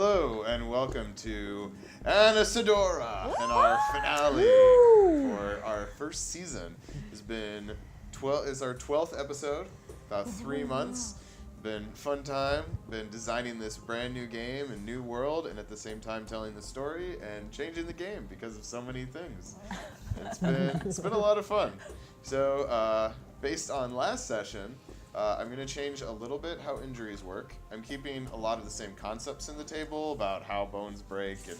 Hello and welcome to Anesidora and our finale for our first season. It's been is our 12th episode, about 3 months. Been fun time. Been designing this brand new game and new world, and at the same time telling the story and changing the game because of so many things. It's been a lot of fun. So based on last session, I'm going to change a little bit how injuries work. I'm keeping a lot of the same concepts in the table about how bones break and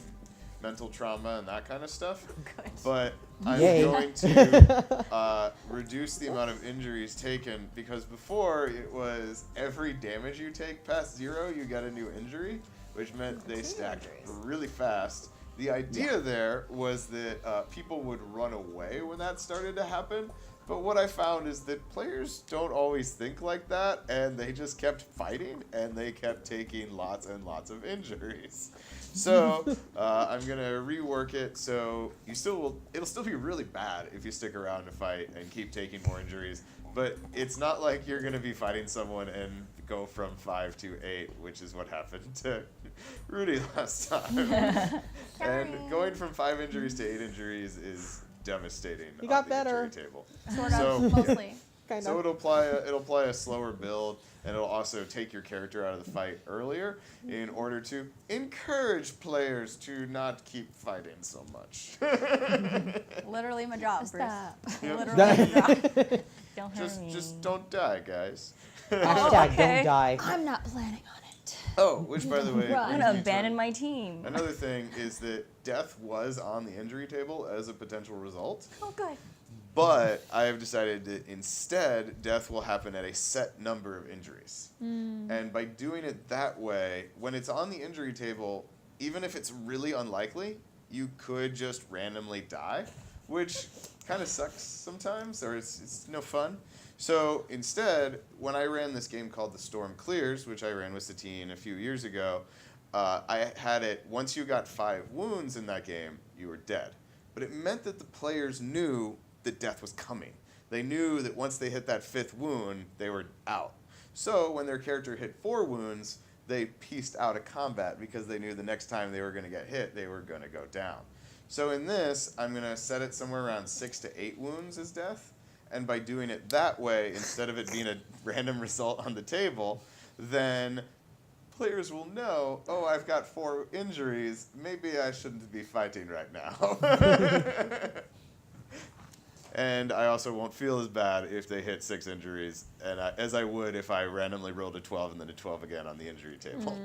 mental trauma and that kind of stuff. Good. But I'm going to reduce the amount of injuries taken, because before it was every damage you take past 0, you get a new injury, which meant they stacked really fast. The idea there was that people would run away when that started to happen. But what I found is that players don't always think like that, and they just kept fighting, and they kept taking lots and lots of injuries. So I'm gonna rework it so it'll still be really bad if you stick around to fight and keep taking more injuries. But it's not like you're gonna be fighting someone and go from 5 to 8, which is what happened to Rudy last time. And going from 5 injuries to 8 injuries is devastating. You got on the better. injury table. Sort of, mostly. Kind So of. it'll apply a slower build, and it'll also take your character out of the fight earlier in order to encourage players to not keep fighting so much. Literally my job, Bruce. Stop. Yep. Literally my job. Don't hurt me. Just don't die, guys. Hashtag okay. don't die. I'm not planning on it. Oh, which by the way, Right. I'm brings gonna me to abandon my team. another thing is that death was on the injury table as a potential result. Oh, good. But I have decided that instead, death will happen at a set number of injuries. And by doing it that way, when it's on the injury table, even if it's really unlikely, you could just randomly die, which kind of sucks sometimes, or it's no fun. So instead, when I ran this game called The Storm Clears, which I ran with Satine a few years ago, I had it, once you got 5 wounds in that game, you were dead. But it meant that the players knew that death was coming. They knew that once they hit that 5th wound, they were out. So when their character hit 4 wounds, they pieced out of combat because they knew the next time they were going to get hit, they were going to go down. So in this, I'm going to set it somewhere around 6 to 8 wounds as death. And by doing it that way, instead of it being a random result on the table, then players will know, oh, I've got 4 injuries. Maybe I shouldn't be fighting right now. And I also won't feel as bad if they hit 6 injuries, and as I would if I randomly rolled a 12 and then a 12 again on the injury table.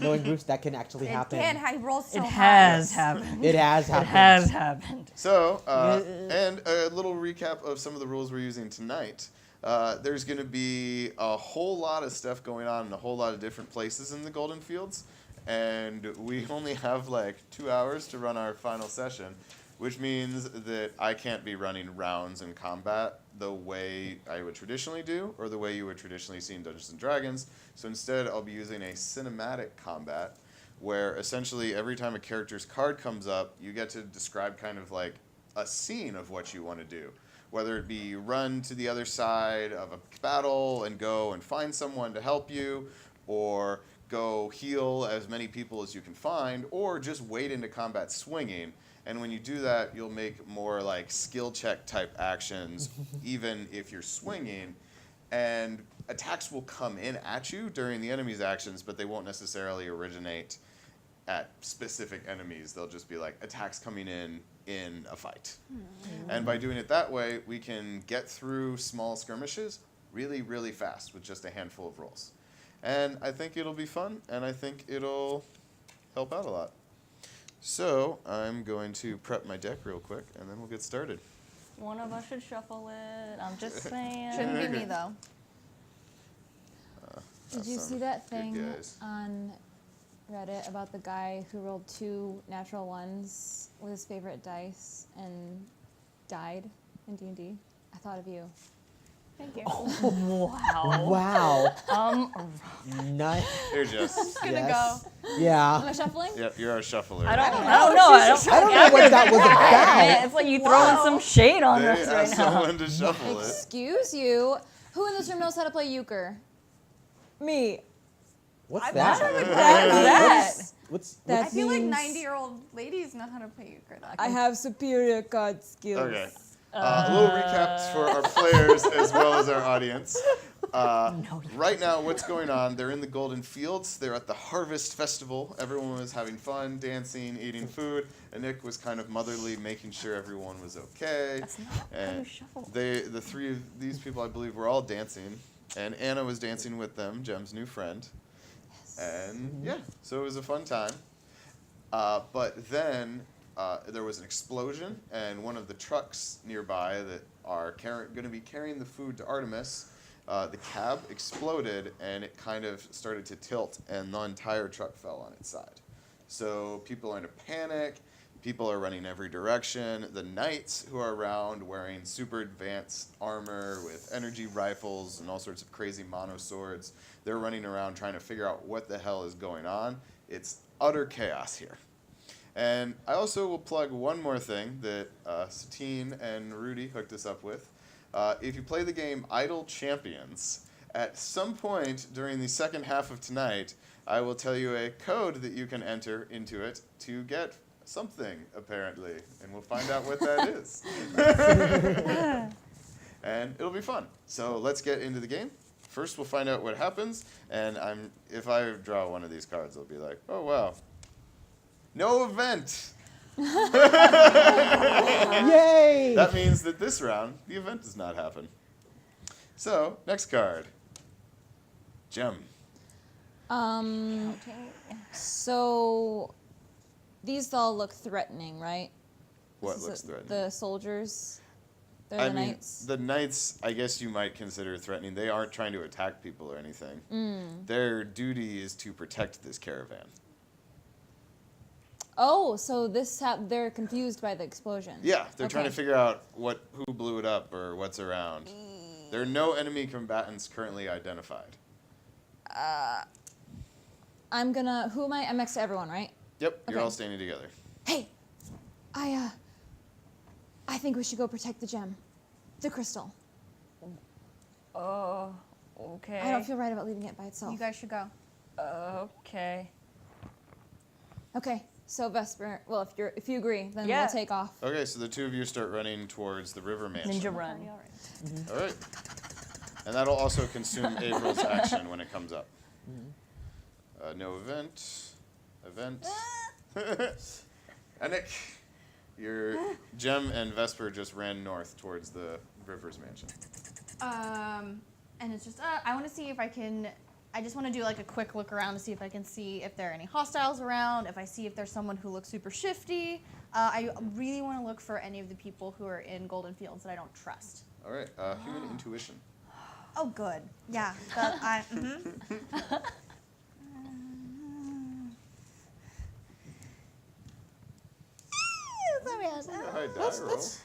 Knowing Bruce, that can actually happen. It can. I rolled so It high. has happened. It has It happened. has happened. So, and a little recap of some of the rules we're using tonight. There's going to be a whole lot of stuff going on in a whole lot of different places in the Golden Fields, and we only have like 2 hours to run our final session, which means that I can't be running rounds in combat the way I would traditionally do, or the way you would traditionally see in Dungeons & Dragons. So instead, I'll be using a cinematic combat, where essentially every time a character's card comes up, you get to describe kind of like a scene of what you want to do. Whether it be run to the other side of a battle and go and find someone to help you, or go heal as many people as you can find, or just wade into combat swinging. And when you do that, you'll make more like skill check type actions, even if you're swinging. And attacks will come in at you during the enemy's actions, but they won't necessarily originate at specific enemies. They'll just be like attacks coming in a fight. And by doing it that way, we can get through small skirmishes really, really fast with just a handful of rolls. And I think it'll be fun, and I think it'll help out a lot. So I'm going to prep my deck real quick, and then we'll get started. One of us should shuffle it. I'm just saying. Shouldn't be me though. Did you see that good thing guys. on Reddit about the guy who rolled 2 natural ones with his favorite dice and died in D&D? I thought of you. Thank you. Wow. Wow. Nice. Here, Jess. Just gonna Yes. go. Am Yeah. I shuffling? Yep, you're our shuffler. I don't know. I don't know what that was about. It's like you throwing some shade on They us asked right now. someone to shuffle it. Excuse you. Who in this room knows how to play euchre? Me. What's I'm that? not sure what that? What's That I feel like means 90-year-old ladies know how to play euchre. I have superior card skills. Okay. A little recap for our players as well as our audience. Right now, what's going on? They're in the Golden Fields. They're at the Harvest Festival. Everyone was having fun, dancing, eating food. Anik was kind of motherly, making sure everyone was okay. That's not how And you shuffle. the three of these people, I believe, were all dancing. And Anna was dancing with them, Jem's new friend. And yeah, so it was a fun time. But then there was an explosion, and one of the trucks nearby that are going to be carrying the food to Artemis, the cab exploded, and it kind of started to tilt, and the entire truck fell on its side. So people are in a panic. People are running every direction. The knights who are around wearing super advanced armor with energy rifles and all sorts of crazy mono swords, they're running around trying to figure out what the hell is going on. It's utter chaos here. And I also will plug one more thing that Satine and Rudy hooked us up with. If you play the game Idle Champions, at some point during the second half of tonight, I will tell you a code that you can enter into it to get something, apparently. And we'll find out what that is. And it'll be fun. So let's get into the game. First, we'll find out what happens. And if I draw one of these cards, I'll be like, oh, wow. No event! Yay! That means that this round, the event does not happen. So, next card. Gem. So these all look threatening, right? What This is looks threatening? The soldiers. They're I the mean, knights. the knights, I guess you might consider threatening. They aren't trying to attack people or anything. Mm. Their duty is to protect this caravan. Oh, so they're confused by the explosion. Yeah, they're trying to Okay. figure out who blew it up or what's around. There are no enemy combatants currently identified. I'm next to everyone, right? Yep, you're Okay. all standing together. Hey, I think we should go protect the gem, the crystal. Oh, okay. I don't feel right about leaving it by itself. You guys should go. Okay. Okay, so Vesper. Well, if you agree, then Yeah. we'll take off. Okay, so the two of you start running towards the river mansion. Ninja run. All right. And that'll also consume Avril's action when it comes up. No event. Event. Anik, your Gem and Vesper just ran north towards the river's mansion. And it's just, I want to see if I can, I just want to do like a quick look around to see if I can see if there are any hostiles around, if I see if there's someone who looks super shifty. I really want to look for any of the people who are in Golden Fields that I don't trust. All right, human intuition. Oh, good. Yeah. Mm-hmm. High die roll. It's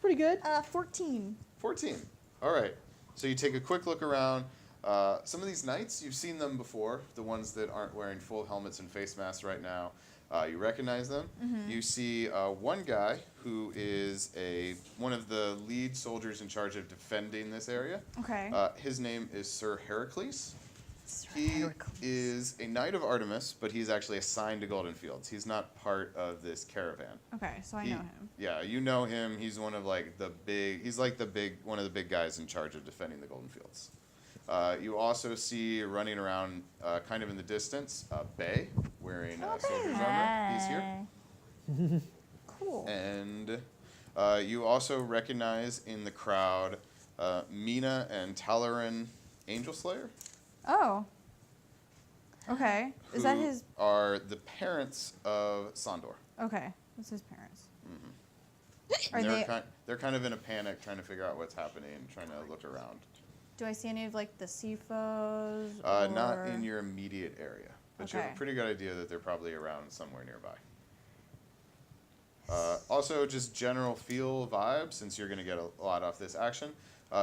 pretty good. 14. 14. All right. So you take a quick look around. Some of these knights, you've seen them before. The ones that aren't wearing full helmets and face masks right now. You recognize them. Mm-hmm. You see one guy who is one of the lead soldiers in charge of defending this area. Okay. His name is Sir Heracles. He is a knight of Artemis, but he's actually assigned to Golden Fields. He's not part of this caravan. Okay, so I know him. Yeah, you know him. He's one of one of the big guys in charge of defending the Golden Fields. You also see running around, kind of in the distance, Bay wearing soldier's armor. He's here. Cool. And you also recognize in the crowd Mina and Talaran Angel Slayer. Oh. Okay. Is that who his? are the parents of Sandor. Okay. That's his parents. Mm-hmm. Are they? They're kind of in a panic, trying to figure out what's happening, trying to look around. Do I see any of like the CFOs? Not in your immediate area, but you have Okay. a pretty good idea that they're probably around somewhere nearby. Also, just general feel vibe, since you're going to get a lot off this action.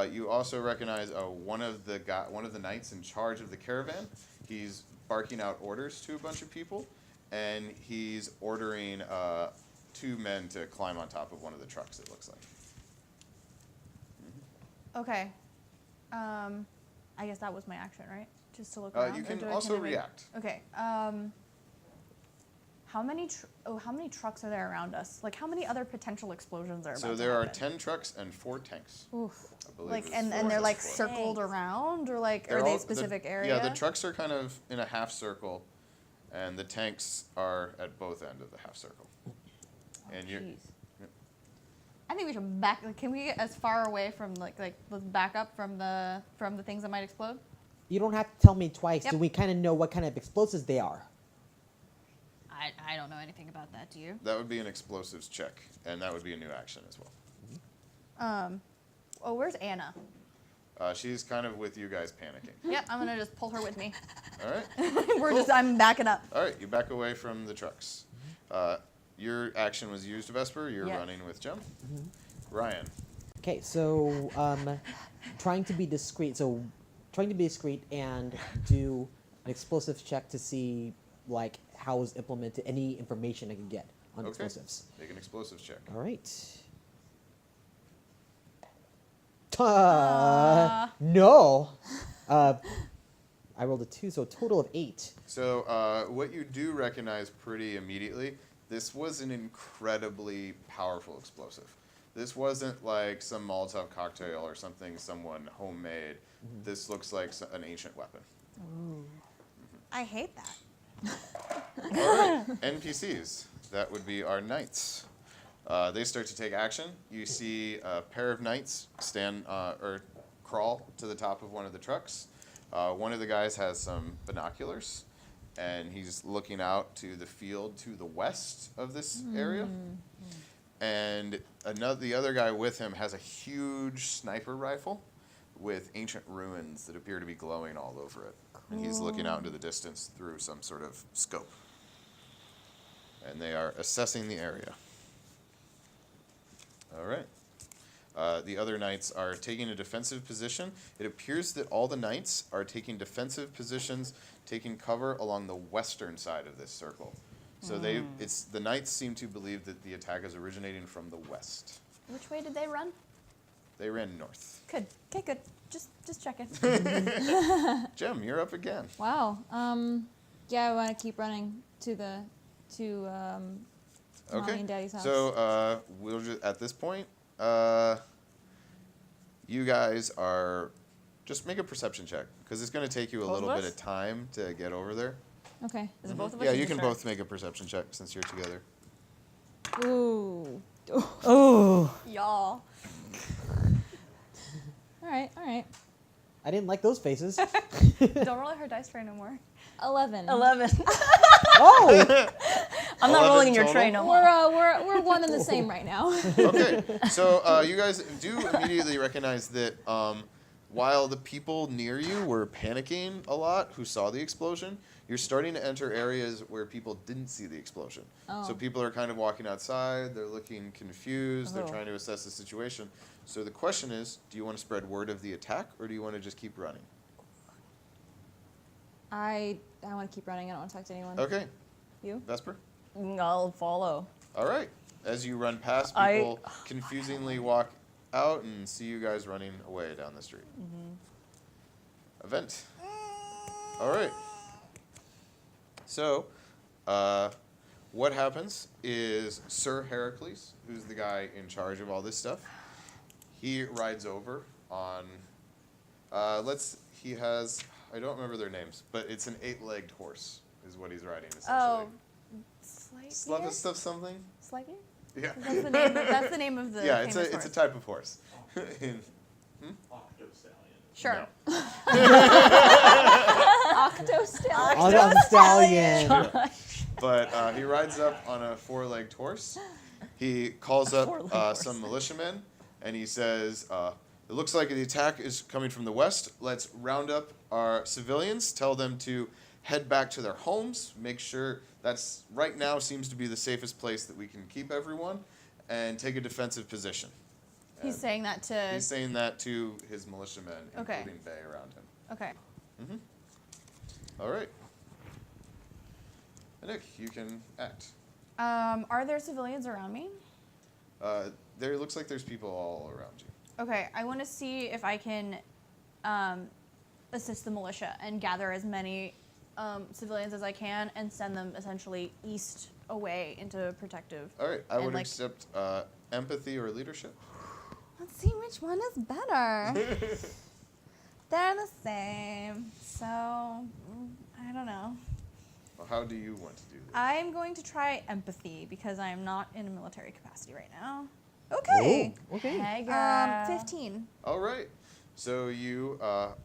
You also recognize one of the knights in charge of the caravan. He's barking out orders to a bunch of people, and he's ordering two men to climb on top of one of the trucks, it looks like. Okay. I guess that was my action, right? Just to look around. You or can do I also kinda make- react. Okay. How many trucks are there around us? Like, how many other potential explosions are about So to there are happen? 10 trucks and 4 tanks. Oof. I believe Like, it's and 4 they're plus like 4. circled around, or like They're are they all- specific the, area? Yeah, the trucks are kind of in a half circle, and the tanks are at both ends of the half circle. And you're Jeez. I think we should back. Like, can we get as far away from let's back up from the things that might explode? You don't have to tell me twice. Yep. Do we kind of know what kind of explosives they are? I don't know anything about that. Do you? that would be an explosives check, and that would be a new action as well. Oh, where's Anna? She's kind of with you guys panicking. Yep, I'm gonna just pull her with me. All right. I'm backing up. All right, you back away from the trucks. Your action was used, Vesper. You're Yes. running with Jem. Ryan. Okay, so trying to be discreet. So trying to be discreet and do an explosives check to see like how it was implemented, any information I can get on Okay. explosives. Make an explosives check. All right. No. I rolled a 2, so a total of 8. So what you do recognize pretty immediately, this was an incredibly powerful explosive. This wasn't like some Molotov cocktail or something someone homemade. This looks like an ancient weapon. I hate that. All right, NPCs. That would be our knights. They start to take action. You see a pair of knights stand or crawl to the top of one of the trucks. One of the guys has some binoculars, and he's looking out to the field to the west of this area. And the other guy with him has a huge sniper rifle with ancient ruins that appear to be glowing all over it. And he's looking out into the distance through some sort of scope. And they are assessing the area. All right. The other knights are taking a defensive position. It appears that all the knights are taking defensive positions, taking cover along the western side of this circle. So the knights seem to believe that the attack is originating from the west. Which way did they run? They ran north. Good. Okay, good. Just checking. Jem, you're up again. Wow. Yeah, I want to keep running to Mommy and Daddy's house. So we'll just at this point, you guys are just make a perception check because it's going to take you a Both little of bit us? of time to get over there. Okay. Is it both of us? Yeah, or you just can her? both make a perception check since you're together. Ooh. Oh. Y'all. All right. I didn't like those faces. Don't roll at her dice tray no more. 11. 11. Oh! I'm not 11 rolling in your total? tray no more. We're one and the same right now. Okay, so you guys do immediately recognize that while the people near you were panicking a lot who saw the explosion, you're starting to enter areas where people didn't see the explosion. Oh. So people are kind of walking outside, they're looking confused, they're Oh. trying to assess the situation. So the question is, do you want to spread word of the attack or do you want to just keep running? I want to keep running. I don't want to talk to anyone. Okay, You? Vesper? I'll follow. All right. As you run past, I- people confusingly walk out and see you guys running away down the street. Event. All right. So, what happens is Sir Heracles, who's the guy in charge of all this stuff, he rides over on, he has, I don't remember their names, but it's an 8-legged horse is what he's riding essentially. Oh, Sleipnir? Stuff something? Sleipnir? Yeah. That's the name of the Yeah, famous it's horse. a type of horse. Sure. No. Octostallion. On a stallion. But he rides up on a 4-legged horse. He calls up four-legged horse. some militiamen, and he says, it looks like the attack is coming from the west. Let's round up our civilians, tell them to head back to their homes, make sure that's right now seems to be the safest place that we can keep everyone, and take a defensive position. He's And saying that to. he's saying that to his militiamen, Okay. including Bay around him. Okay. All right. Anik, you can act. Are there civilians around me? There looks like there's people all around you. Okay, I want to see if I can assist the militia and gather as many civilians as I can and send them essentially east away into protective. All right, I And, would like- accept empathy or leadership. Let's see which one is better. They're the same. So, I don't know. Well, how do you want to do this? I'm going to try empathy because I am not in a military capacity right now. Okay. Ooh, okay. Hey, girl. 15. All right. So you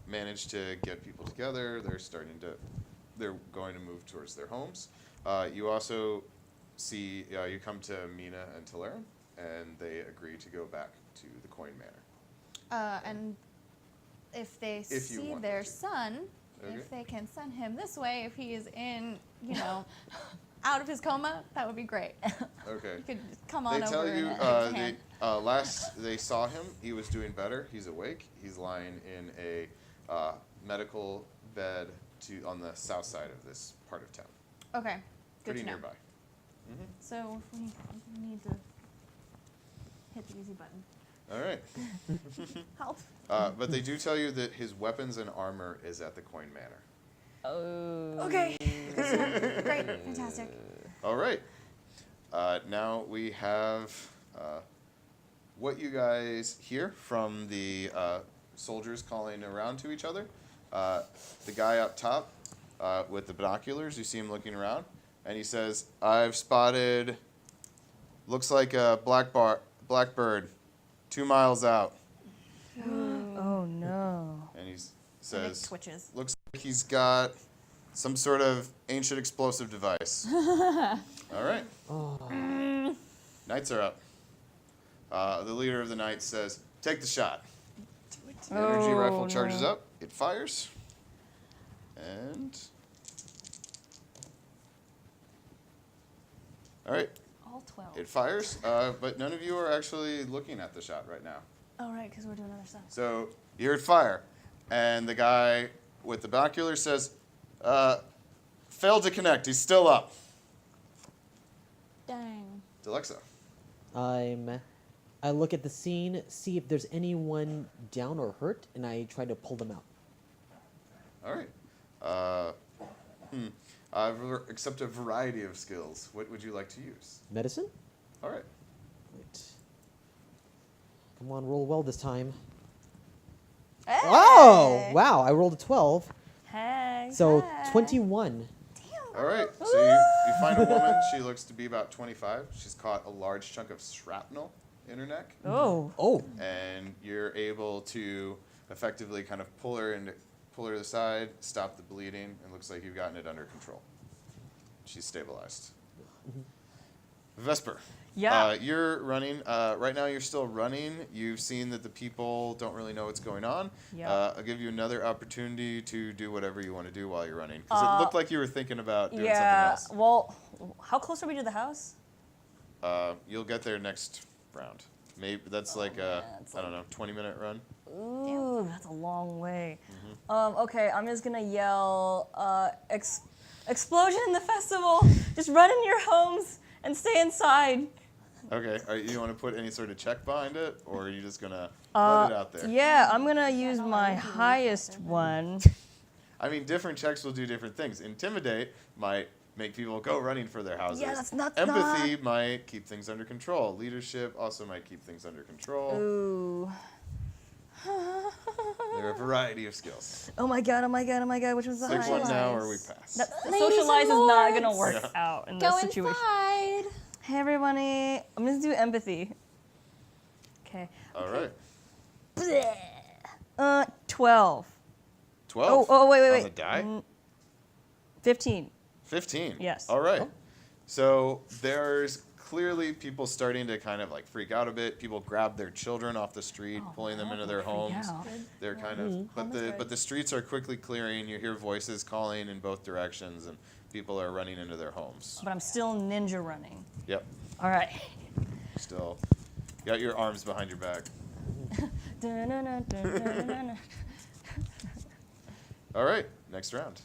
manage to get people together. They're going to move towards their homes. You also see, you come to Mina and Talaran, and they agree to go back to the Coin Manor. And if they If you see want their them to. son, Okay. if they can send him this way, if he is in, out of his coma, that would be great. Okay. You could just come on They over tell you and hand. last they saw him, he was doing better. He's awake. He's lying in a medical bed on the south side of this part of town. Okay. Good Pretty to know. nearby. So if we need to hit the easy button. All right. Help. But they do tell you that his weapons and armor is at the Coin Manor. Oh. Okay. Great. Fantastic. All right. Now we have what you guys hear from the soldiers calling around to each other. The guy up top with the binoculars, you see him looking around, and he says, "I've spotted, looks like a blackbird, 2 miles out." Oh no. And he Nick says, twitches. "Looks like he's got some sort of ancient explosive device." All right. Oh. Knights are up. The leader of the knights says, "Take the shot." The Oh, energy rifle charges no. up. It fires. And... All right. All 12. It fires, but none of you are actually looking at the shot right now. Oh, right, because we're doing other stuff. So you hear it fire, and the guy with the binoculars says, "Failed to connect. He's still up." Dang. Dalexo. I look at the scene, see if there's anyone down or hurt, and I try to pull them out. All right. Accept a variety of skills. What would you like to use? Medicine? All right. Right. Come on, roll well this time. Hey! Oh, wow, I rolled a 12. Hey. So Hey. 21. All right. So you find a woman. She looks to be about 25. She's caught a large chunk of shrapnel in her neck, Oh. Oh, and you're able to effectively kind of pull her to the side, stop the bleeding, and looks like you've gotten it under control. She's stabilized. Vesper. Yeah. You're running. Right now, you're still running. You've seen that the people don't really know what's going on. Yeah. I'll give you another opportunity to do whatever you want to do while you're running. Because it looked like you were thinking about doing Yeah. something Well, how close are we to the house? else. You'll get there next round. Maybe that's like a, it's I don't know, 20-minute run. Ooh, that's a long way. Mm-hmm. Okay, I'm just gonna yell, explosion in the festival! Just run in your homes and stay inside. Okay. You want to put any sort of check behind it, or are you just gonna let it out there? Yeah, I'm gonna use my highest one. I mean, different checks will do different things. Intimidate might make people go running for their houses. Yeah, that's not- Empathy might keep things under control. Leadership also might keep things under control. Ooh. There are a variety of skills. Oh my god, oh my god, oh my god, which was the Pick one highest? now, or we pass. That, Ladies socialize and is not gonna lords. work out in Go this situation. inside. Hey everybody, I'm gonna do empathy. Okay. All right. 12. 12. Oh, wait. On the die? 15. 15. Yes. All right. So there's clearly people starting to kind of like freak out a bit. People grab their children off the street, pulling them into their homes. out. They're kind of, but the streets are quickly clearing. You hear voices calling in both directions, and people are running into their homes. But I'm still ninja running. Yep. All right. Still, you got your arms behind your back. All right. Next round.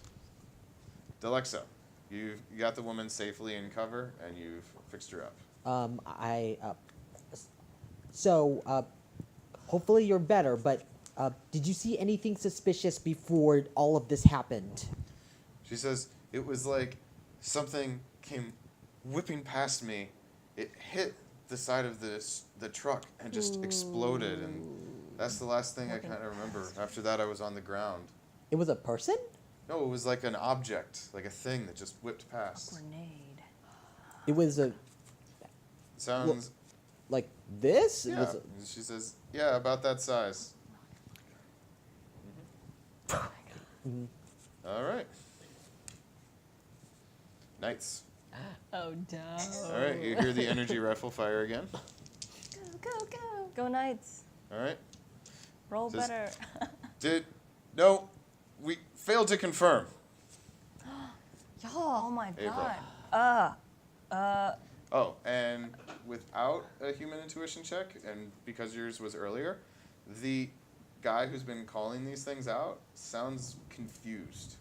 Dalexo, you got the woman safely in cover, and you've fixed her up. So hopefully you're better, but Did you see anything suspicious before all of this happened? She says, it was like something came whipping past me. It hit the side of the truck and just exploded. And that's the last thing I kind of remember. After that, I was on the ground. It was a person? No, it was like an object, like a thing that just whipped past. Grenade. It was a Sounds, like this? It yeah. was She says, yeah, about that size. All right. Knights. Oh, no. All right, you hear the energy rifle fire again. Go Knights. All right. Roll Just- better. No, we failed to confirm. Oh my April. god. Oh, and without a human intuition check, and because yours was earlier, the guy who's been calling these things out sounds confused.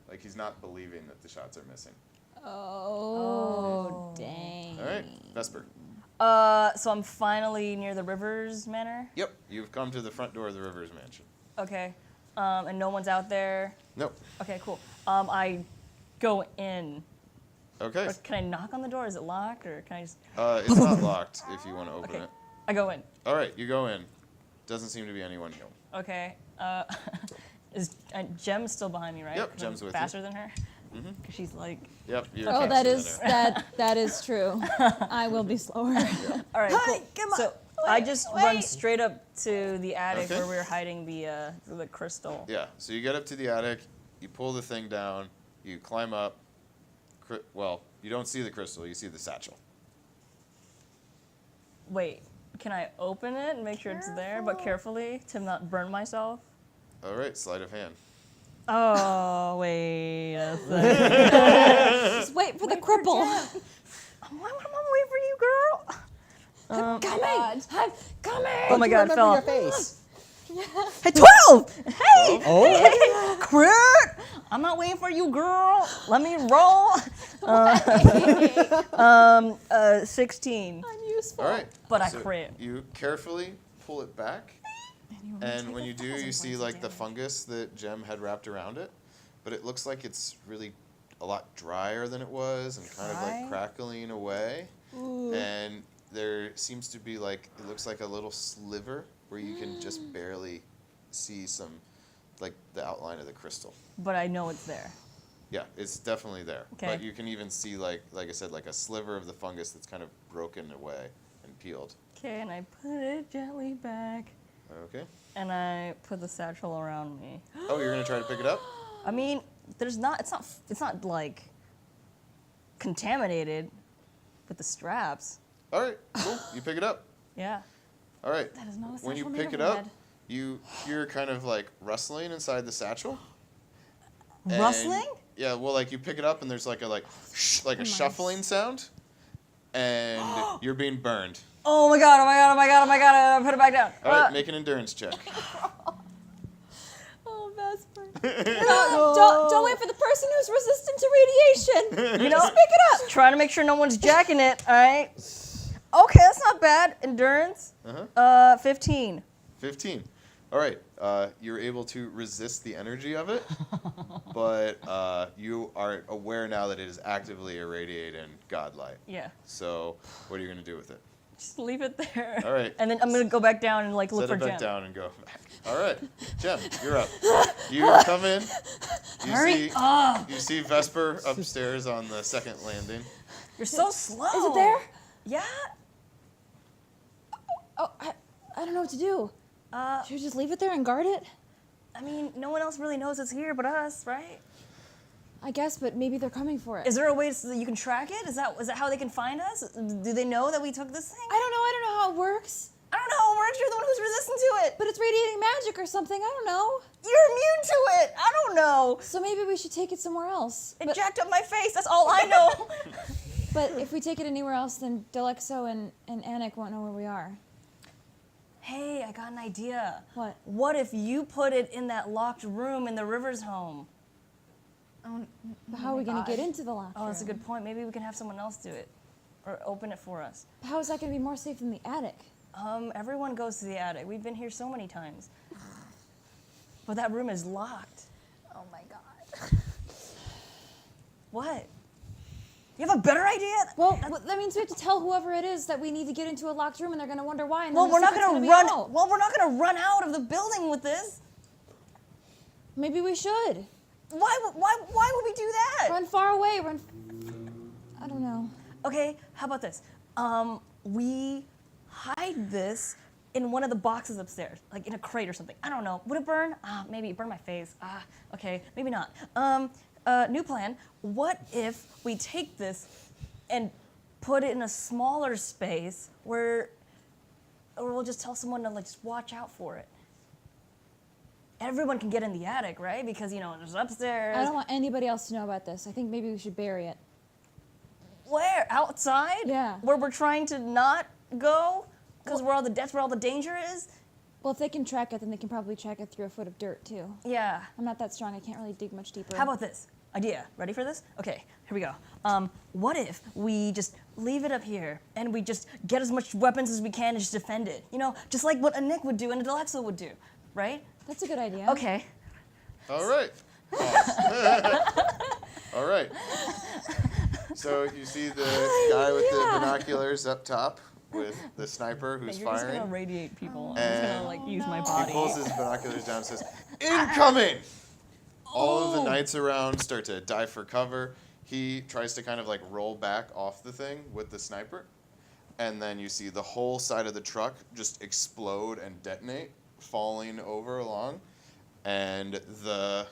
Like he's not believing that the shots are missing. Oh, dang. All right, Vesper. So I'm finally near the Rivers Manor. Yep, you've come to the front door of the Rivers Mansion. Okay. And no one's out there. Nope. Okay, cool. I go in. Okay. Or can I knock on the door? Is it locked, or can I just? It's not locked if you want to open Okay. it. I go in. All right, you go in. Doesn't seem to be anyone here. Okay. Is Jem still behind me, right? Yep, 'Cause Jem's I'm with you. faster than her. Mhm. Cause she's like. Yep. You're Oh, faster that than is her. that is true. I will be slower. All right, cool. come on. So I just run straight up to the attic Okay. where we were hiding the crystal. Yeah. So you get up to the attic, you pull the thing down, you climb up. Well, you don't see the crystal, you see the satchel. Wait, can I open it and make sure it's there, but carefully to not burn myself? All right, sleight of hand. Oh, wait a second. Just wait for the cripple. I'm waiting for you, girl. I'm coming. I'm coming. Oh my god, Remember it fell your off. face. Hey, 12! Hey! Oh, Crit! I'm not waiting for you, girl. Let me roll. 16. I'm useful. All right. But I so crit. You carefully pull it back, and when you do, you see like the fungus that Jem had wrapped around it, but it looks like it's really a lot drier than it was and kind of Dry? like crackling away. And there seems to be like, it looks like a little sliver where you can just barely see some, like the outline of the crystal. But I know it's there. Yeah, it's definitely there. Okay. But you can even see like I said, like a sliver of the fungus that's kind of broken away and peeled. Okay, and I put it gently back, Okay. and I put the satchel around me. Oh, you're gonna try to pick it up? I mean, it's not like contaminated with the straps. All right, cool. You pick it up. Yeah. All right. That is not a When you satchel pick made it of up, lead. you hear kind of like rustling inside the satchel. And- Rustling? Yeah, well, like you pick it up and there's like a shuffling sound, and you're being burned. Oh my god, oh my god, oh my god, oh my god, put it back down. All right, make an endurance check. Oh, Vesper. Don't wait for the person who's resistant to radiation. You know, Just pick it up. trying to make sure no one's jacking it, alright? Okay, that's not bad. Endurance. Uh-huh. 15. 15. All right, you're able to resist the energy of it, but you are aware now that it is actively irradiating godlight. Yeah. So, what are you gonna do with it? Just leave it there. All right. And then I'm gonna go back down and like look Set for it back Jem. down and go back. All right, Jem, you're up. You come in. Hurry up. You see Vesper upstairs on the second landing. You're so slow. Is it there? Yeah. Oh, I don't know what to do. Should we just leave it there and guard it? I mean, no one else really knows it's here but us, right? I guess, but maybe they're coming for it. Is there a way so that you can track it? Is that how they can find us? Do they know that we took this thing? I don't know how it works. I don't know how it works. You're the one who's resistant to it. But it's radiating magic or something. I don't know. You're immune to it. I don't know. So maybe we should take it somewhere else. It jacked up my face. That's all I know. But if we take it anywhere else, then Dalexo and Anik won't know where we are. Hey, I got an idea. What? What if you put it in that locked room in the Rivers home? But how are we going to get into the locked Oh, that's a room? good point. Maybe we can have someone else do it. Or open it for us. How is that going to be more safe than the attic? Everyone goes to the attic. We've been here so many times. But that room is locked. Oh my god. What? You have a better idea? Well, that means we have to tell whoever it is that we need to get into a locked room, and they're gonna wonder why. And Well, then we're the not secret's gonna be run. out. Well, we're not gonna run out of the building with this. Maybe we should Why would we do that? run far away. I don't know. Okay, how about this? We hide this in one of the boxes upstairs, like in a crate or something. I don't know. Would it burn? Maybe it burned my face. Okay, maybe not. New plan. What if we take this and put it in a smaller space where, or we'll just tell someone to like just watch out for it. Everyone can get in the attic, right? Because there's upstairs. I don't want anybody else to know about this. I think maybe we should bury it. Where? Outside? Yeah. Where we're trying to not go? Because that's where all the danger is? Well, if they can track it, then they can probably track it through a foot of dirt too. Yeah. I'm not that strong. I can't really dig much deeper. How about this? Idea. Ready for this? Okay, here we go. What if we just leave it up here and we just get as much weapons as we can and just defend it? Just like what Anik would do and a Dalexo would do, right? That's a good idea. Okay. All right. All right. So you see the guy with the binoculars up top with the sniper who's You're just firing. gonna radiate people. I'm And- just gonna like use my He body. pulls his binoculars down and says, "Incoming!" All of the knights around start to dive for cover. He tries to kind of like roll back off the thing with the sniper. And then you see the whole side of the truck just explode and detonate, falling over along. And the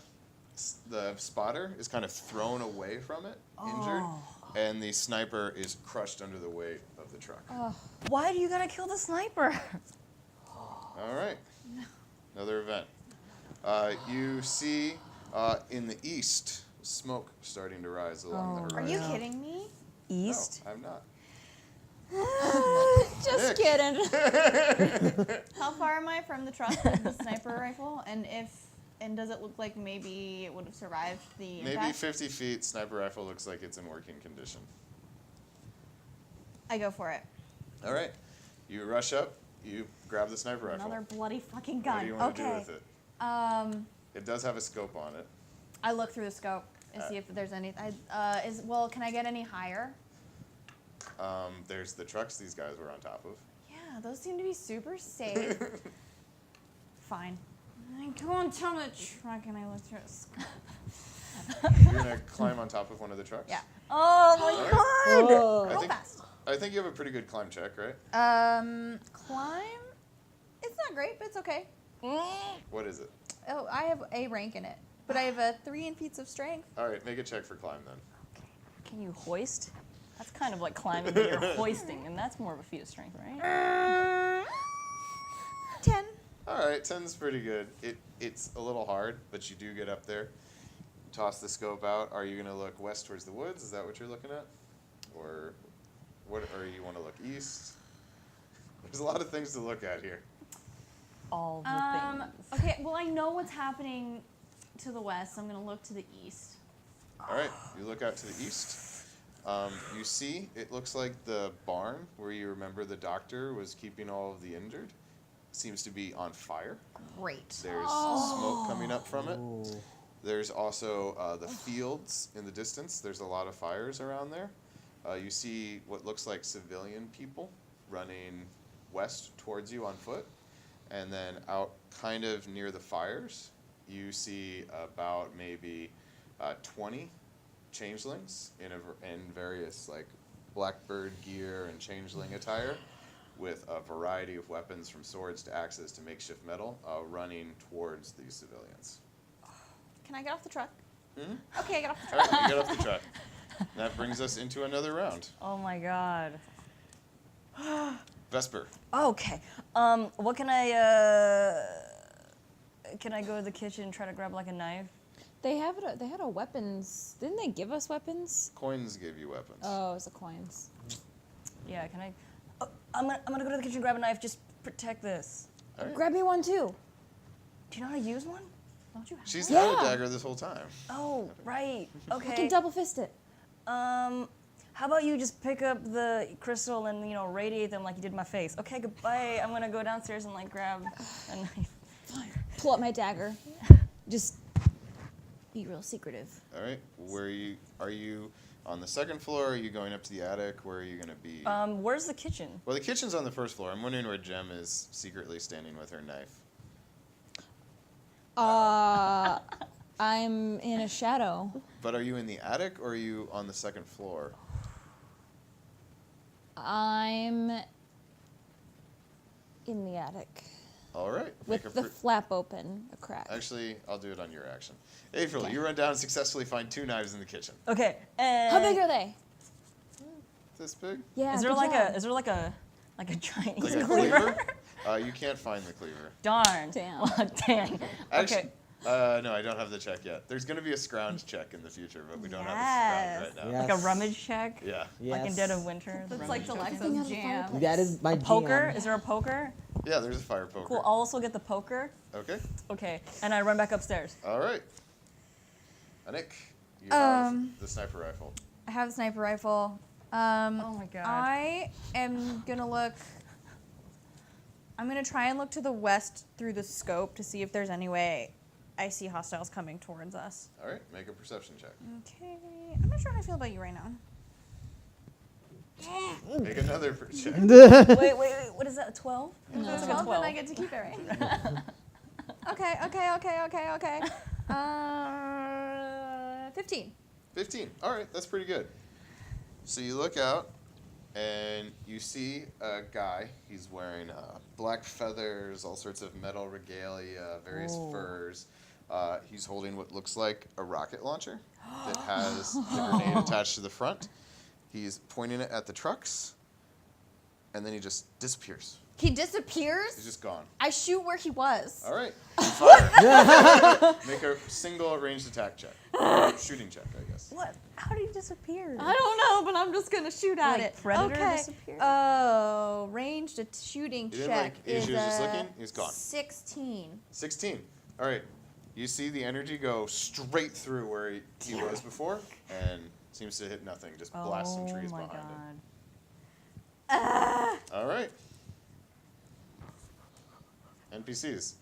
spotter is kind of thrown away from it, injured. And the sniper is crushed under the weight of the truck. Why do you gotta kill the sniper? All right. Another event. You see in the east smoke starting to rise along the Are horizon. you kidding me? East? No, I'm not. Just Nick. kidding. How far am I from the truck with the sniper rifle? And does it look like maybe it would have survived the Maybe impact? 50 feet. Sniper rifle looks like it's in working condition. I go for it. All right. You rush up. You grab the sniper rifle. Another bloody fucking What gun. do you want to do Okay. with it? It It does have a scope on it. I look through the scope and see if there's any. Can I get any higher? There's the trucks these guys were on top of. Yeah, those seem to be super safe. Fine. I go on top of the truck and I look through the scope. You're gonna climb on top of one of the trucks. Yeah. Oh my Alright. god! Whoa. I Go think fast. I think you have a pretty good climb check, right? Climb? It's not great, but it's okay. What is it? Oh, I have a rank in it. But I have a 3 in feats of strength. All right, make a check for climb then. Can you hoist? That's kind of like climbing, but you're hoisting, and that's more of a feat of strength, right? 10. All right, 10's pretty good. It's a little hard, but you do get up there. Toss the scope out. Are you gonna look west towards the woods? Is that what you're looking at, or what? Or you want to look east? There's a lot of things to look at here. All the things. Okay, well, I know what's happening to the west. So I'm going to look to the east. All right, you look out to the east. You see, it looks like the barn where you remember the doctor was keeping all of the injured seems to be on fire. Great. There's smoke coming up from it. Ooh. There's also the fields in the distance. There's a lot of fires around there. You see what looks like civilian people running west towards you on foot. And then out kind of near the fires, you see about maybe 20 changelings in various like blackbird gear and changeling attire with a variety of weapons from swords to axes to makeshift metal running towards these civilians. Can I get off the truck? Mhm. Okay, I get off the All truck. right, you get off the truck. That brings us into another round. Oh my god. Vesper. Okay. What can I go to the kitchen and try to grab like a knife? They had a weapons. Didn't they give us weapons? Coins give you weapons. Oh, it was the coins. Yeah, can I? Oh, I'm gonna go to the kitchen and grab a knife. Just protect this. All right. Grab me one too. Do you know how to use one? Don't you have She's Yeah. had a dagger this whole time. Oh, right. I can Okay. double fist it. how about you just pick up the crystal and, you know, radiate them like you did my face? Okay, goodbye. I'm gonna go downstairs and, like, grab a knife. Pull up my dagger. Just be real secretive. All right. Are you on the second floor? Or are you going up to the attic? Where are you gonna be? Where's the kitchen? Well, the kitchen's on the first floor. I'm wondering where Jem is secretly standing with her knife. I'm in a shadow. But are you in the attic or are you on the second floor? I'm in the attic. All right. With the flap open, a crack. Actually, I'll do it on your action. Avril, you run down and successfully find 2 knives in the kitchen. Okay, and How big are they? This big? Yeah. is there good like job. a giant Like a cleaver? cleaver? You can't find the cleaver. Darn. Damn. Well, dang. Actually, Okay. no, I don't have the check yet. There's going to be a scrounge check in the future, but we don't have a scrounge right now. Yes. Like a rummage check? Yeah. Like in Yes. Dead of Winter? the That's like rummage check? Dalexo's jam. That is my Poker? jam. Is there a poker? Yeah, there's a fire poker. Cool. I'll also get the poker. Okay. Okay. And I run back upstairs. All right. Anik, you Um, have the sniper rifle. I have a sniper rifle. Oh my god. I am gonna look. I'm gonna try and look to the west through the scope to see if there's any way I see hostiles coming towards us. All right, make a perception check. Okay. I'm not sure how I feel about you right now. Make another check. wait. What is that? A 12? No. That's like Well, a 12. then I get to keep it, right? Okay. 15. 15. All right, that's pretty good. So you look out, and you see a guy. He's wearing black feathers, all sorts of metal regalia, various furs. He's holding what looks like a rocket launcher that has the grenade attached to the front. He's pointing it at the trucks, and then he just disappears. He disappears. He's just gone. I shoot where he was. All right, you fire. Make a single ranged attack check. Shooting check, I guess. What? How did he disappear? I don't know, but I'm just gonna shoot at Like it. Predator okay. disappeared? Oh, ranged shooting You didn't, check like, is she was just a looking? He's gone. 16. 16. All right. You see the energy go straight through where he was before, and seems to hit nothing. Just blast some trees oh my behind god. it. All right. NPCs.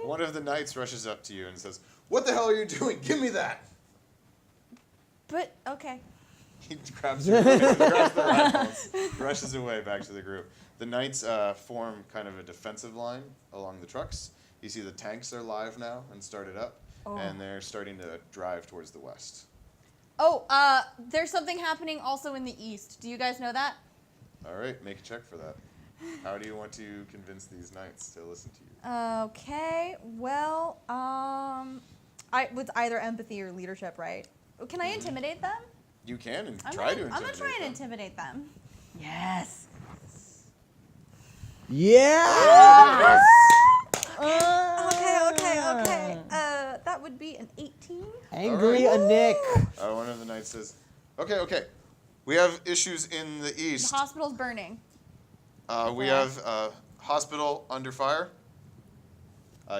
One of the knights rushes up to you and says, "What the hell are you doing? Give me that!" But okay. He grabs the rifles, rushes away back to the group. The knights form kind of a defensive line along the trucks. You see the tanks are live now and started up, and they're starting to drive towards the west. Oh, there's something happening also in the east. Do you guys know that? All right, make a check for that. How do you want to convince these knights to listen to you? Okay. Well, with either empathy or leadership, right? Can I intimidate them? You can and I'm try to gonna intimidate try and them. intimidate them. Yes. Yeah! Okay. That would be an 18. Angry All Anik. One of the knights says, okay. We have issues in the The east. hospital's burning. We have a hospital under fire.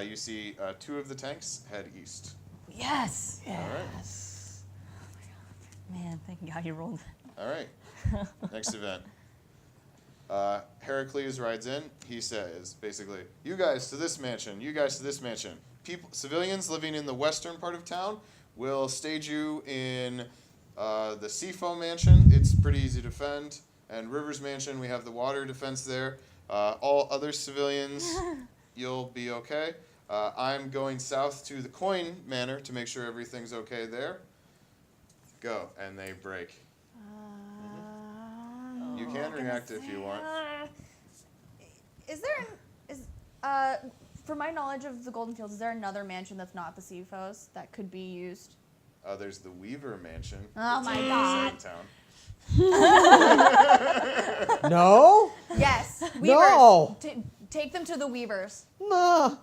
You see 2 of the tanks head east. Yes. All right. Man, thank God you rolled. All right. Next event. Heracles rides in. He says, basically, you guys to this mansion. You guys to this mansion. Civilians living in the western part of town will stage you in the Seafoam mansion. It's pretty easy to defend. And Rivers mansion, we have the water defense there. All other civilians, you'll be okay. I'm going south to the Coin Manor to make sure everything's okay there. Go. And they break. You can react if you want. Is there for my knowledge of the Golden Fields, is there another mansion that's not the Seafoes that could be used? There's the Weaver mansion. Oh It's my in God. Town. No? Yes. Weavers. No. Take them to the Weavers. No.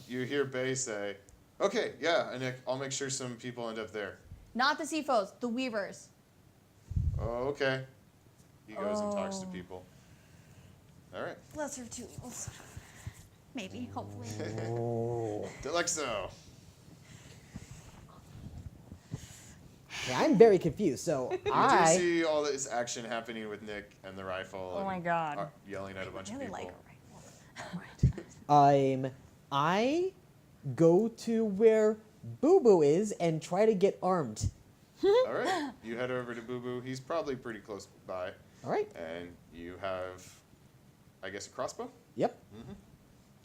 You hear Bay say, okay, yeah, and I'll make sure some people end up there. Not the Seafoes, the Weavers. Oh, okay. He goes and talks to people. All right. Lesser of two evils. Maybe, hopefully. Oh. Dalexo. Yeah, I'm very confused. So You do I see all this action happening with Nick and the rifle. Oh and my God. Yelling at a bunch of Really people. like a rifle. I go to where Boo Boo is and try to get armed. All right, you head over to Boo Boo. He's probably pretty close by. All right. And you have, I guess, a crossbow? Yep.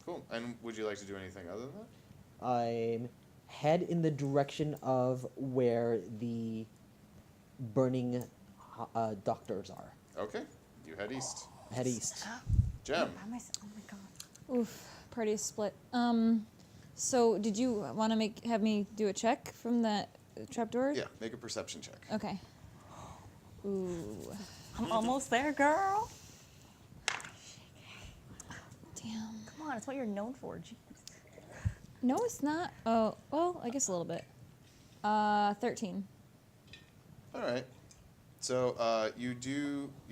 Cool. And would you like to do anything other than that? I'm head in the direction of where the burning doctors are. Okay, you head east. Head east. Gem. Oh my God. Oof, party split. So did you want to have me do a check from that trapdoor? Yeah, make a perception check. Okay. Ooh, I'm almost there, girl. damn. Come on, it's what you're known for. Jeez. No, it's not. Oh, well, I guess a little bit. 13. All right. So you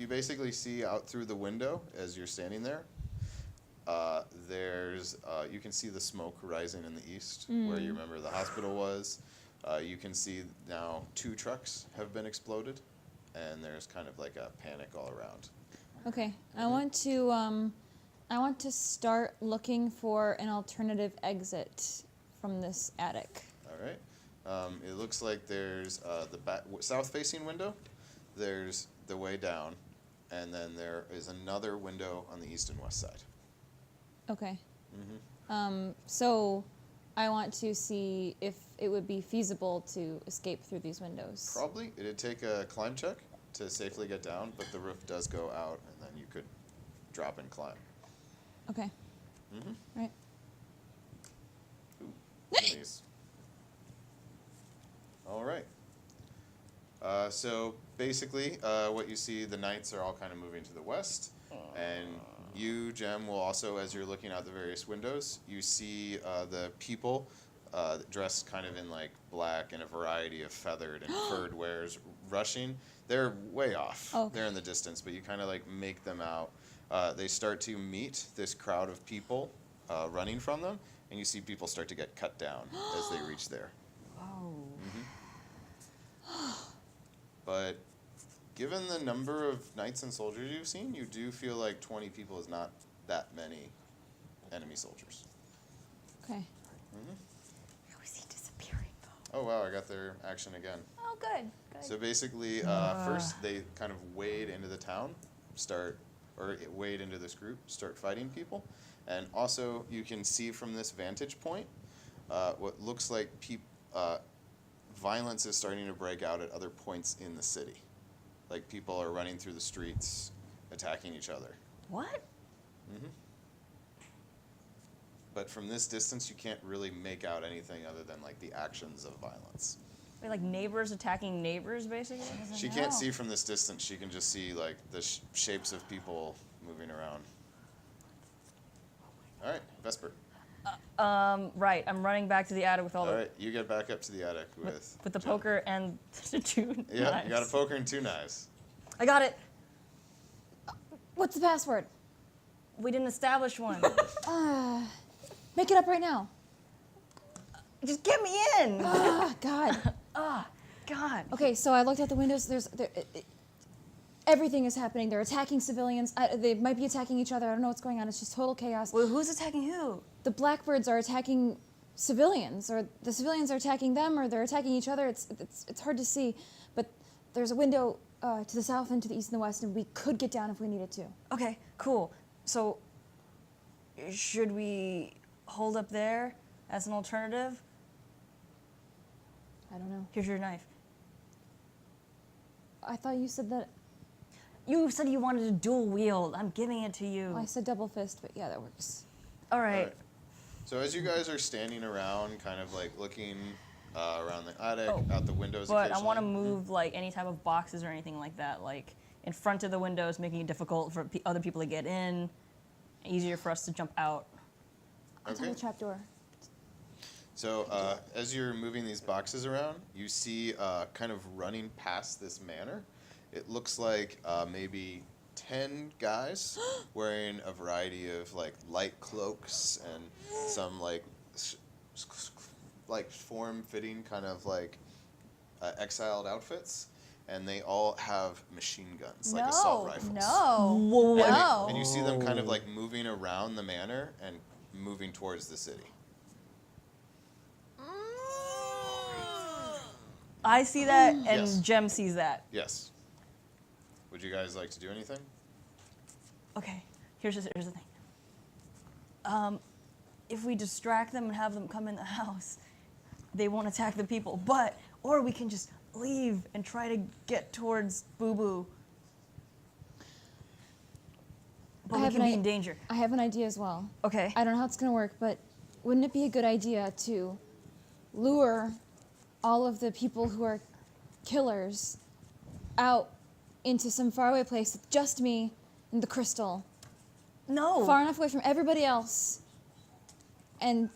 basically see out through the window as you're standing there. You can see the smoke rising in the east where you remember the hospital was. You can see now 2 trucks have been exploded, and there's kind of like a panic all around. Okay, I want to start looking for an alternative exit from this attic. All right. It looks like there's the south-facing window. There's the way down, and then there is another window on the east and west side. Okay. So I want to see if it would be feasible to escape through these windows. Probably it'd take a climb check to safely get down, but the roof does go out, and then you could drop and climb. Okay. Right. Ooh, enemies. All right. So basically, what you see, the knights are all kind of moving to the west, and you, Jem, will also, as you're looking out the various windows, you see the people dressed kind of in like black and a variety of feathered and furred wares rushing. They're way off. Okay. They're in the distance, but you kind of like make them out. They start to meet this crowd of people running from them, and you see people start to get cut down as they reach there. Oh. But given the number of knights and soldiers you've seen, you do feel like 20 people is not that many enemy soldiers. Okay. How is he disappearing though? Oh wow, I got their action again. Oh, good. Good. So basically, first they kind of wade into the town, wade into this group, start fighting people. And also you can see from this vantage point what looks like violence is starting to break out at other points in the city. Like people are running through the streets, attacking each other. What? But from this distance, you can't really make out anything other than like the actions of violence. Wait, like neighbors attacking neighbors, basically? She can't see from this distance. She can just see like the shapes of people moving around. All right, Vesper. Right. I'm running back to the attic with all All the right, you get back up to the attic with the Jem. poker and the 2 Yeah, knives. you got a poker and 2 knives. I got it. What's the password? We didn't establish one. Make it up right now. Just get me in. Ah, God. God. Okay, so I looked out the windows. Everything is happening. They're attacking civilians. They might be attacking each other. I don't know what's going on. It's just total chaos. Well, who's attacking who? The blackbirds are attacking civilians, or the civilians are attacking them, or they're attacking each other. It's hard to see, but there's a window to the south and to the east and the west, and we could get down if we needed to. Okay, cool. So, should we hold up there as an alternative? I don't know. Here's your knife. I thought you said that. You said you wanted to dual wield. I'm giving it to you. I said double fist, but yeah, that works. All All right. right. So as you guys are standing around, kind of like looking around the attic, out the windows But I want to occasionally. move like any type of boxes or anything like that, like in front of the windows, making it difficult for other people to get in, easier for us to jump out. On top of the trapdoor. So as you're moving these boxes around, you see kind of running past this manor. It looks like maybe 10 guys wearing a variety of like light cloaks and some like form-fitting kind of like exiled outfits, and they all have machine guns, like assault rifles. Whoa. No. And you see them kind of like moving around the manor and moving towards the city. I see that, and Yes. Jem sees that. Yes. Would you guys like to do anything? Okay, here's the thing. If we distract them and have them come in the house, they won't attack the people. Or we can just leave and try to get towards Boo Boo. But we can be in danger. I have an idea as well. Okay. I don't know how it's going to work, but wouldn't it be a good idea to lure all of the people who are killers out into some faraway place with just me and the crystal, No. far enough away from everybody else, and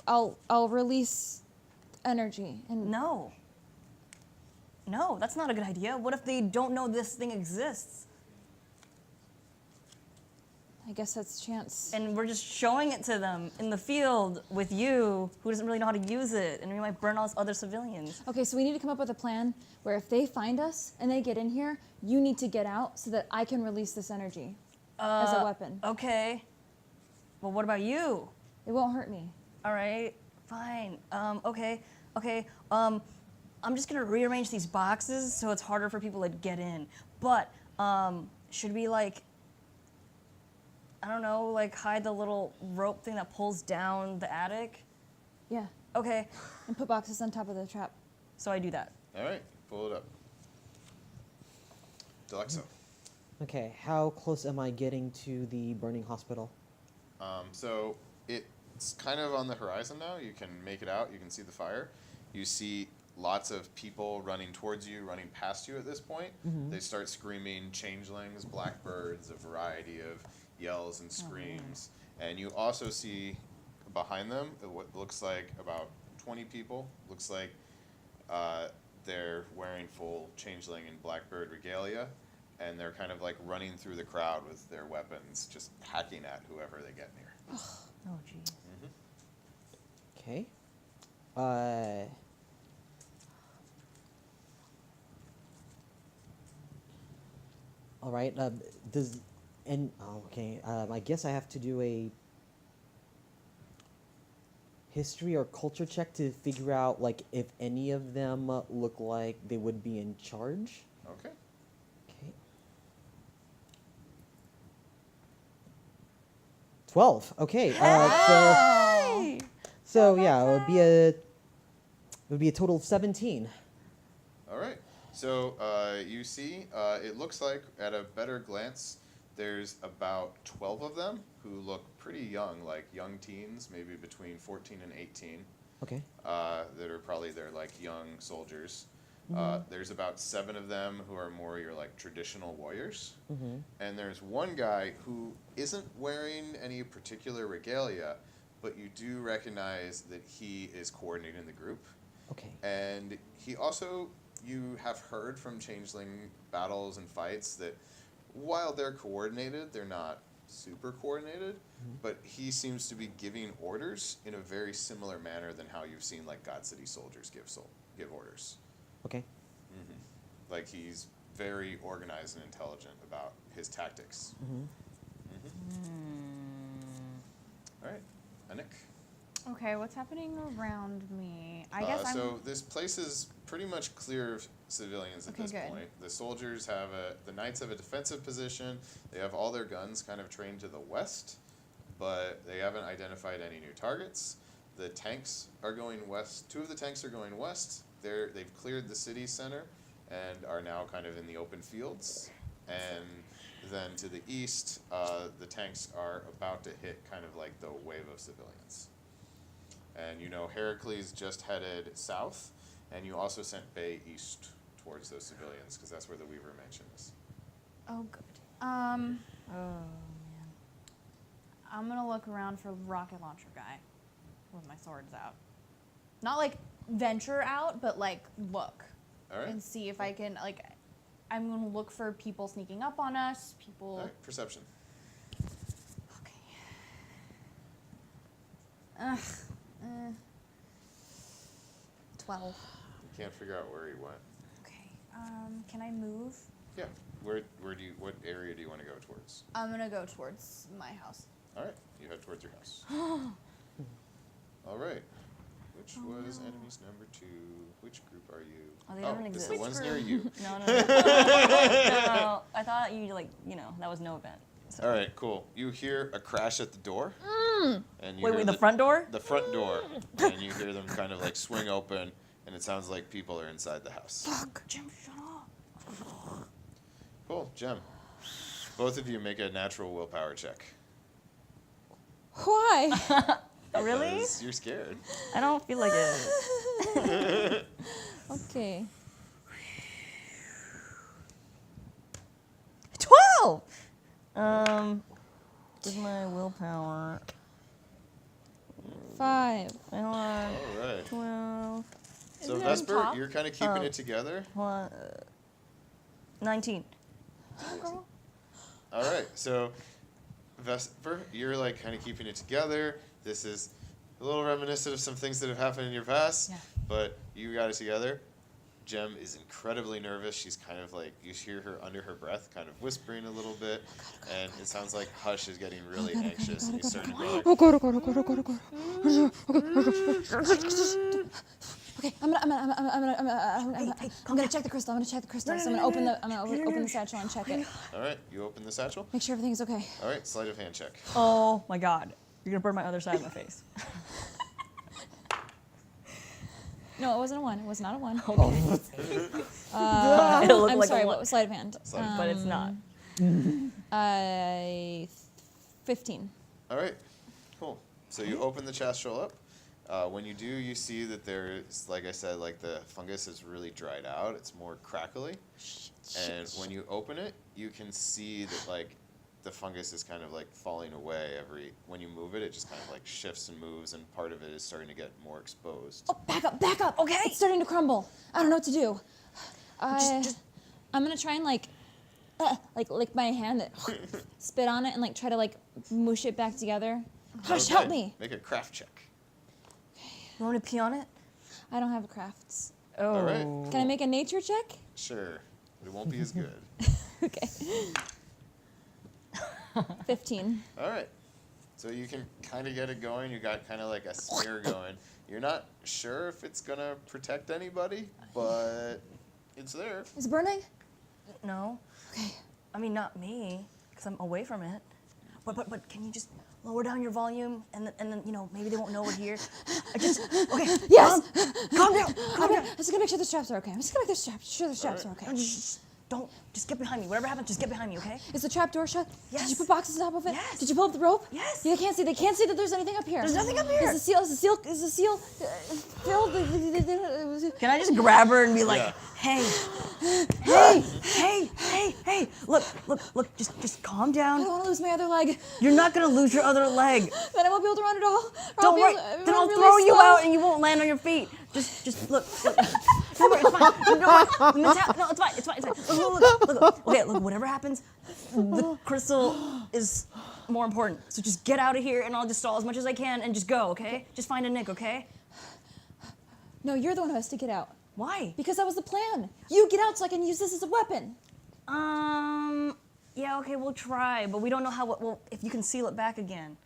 I'll release energy and No. No, that's not a good idea. What if they don't know this thing exists? I guess that's chance. And we're just showing it to them in the field with you, who doesn't really know how to use it, and we might burn all those other civilians. Okay, so we need to come up with a plan where if they find us and they get in here, you need to get out so that I can release this energy as a weapon. Okay. Well, what about you? It won't hurt me. All right, fine. Okay. I'm just gonna rearrange these boxes so it's harder for people to get in. But should we I don't know, hide the little rope thing that pulls down the attic? Yeah, Okay, and put boxes on top of the trap. so I do that. All right, pull it up. Dalexo. Okay, how close am I getting to the burning hospital? So it's kind of on the horizon now. You can make it out. You can see the fire. You see lots of people running towards you, running past you at this point. They start screaming changelings, blackbirds, a variety of yells and screams. And you also see behind them what looks like about 20 people. Looks like they're wearing full changeling and blackbird regalia. And they're kind of like running through the crowd with their weapons, just hacking at whoever they get near. Oh, geez. Okay. All right. I guess I have to do a history or culture check to figure out like if any of them look like they would be in charge. Okay. Okay. 12. Okay. So yeah, it would be a total of 17. All right. So you see, it looks like at a better glance, there's about 12 of them who look pretty young, like young teens, maybe between 14 and 18. Okay. That are probably their like young soldiers. There's about 7 of them who are more your like traditional warriors. And there's one guy who isn't wearing any particular regalia, but you do recognize that he is coordinating the group. Okay. And he also, you have heard from changeling battles and fights that while they're coordinated, they're not super coordinated, but he seems to be giving orders in a very similar manner than how you've seen like God City soldiers give orders. Okay. Like he's very organized and intelligent about his tactics. All right, Anik. Okay, what's happening around me? I guess I'm. So this place is pretty much clear of civilians at Okay, this good. point. The soldiers the knights have a defensive position. They have all their guns kind of trained to the west, but they haven't identified any new targets. The tanks are going west. 2 of the tanks are going west. They've cleared the city center and are now kind of in the open fields. And then to the east, the tanks are about to hit kind of like the wave of civilians. And you know Heracles just headed south, and you also sent Bay east towards those civilians because that's where the Weaver Mansion is. Oh, good. Oh, man. I'm gonna look around for rocket launcher guy with my swords out. Not like venture out, but like look All right. and see if I can like. I'm gonna look for people sneaking up on us. People. All right. Perception. Okay. 12. can't figure out where he went. Okay. Can I move? Yeah. What area do you want to go towards? I'm gonna go towards my house. All right. You head towards your house. All right. Which was enemies number 2? Which group are you? Oh, they don't it's exist. the ones near you. No. No. I thought you that was no event. So. All right, cool. You hear a crash at the door. And you Wait, hear the front door? The front door. And you hear them kind of like swing open, and it sounds like people are inside the house. Fuck. Jim, shut up. Cool, Jem. Both of you make a natural willpower check. Why? Really? Because you're scared. I don't feel like it. Okay. 12! Where's my willpower? 5. Hold on. All right. 12. So Isn't it on Vesper, top? you're kind of keeping it together. 19. All right. So Vesper, you're like kind of keeping it together. This is a little reminiscent of some things that have happened in your past, Yeah. but you got it together. Jem is incredibly nervous. She's kind of like, you hear her under her breath kind of whispering a little bit, and it sounds like Hush is getting really anxious, and he's starting to go like, Oh god, oh god, oh god, oh god, oh god. Okay, I'm gonna check the crystal. I'm gonna check the crystal. So I'm gonna open the satchel and check it. all right, you open the satchel. Make sure everything's okay. All right, sleight of hand check. Oh my god. You're gonna burn my other side of my face. No, it wasn't a 1. It was not a 1. It'll look I'm like sorry. a What one. was sleight of hand? Sleight of But it's not. 15. All right, cool. So you open the satchel up. When you do, you see that there's, like I said, like the fungus is really dried out. It's more crackly. And when you open it, you can see that like the fungus is kind of like falling away when you move it. It just kind of like shifts and moves, and part of it is starting to get more exposed. Oh, back up, back up. Okay. It's starting to crumble. I don't know what to do. I'm gonna try and like lick my hand, spit on it, and like try to like mush it back together. Hush, Okay, help me. Make a craft check. You want me to pee on it? I don't have crafts. Oh. All right. Can I make a nature check? Sure, but it won't be as good. Okay. 15. All right. So you can kind of get it going. You got kind of like a smear going. You're not sure if it's gonna protect anybody, but it's there. Is it burning? No. Okay. I mean, not me, because I'm away from it. But can you just lower down your volume, and then maybe they won't know we're here. Okay. Yes. Calm down. Calm down. I'm just gonna make sure the straps are okay. I'm just gonna make sure the straps are okay. No, just get behind me. Whatever happens, just get behind me, okay? Is the trap door shut? Yes. Did you put boxes on top of it? Yes. Did you pull up the rope? Yes. They can't see that there's anything up here. There's nothing up here. Is the seal filled? Can I just grab her and be like, Yeah. hey, look, just calm I down. don't want to lose my other leg. You're not gonna lose your other leg. Then I won't be able to run at all. Or Don't worry. Then I'll throw you out and you won't land on your feet. Just look. Don't worry, it's fine. No, it's fine. Look. Okay, look, whatever happens, the crystal is more important. So just get out of here and I'll just stall as much as I can and just go, okay? Just find a Nick, okay? No, you're the one who has to get out. Why? Because that was the plan. You get out so I can use this as a weapon. Yeah, okay, we'll try, but we don't know how, if you can seal it back again.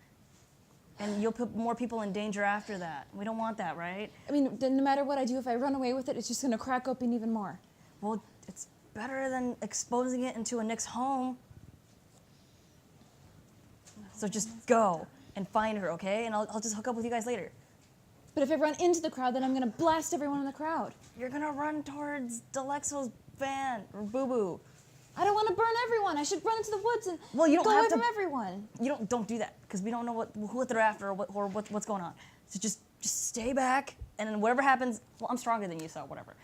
And you'll put more people in danger after that. We don't want that, right? I mean, no matter what I do, if I run away with it, it's just gonna crack open even more. Well, it's better than exposing it into a Nick's home. So just go and find her, okay? And I'll just hook up with you guys later. But if I run into the crowd, then I'm gonna blast everyone in the crowd. You're gonna run towards Dalexo's van, or Boo Boo. I don't want to burn everyone. I should run into the woods and Well, you don't go have away to- from everyone. You don't do that, because we don't know what they're after or what's going on. So just stay back, and then whatever happens, well, I'm stronger than you, so whatever.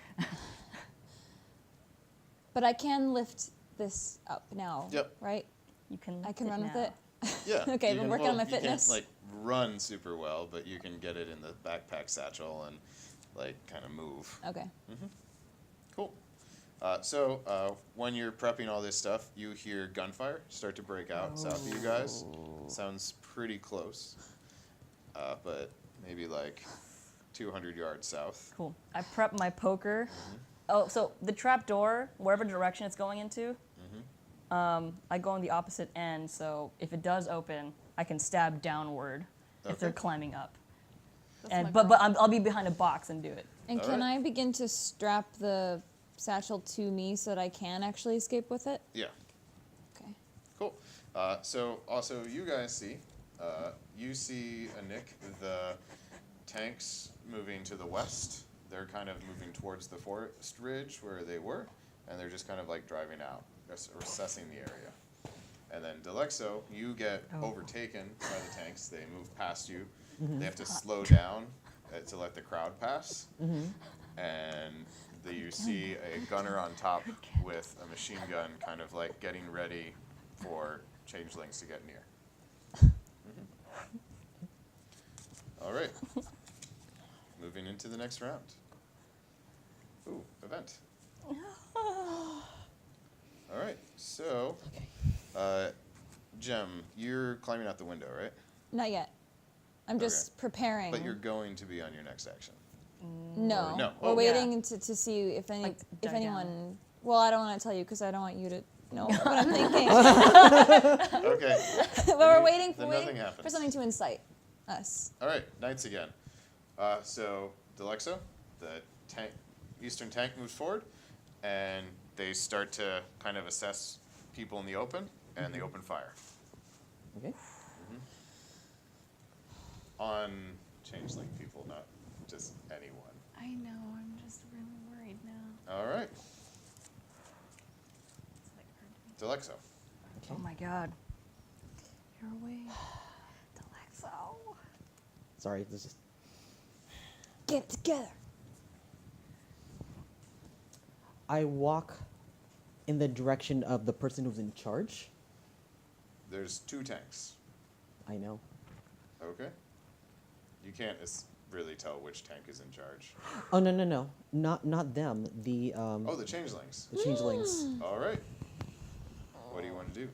But I can lift this up now, Yep. right? You can. I can lift run with now. it. Yeah. Okay, you been can- working on my you can't, fitness. like run super well, but you can get it in the backpack satchel and like kind of move. Okay. Cool. So when you're prepping all this stuff, you hear gunfire start to break out south of you guys. Sounds pretty close, but maybe like 200 yards south. Cool. I prep my poker. Oh, so the trap door, wherever direction it's going into, I go on the opposite end. So if it does open, I can stab downward if they're Okay. climbing up. That's my And but girl. I'll be behind a box and do it. And All can right. I begin to strap the satchel to me so that I can actually escape with it? Yeah. Okay. Cool. So also you guys see, you see Anik, the tanks moving to the west. They're kind of moving towards the forest ridge where they were, and they're just kind of like driving out, just assessing the area. And then Dalexo, you get overtaken by the tanks. They move past you. They have to slow down to let the crowd pass. And you see a gunner on top with a machine gun kind of like getting ready for changelings to get near. All right. Moving into the next round. Ooh, event. All right, so, Jem, you're climbing out the window, right? Not yet. I'm just preparing. But you're going to be on your next action. No. No. We're Oh. waiting to see if Like, if die anyone. Well, I don't want to tell you because I don't want you to know what I'm thinking. Okay. But we're waiting Then for nothing happens. something to incite us. All right, knights again. So, Dalexo, the eastern tank moves forward, and they start to kind of assess people in the open, and they open fire Okay. on changeling people, not just anyone. I know. I'm just really worried now. All right, It's like hard to Dalexo. Oh my god. You're away. Dalexo. Sorry, this is. Get it together. I walk in the direction of the person who's in charge. There's 2 tanks. I know. Okay. You can't really tell which tank is in charge. Oh no, not them. The Oh, the changelings. the changelings. All right. What do you want to do?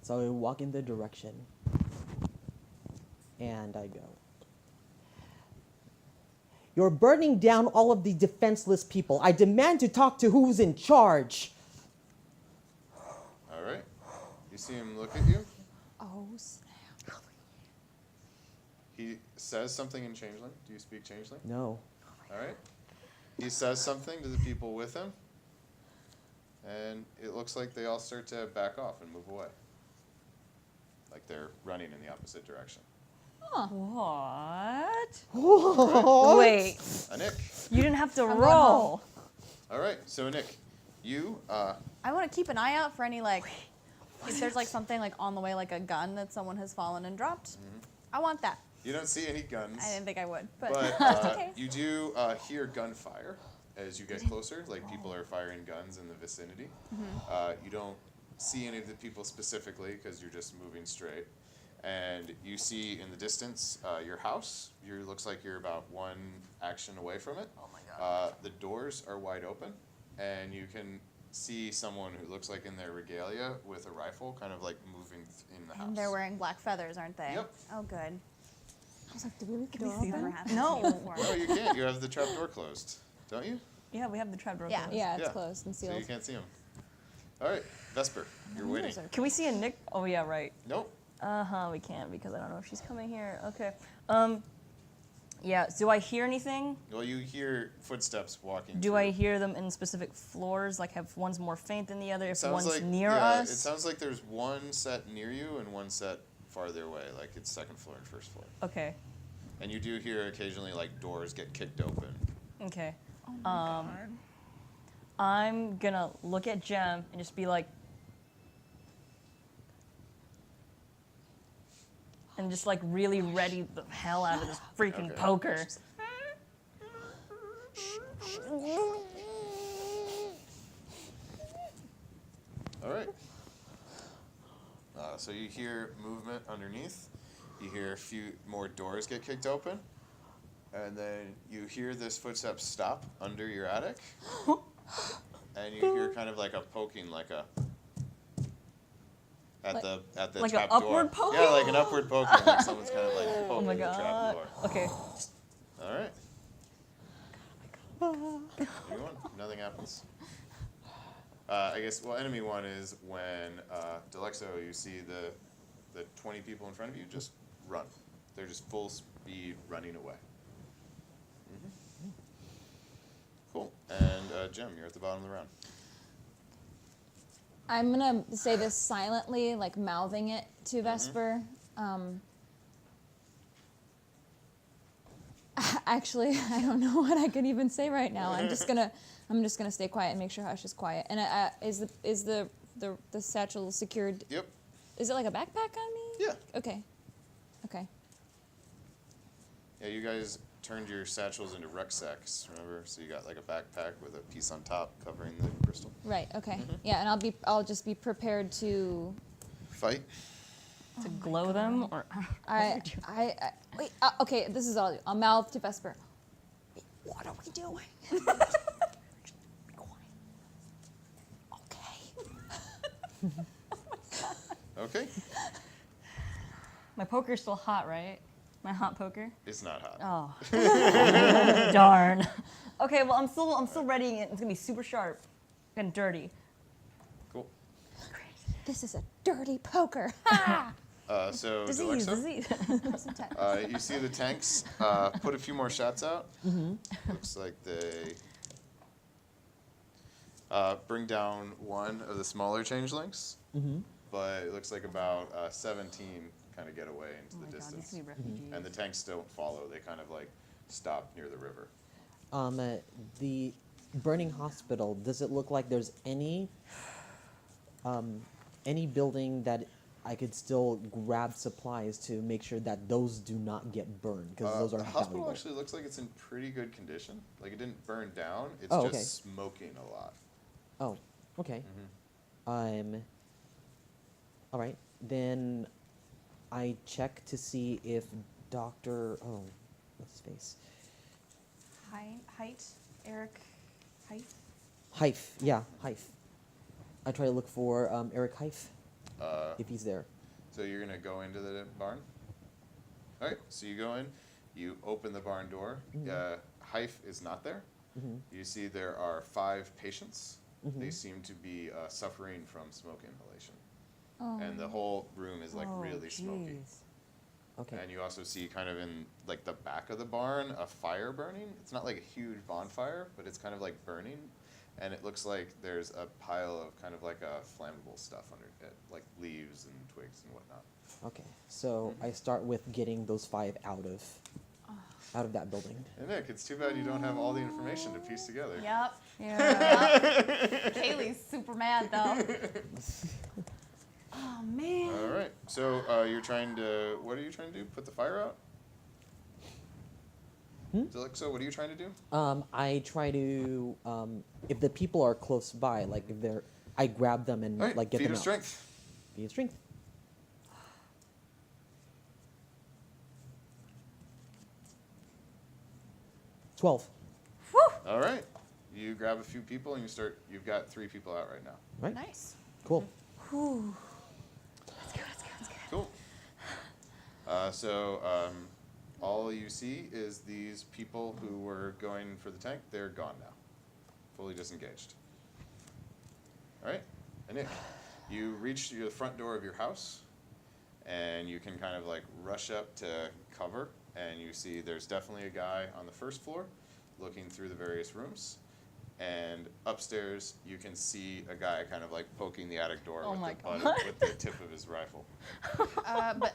So I walk in the direction, and I go. You're burning down all of the defenseless people. I demand to talk to who's in charge. All right. You see him look at you. Oh snap! He says something in changeling. Do you speak changeling? No. All right. He says something to the people with him, and it looks like they all start to back off and move away. Like they're running in the opposite direction. What? What? Wait, Anik. you didn't have to going roll. All right. So Anik, you I want to keep an eye out for any like, if there's like something like on the way, like a gun that someone has fallen and dropped. I want that. you don't see any guns, I didn't think I would, but, but it's okay. you do hear gunfire as you get closer. Like people are firing guns in the vicinity. You don't see any of the people specifically because you're just moving straight. And you see in the distance your house. Looks like you're about 1 action away from it. Oh my god. The doors are wide open, and you can see someone who looks like in their regalia with a rifle, kind of like moving in the house. And they're wearing black feathers, aren't they? Yep. Oh, good. I was like, did we leave the Can we door see open? them? Never happened No. to me before. No, you can't. You have the trap door closed, don't you? Yeah, we have the trap door. Yeah. closed. Yeah, it's Yeah. closed and So sealed. you can't see them. All right, Vesper, you're waiting. Can we see a Nick? Oh yeah, right. Nope. We can't because I don't know if she's coming here. Okay. Yeah. Do I hear anything? Well, you hear footsteps walking. Do through. I hear them in specific floors? Like, have one's more faint than the other? If Sounds one's like near yeah, us? It sounds like there's one set near you and one set farther away, like it's second floor and first floor. Okay. And you do hear occasionally like doors get kicked open. Okay. Oh my God. I'm gonna look at Jem and just be like, and just like really ready the hell out of this freaking Okay. poker. All right. So you hear movement underneath. You hear a few more doors get kicked open. And then you hear this footstep stop under your attic. And you hear kind of like a poking, like a... at the like trap an door. upward poking? Yeah, like an upward poking, like someone's kind of like Oh poking my the trap god. door. Okay. All right. Anyone? Nothing happens. I guess. Well, enemy one is when Dalexo, you see the 20 people in front of you just run. They're just full speed running away. Cool. And Jem, you're at the bottom of the round. I'm gonna say this silently, like mouthing it to Vesper. Actually, I don't know what I could even say right now. I'm just gonna stay quiet and make sure Hush is quiet. And is the satchel secured? Yep. Is it like a backpack on me? Yeah. Okay. Okay. Yeah, you guys turned your satchels into rucksacks, remember? So you got like a backpack with a piece on top covering the crystal. Right. Okay. Yeah, and I'll just be prepared to. Fight. To glow them or Wait. Okay. This is all. I'll mouth to Vesper. What are we doing? Be quiet. Okay. Okay. my poker's still hot, right? My hot poker. It's not hot. Oh. Darn. Okay, well I'm still readying it. It's gonna be super sharp and dirty. Cool. This is a dirty poker. Ha! So Disease. Dalexo, you see the tanks put a few more shots out. Looks like they bring down one of the smaller changelings, but it looks like about 17 kind of get away into the distance. These could be refugees. And the tanks don't follow. They kind of like stop near the river. The burning hospital, does it look like there's any building that I could still grab supplies to make sure that those do not get burned? Because those are The hospital valuable. actually looks like it's in pretty good condition. Like it didn't burn down. It's Oh, just okay. smoking a lot. Oh, okay. All right. Then I check to see if Dr. Oh, what's his face? Height, Eric, height. Heif. Yeah, Heif. I try to look for Eric Heif, Uh, if he's there. So you're gonna go into the barn. All right. So you go in. You open the barn door. Heif is not there. You see there are 5 patients. They seem to be suffering from smoke inhalation, and the whole room is like really smoky. Okay. And you also see kind of in like the back of the barn a fire burning. It's not like a huge bonfire, but it's kind of like burning. And it looks like there's a pile of kind of like a flammable stuff under it, like leaves and twigs and whatnot. Okay. So I start with getting those 5 out of that building. And Nick, it's too bad you don't have all the information to piece together. Yep. Yeah. Kaylee's super mad though. Oh man. All right. So you're trying to. What are you trying to do? Put the fire out? Dalexo, what are you trying to do? I try to, if the people are close by, like if they're, I grab them and All right. like get feat them of out. strength. Feat of strength. 12. All right. You grab a few people and you start. You've got 3 people out right now. Right. Nice. Cool. Cool. All you see is these people who were going for the tank. They're gone now, fully disengaged. All right, and Nick, you reach the front door of your house, and you can kind of like rush up to cover, and you see there's definitely a guy on the first floor, looking through the various rooms. And upstairs, you can see a guy kind of like poking the attic door with, my the butt God. with the tip of his rifle.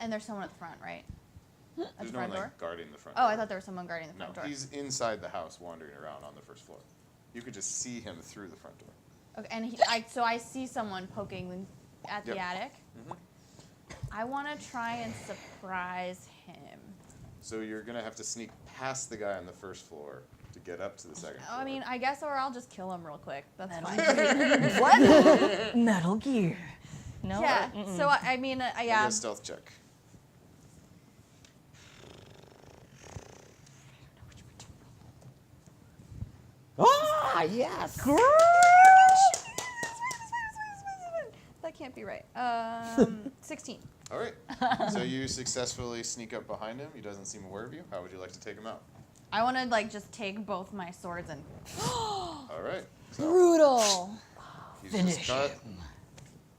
And there's someone at the front, right? At There's the no one front door. like guarding the front Oh, door. I thought there was someone guarding the No, front door. he's inside the house wandering around on the first floor. You could just see him through the front door. Okay, and so I see someone poking at the Yep. attic. I want to try and surprise him. So you're going to have to sneak past the guy on the first floor to get up to the second floor. I mean, I guess, or I'll just kill him real quick. That's fine. What? Metal Gear. No. Yeah. So I mean, Make yeah. a stealth check. Ah, yes! That can't can't be right. 16. All right. So you successfully sneak up behind him. He doesn't seem aware of you. How would you like to take him out? I want to like just take both my swords and. All right. So Brutal. he's just cut.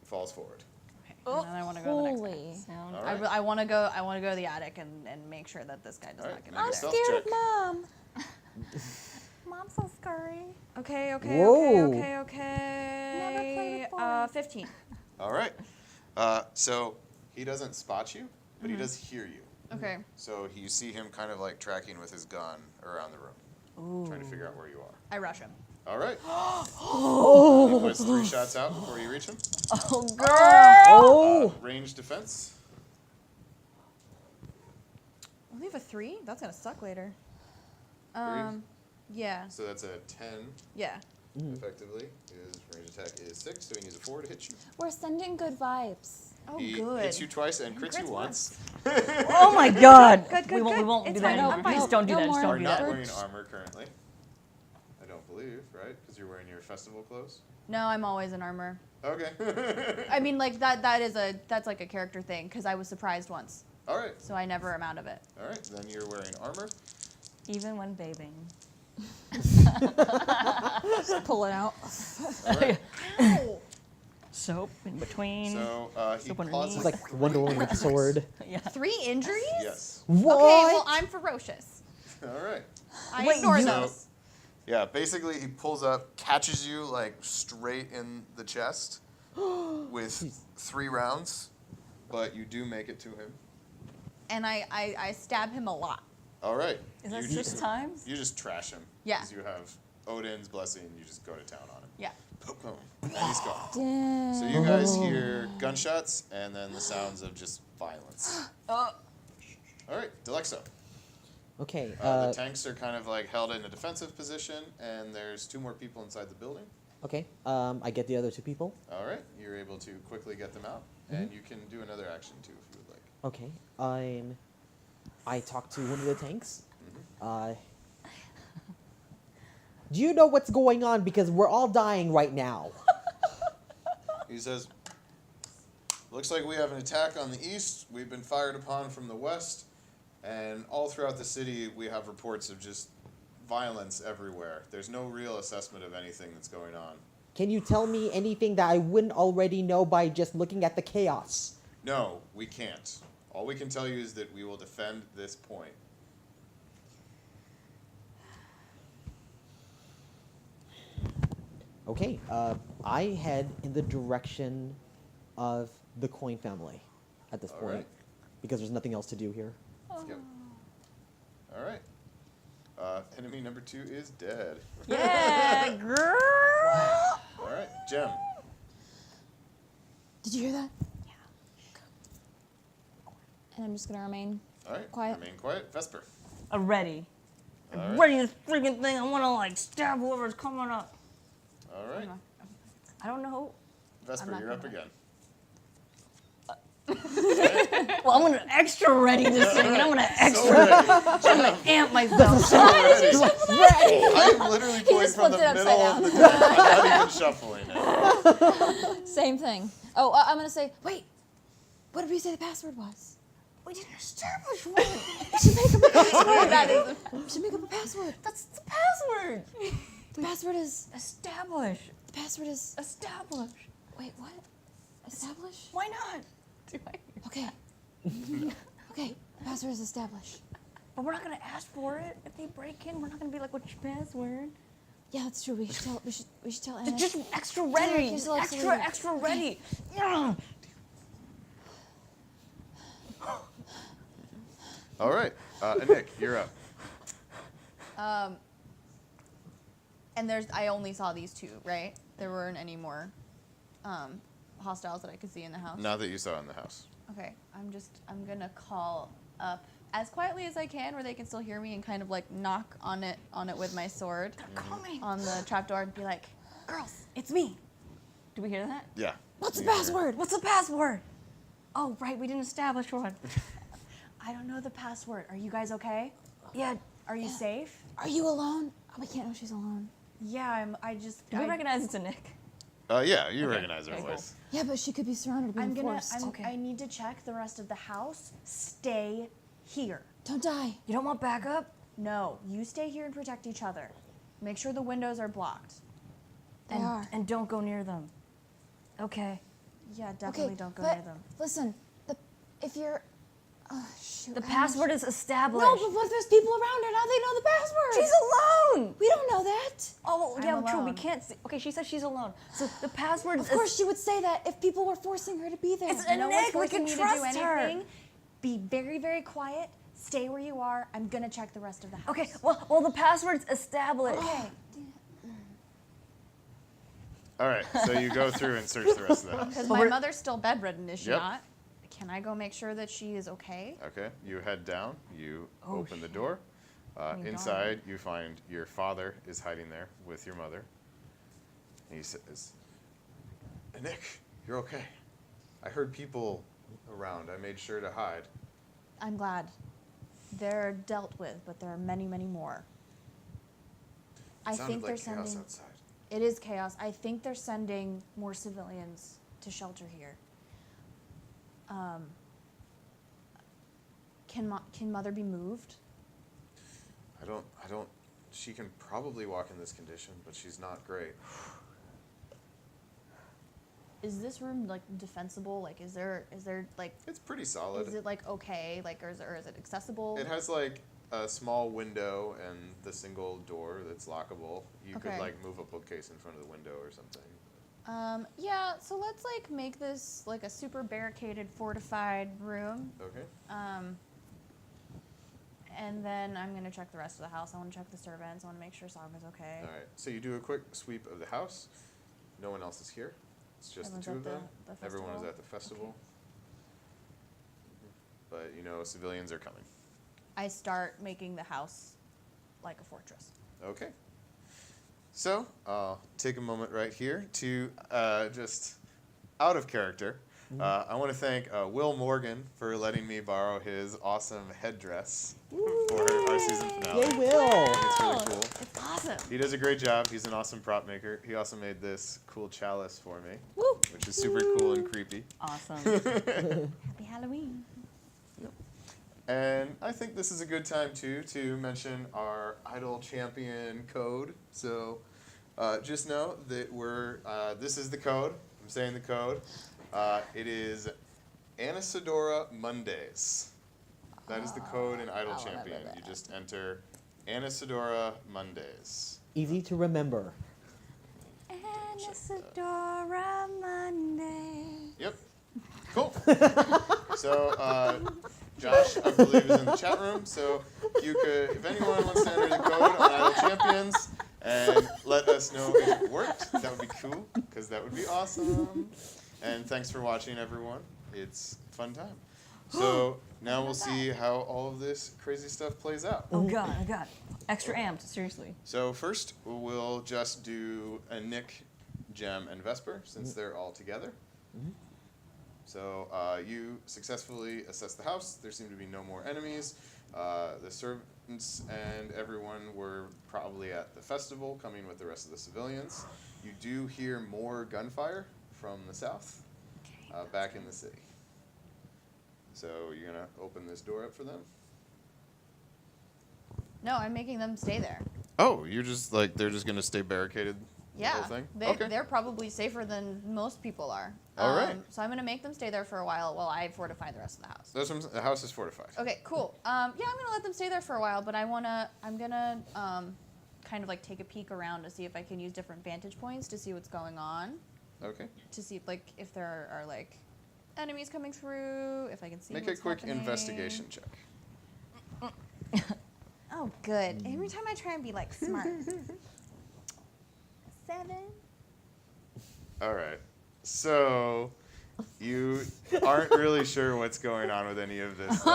Falls forward. And then I want to go to the next guy. Holy. Sound All I, right. I want to go. I want to go to the attic and make sure that this guy does All not right, get make out a there. stealth Scared check. of mom. Mom's so scary. Okay. Whoa. Okay. Never played before. 15. All right. So he doesn't spot you, but he does hear you. Okay. So you see him kind of like tracking with his gun around the room, trying to figure out where you are. I rush him. All right. He puts 3 shots out before you reach him. Oh, girl. Oh. Range defense. Only have a 3? That's gonna suck later. Three? Yeah. So that's a 10 Yeah. effectively. His range attack is 6, so he needs a 4 to hit you. We're sending good vibes. Oh, He good. hits you twice and crits you once. Oh my God. Good, we won't, good. we won't It's do that fine, anymore. I'm fine. Just don't do No that. Just more. Are don't do not that. wearing armor currently. I don't believe, right? Because you're wearing your festival clothes. No, I'm always in armor. Okay. I mean, like that's like a character thing because I was surprised once, All right. so I never am out of it. All right. Then you're wearing armor. Even when bathing. Pull it out. All right. Soap in between. So he Soap underneath. pauses. It's like Wonder Woman with a sword. Yeah. 3 injuries? Yes. What? Okay, well I'm ferocious. All right. I Wait, ignore you- those. Yeah, basically he pulls up, catches you like straight in the chest with 3 rounds, but you do make it to him. And I stab him a lot. All right. Is that you 6 just, times? You just trash him. Yeah. Because you have Odin's blessing, you just go to town on him. Yeah. Boom, boom, and he's gone. Damn. So you guys hear gunshots and then the sounds of just violence. All right, Dalexo. Okay. The tanks are kind of like held in a defensive position, and there's 2 more people inside the building. Okay. I get the other 2 people. All right, you're able to quickly get them out, and you can do another action too if you would like. Okay. I talk to one of the tanks. Do you know what's going on? Because we're all dying right now. He says, "Looks like we have an attack on the east. We've been fired upon from the west, and all throughout the city we have reports of just violence everywhere. There's no real assessment of anything that's going on." Can you tell me anything that I wouldn't already know by just looking at the chaos? No, we can't. All we can tell you is that we will defend this point. Okay. I head in the direction of the Coin family at this All point right. because there's nothing else to do here. Yep. All right. Enemy number 2 is dead. Yeah, girl. All right, Gem. Did you hear that? Yeah. And I'm just gonna remain. All right. Quiet. Remain quiet. Vesper. I'm ready. All I'm right. ready this freaking thing. I want to like stab whoever's coming up. All right. I don't know. Vesper, not you're up gonna- again. Well, I'm gonna extra ready this thing, and I'm gonna extra So ready. amp myself. So ready. Ready. I am literally pulling just from the flipped it middle upside of the deck. I'm not even shuffling it. Same thing. Oh, I'm gonna say. Wait. What did we say the password was? We didn't establish one. We should make up a password. That is. We should make up a password. That's the password. The password is. Establish. The password is. Establish. Wait, what? Establish? Why not? Okay. Okay. The password is establish. But we're not gonna ask for it. If they break in, we're not gonna be like, "What's your password?" Yeah, that's true. We should tell. We should tell Anna. Just extra ready. Just Just extra ready. Yeah. All right. Anik, you're up. And I only saw these 2, right? There weren't any more hostiles that I could see in the house. Now that you saw in the house. Okay, I'm gonna call up as quietly as I can where they can still hear me and kind of like knock on it with my sword Coming. on the trapdoor and be like, Girls, it's me. Do we hear that? Yeah. What's the You hear. password? What's the password? Oh, right, we didn't establish one. I don't know the password. Are you guys okay? Yeah. Are you safe? Are you alone? Oh, we can't know she's alone. Yeah, I just. Do we recognize it's a Nick? Yeah, you Okay, recognize her okay, cool. voice. Yeah, but she could be surrounded or being forced. Okay. I need to check the rest of the house. Stay here. Don't die. You don't want backup? No, you stay here and protect each other. Make sure the windows are blocked. They are. And don't go near them. Okay. Yeah, definitely Okay, don't go but near them. listen, if you're, shoot. The I don't- password is established. No, but what if there's people around her? Now they know the password. She's alone. We don't know that. Oh, I'm yeah, true. We alone. can't see. Okay, she said she's alone. So the password Of course, she would say that if people were forcing her to be there. It's No one's Nick, we forcing can you trust to do her. anything. Be very, very quiet. Stay where you are. I'm gonna check the rest of the house. Okay, well, the password's established. Okay. All right, so you go through and search the rest of the house. Because But my we're- mother's still bedridden, is she Yep. not? Can I go make sure that she is okay? Okay, you head down, you Oh, open the door. Thank Inside, you find your father is hiding there with your mother. And he says, Nick, you're okay. I heard people around. I made sure to hide. I'm glad. They're dealt with, but there are many, many more. I Sounded think like they're chaos sending. outside. It is chaos. I think they're sending more civilians to shelter here. Can mother be moved? I don't, she can probably walk in this condition, but she's not great. Is this room like defensible? Like, is there like, It's pretty solid. is it like okay? Like, or is it accessible? It has like a small window and the single door that's lockable. You could Okay. like move a bookcase in front of the window or something. Yeah. So let's like make this like a super barricaded, fortified room. Okay. And then I'm gonna check the rest of the house. I want to check the servants. I want to make sure Saga's okay. All right. So you do a quick sweep of the house. No one else is here. It's just Everyone's the two at of them. the Everyone is festival? at the festival. But you know, civilians are coming. I start making the house like a fortress. Okay. So I'll take a moment right here to just out of character. I want to thank Will Morgan for letting me borrow his awesome headdress for our season finale. Yay, Will! It's really cool. It's awesome. He does a great job. He's an awesome prop maker. He also made this cool chalice for me, Woo! which is super cool and creepy. Awesome. Happy Halloween. And I think this is a good time too to mention our Idol Champion code. So just know that we're this is the code. I'm saying the code. It is Anesidora Mondays. That is the code in Idol Champion. You just enter Anesidora Mondays. Easy to remember. Anesidora Monday. Yep. Cool. So Josh, I believe, is in the chat room. So if anyone wants to enter the code on Idol Champions and let us know if it worked, that would be cool, because that would be awesome. And thanks for watching, everyone. It's a fun time. So now we'll see how all of this crazy stuff plays out. Oh god, oh god. Extra amped, seriously. So first, we'll just do a Nick, Gem, and Vesper, since they're all together. So you successfully assess the house. There seem to be no more enemies. The servants and everyone were probably at the festival, coming with the rest of the civilians. You do hear more gunfire from the south, back in the city. So you're gonna open this door up for them? No, I'm making them stay there. Oh, you're just like, they're just gonna stay barricaded the whole Yeah, thing? they're probably safer than most people are. All right. So I'm gonna make them stay there for a while I fortify the rest of the house. That's what I'm saying. The house is fortified. Okay, cool. Yeah, I'm gonna let them stay there for a while, but I'm gonna kind of like take a peek around to see if I can use different vantage points to see what's going on, Okay. to see like if there are like enemies coming through, if I can see. Make a what's quick happening. investigation check. Oh, good. Every time I try and be like smart. 7. All right. So you aren't really sure what's going on with any of this,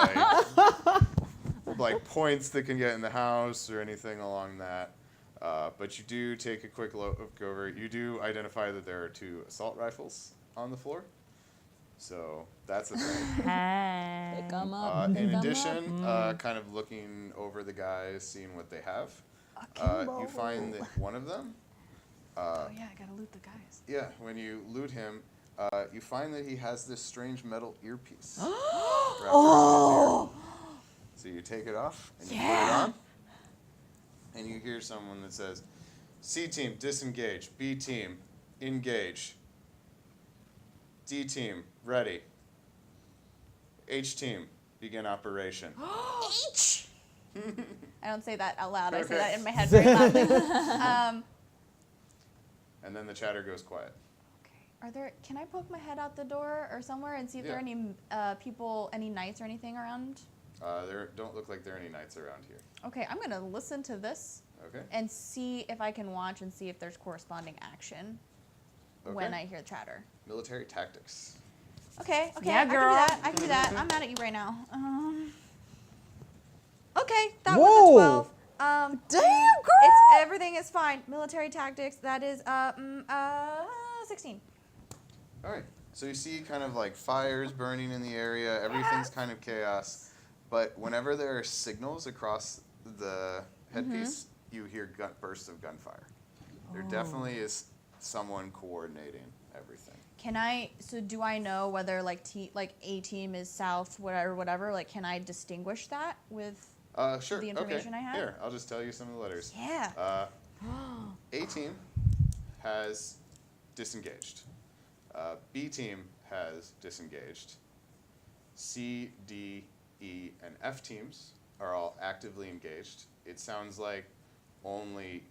like points that can get in the house or anything along that. But you do take a quick look over. You do identify that there are 2 assault rifles on the floor. So that's a thing. Pick 'em up. In addition, kind of looking over the guys, seeing what they have, you find that one of them Oh yeah, I gotta loot the guys. Yeah, when you loot him, you find that he has this strange metal earpiece. Oh! So you take it off and you put it on, and you hear someone that says, C team, disengage. B team, engage. D team, ready. H team, begin operation. H. I don't say that out loud. I say that in my head very loudly. And then the chatter goes quiet. Are there? Can I poke my head out the door or somewhere and see if there are Yeah. any people, any knights or anything around? There don't look like there are any knights around here. Okay, I'm gonna listen to this Okay. and see if I can watch and see if there's corresponding action when I hear chatter. Military tactics. Okay, Yeah, I can do girl. that. I can do that. I'm mad at you right now. Okay, that was Whoa. a 12. Damn, girl! Everything is fine. Military tactics. That is 16. All right. So you see kind of like fires burning in the area. Everything's kind of chaos. But whenever there are signals across the headpiece, you hear bursts of gunfire. There definitely is someone coordinating everything. So do I know whether like A team is south, whatever? Like, can I distinguish that with Sure. the information okay. I have? Here, I'll just tell you some of the letters. Yeah. A team has disengaged. B team has disengaged. C, D, E, and F teams are all actively engaged. It sounds like only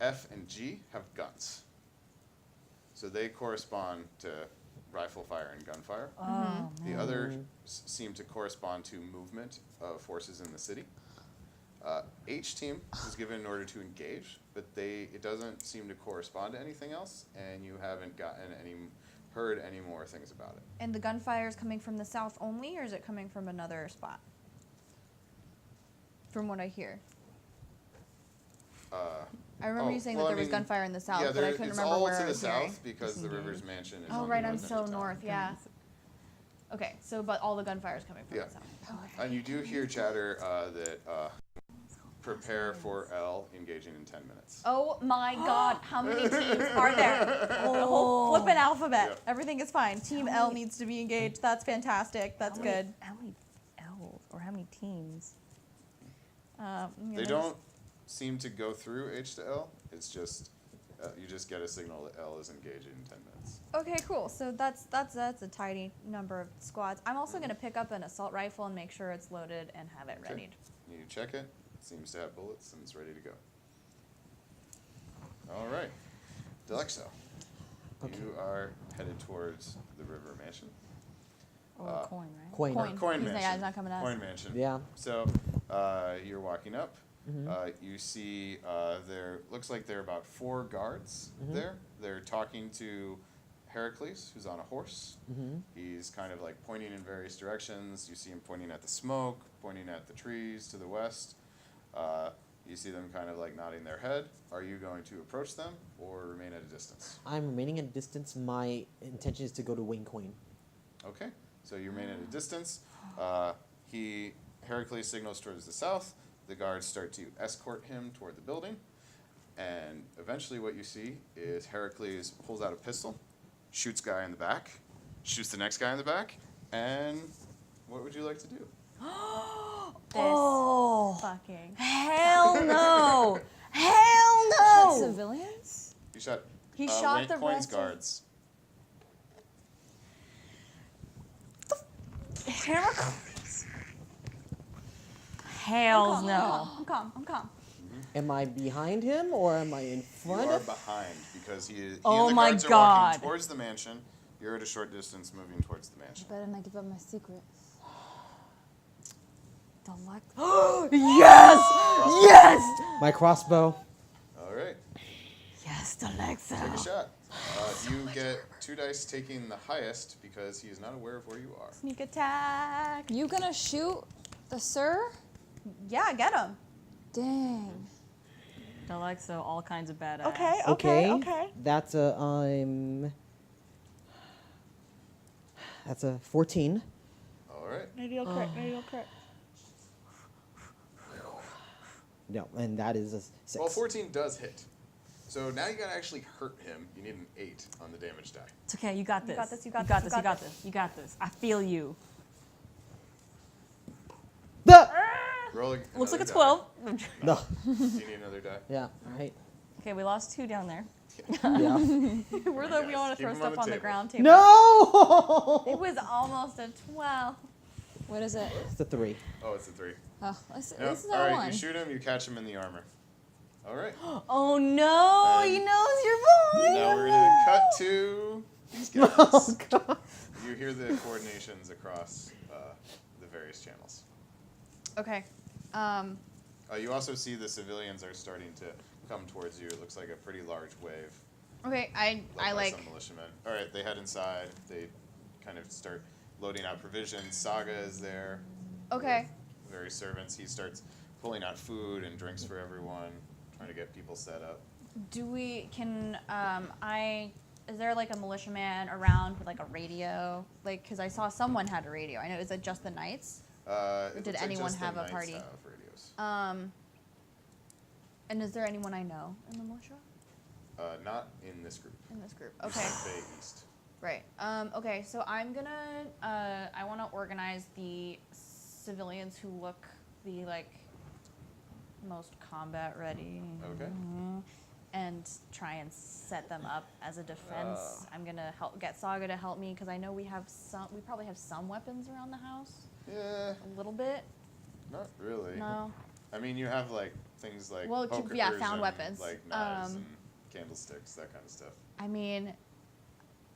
F and G have guns. So they correspond to rifle fire and gunfire. Oh, The other seem to correspond to movement of forces in the city. H team was given an order to engage, but it doesn't seem to correspond to anything else, and you haven't heard any more things about it. And the gunfire is coming from the south only, or is it coming from another spot? From what I hear. I remember you saying that there was gunfire in the south, yeah, but I couldn't it's remember all where to I the was hearing. south because the Rivers Mansion is. Oh, on right, the I'm north so end of town. north, yeah. Okay, so but all the gunfire is coming from Yeah. the south. And you do hear chatter that prepare for L engaging in 10 minutes. Oh my God, how many teams are there? The whole flippin' alphabet. Yep. Everything is fine. Team L needs to be engaged. That's fantastic. That's good. How many L's or how many teams? They don't seem to go through H to L. It's just you just get a signal that L is engaging in 10 minutes. Okay, cool. So that's a tidy number of squads. I'm also gonna pick up an assault rifle and make sure it's loaded and have it Okay. readied. You check it. It seems to have bullets and it's ready to go. All right, Dalexo. Okay. You are headed towards the River Mansion. Or a coin, right? Coin. Coin He's like, Mansion. "Yeah, he's not coming to us." Coin Mansion. Yeah. So you're walking up. You see there looks like there are about 4 guards there. They're talking to Heracles, who's on a horse. He's kind of like pointing in various directions. You see him pointing at the smoke, pointing at the trees to the west. You see them kind of like nodding their head. Are you going to approach them or remain at a distance? I'm remaining at a distance. My intention is to go to Wing Queen. Okay, so you remain at a distance. Heracles signals towards the south. The guards start to escort him toward the building. And eventually what you see is Heracles pulls out a pistol, shoots guy in the back, shoots the next guy in the back, and what would you like to do? Oh, Fucking. hell no! Hell no! Civilians? You shot. He shot Wayne the Coin's rest of- guards. Heracles. Hell no. I'm calm. I'm calm. Am I behind him or am I in You front are of? behind because he Oh and the my guards are God. walking towards the mansion. You're at a short distance moving towards the mansion. Better not give up my secret. Dalexo. Yes! Yes! My crossbow. All right, Yes, take a Dalexo. shot. You get 2 dice taking the highest because he is not aware of where you are. Sneak attack. You gonna shoot the sir? Yeah, get him. Dang. Dalexo, all kinds of badass. Okay. That's a 14. All right. Maybe you'll crit. Maybe you'll crit. No, and that is a 6. Well, 14 does hit. So now you gotta actually hurt him. You need an 8 on the damage die. It's okay. You got this. You got this, you got You got this, this. you You got got this. You got this. I feel you. Ah! Roll Looks like another it's die. 12. No. Do you need another die? Yeah. All right. Okay, we lost 2 down there. Yeah. We're the we guys, want to keep throw 'em on stuff the on the table. ground table. No. It was almost a 12. What is it? It's a 3. Oh, it's a 3. Oh, this Nope. is All not right, one. you shoot him, you catch him in the armor. All right. Oh no, And he knows you're behind. Now we're gonna cut to these guys. Oh God. You hear the coordinations across the various channels. Okay. You also see the civilians are starting to come towards you. It looks like a pretty large wave. Okay, led I by like. some militiamen. All right, they head inside. They kind of start loading out provisions. Saga is there. Okay. with various servants. He starts pulling out food and drinks for everyone, trying to get people set up. Is there like a militiaman around with like a radio? Like, because I saw someone had a radio. I know, is it just the knights? It Did looks like anyone just the have a knights party? have radios. And is there anyone I know in the militia? Not in this group. In this group. This Okay. is Bay East. Right. Okay, so I'm gonna, I want to organize the civilians who look the, like, most combat ready. Okay. And try and set them up as a defense. I'm gonna get Saga to help me, because I know we probably have some weapons around the house. Yeah, A little bit. not really. No. I mean, you have like things like Well, poker yeah, found and, weapons. like knives and candlesticks, that kind of stuff. I mean,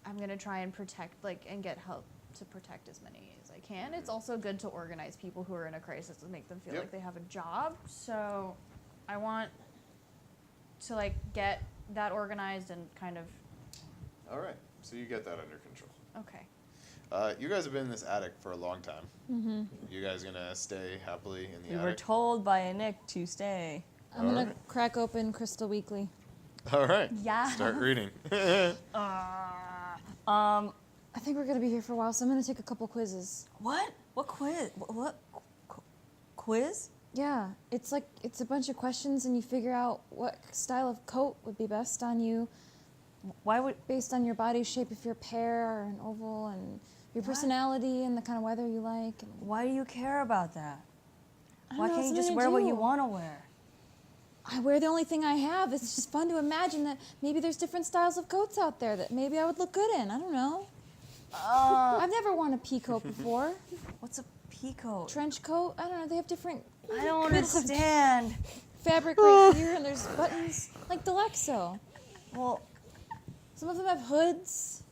I'm gonna try and protect, and get help to protect as many as I can. It's also good to organize people who are in a crisis to make them feel Yep. like they have a job. So, I want to get that organized and kind of. All right, so you get that under control. Okay. You guys have been in this attic for a long time. Mm-hmm. You guys gonna stay happily in the We attic? were told by Anik to stay. I'm gonna Alright. crack open Crystal Weekly. All right. Yeah. Start reading. I think we're gonna be here for a while, so I'm gonna take a couple quizzes. What? What quiz? What? Quiz? Yeah, it's a bunch of questions, and you figure out what style of coat would be best on you Why would? based on your body shape, if you're a pear or an oval, and your personality and the kind of weather you like. And Why do you care about that? I don't Why know, can't you it's just something wear what you do. want to wear? I wear the only thing I have. It's just fun to imagine that maybe there's different styles of coats out there that maybe I would look good in. I don't know. I've never worn a pea coat before. What's a peacoat? Trench coat. I don't know. They have different I don't bits of understand. fabric right here, and there's buttons like Dalexo. Well, Some of them have hoods.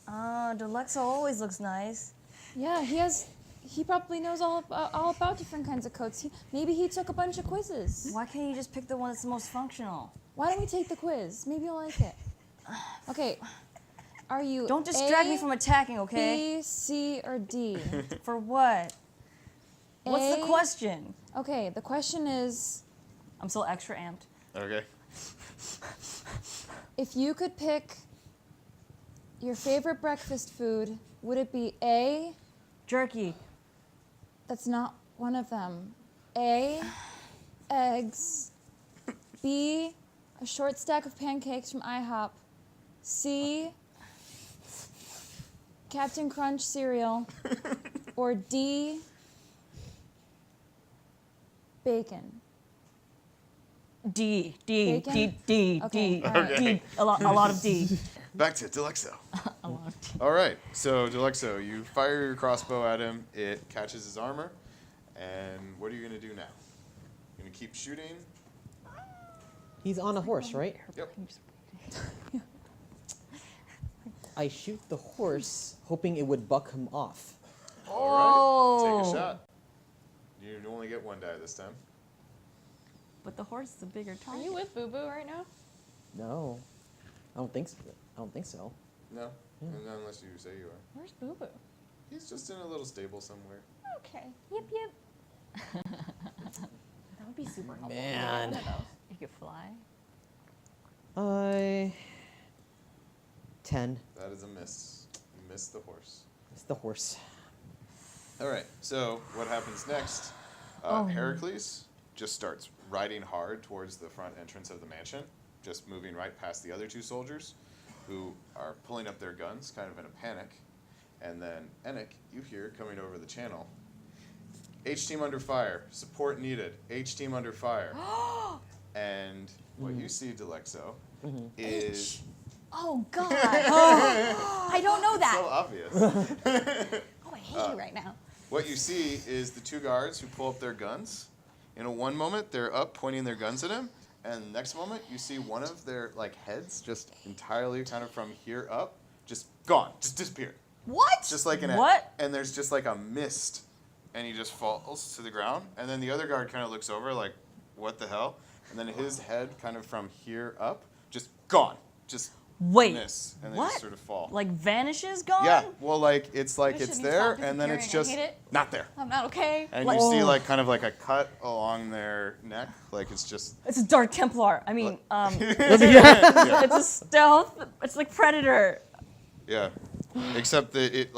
Dalexo always looks nice. Yeah, he probably knows all about different kinds of coats. Maybe he took a bunch of quizzes. Why can't you just pick the one that's the most functional? Why don't we take the quiz? Maybe you'll like it. Okay. Are you Don't distract me A, from attacking, okay? B, C, or D? For what? What's the A- question? Okay, the question is, I'm still extra amped. Okay. if you could pick your favorite breakfast food, would it be A, Jerky. that's not one of them, A, eggs, B, a short stack of pancakes from IHOP, C, Captain Crunch cereal, or D, bacon? D. Bacon? D. Okay, all right. D. A lot of D. Back to Dalexo. A lot of D. All right, so Dalexo, you fire your crossbow at him. It catches his armor. And what are you going to do now? Going to keep shooting? He's on a horse, right? Yep. I shoot the horse, hoping it would buck him off. All right, take Oh. a shot. You only get one die this time. But the horse is a bigger Are target. you with Boo Boo right now? No, I don't think so. No, unless you say you are. Where's Boo Boo? He's just in a little stable somewhere. Okay. Yip yip. That would be super helpful. Man. One of those. You could fly. 10. That is a miss. You missed the horse. It's the horse. All right, so what happens next? Heracles just starts riding hard towards the front entrance of the mansion, just moving right past the other 2 soldiers, who are pulling up their guns, kind of in a panic. And then Anik, you hear coming over the channel, H-team under fire, support needed, H-team under fire. And what you see, Dalexo, is Oh God! I don't know that. so obvious. Oh, I hate you right now. What you see is the 2 guards who pull up their guns. In a one moment, they're up pointing their guns at him, and the next moment, you see one of their heads just entirely kind of from here up, just gone, just disappeared. What? Just like an What? and there's just like a mist, and he just falls to the ground, and then the other guard kind of looks over like, what the hell? And then his head kind of from here up, just gone, just Wait, miss, and they what? just sort of fall. Like vanishes, gone? Yeah, well, it's like This it's shit needs there, to and then it's disappearing. just I hate it. not there. I'm not okay. And you see kind of like a cut along their neck, like it's just It's a Dark Templar. I mean, yeah. it's a stealth. It's like Predator. Yeah, except that it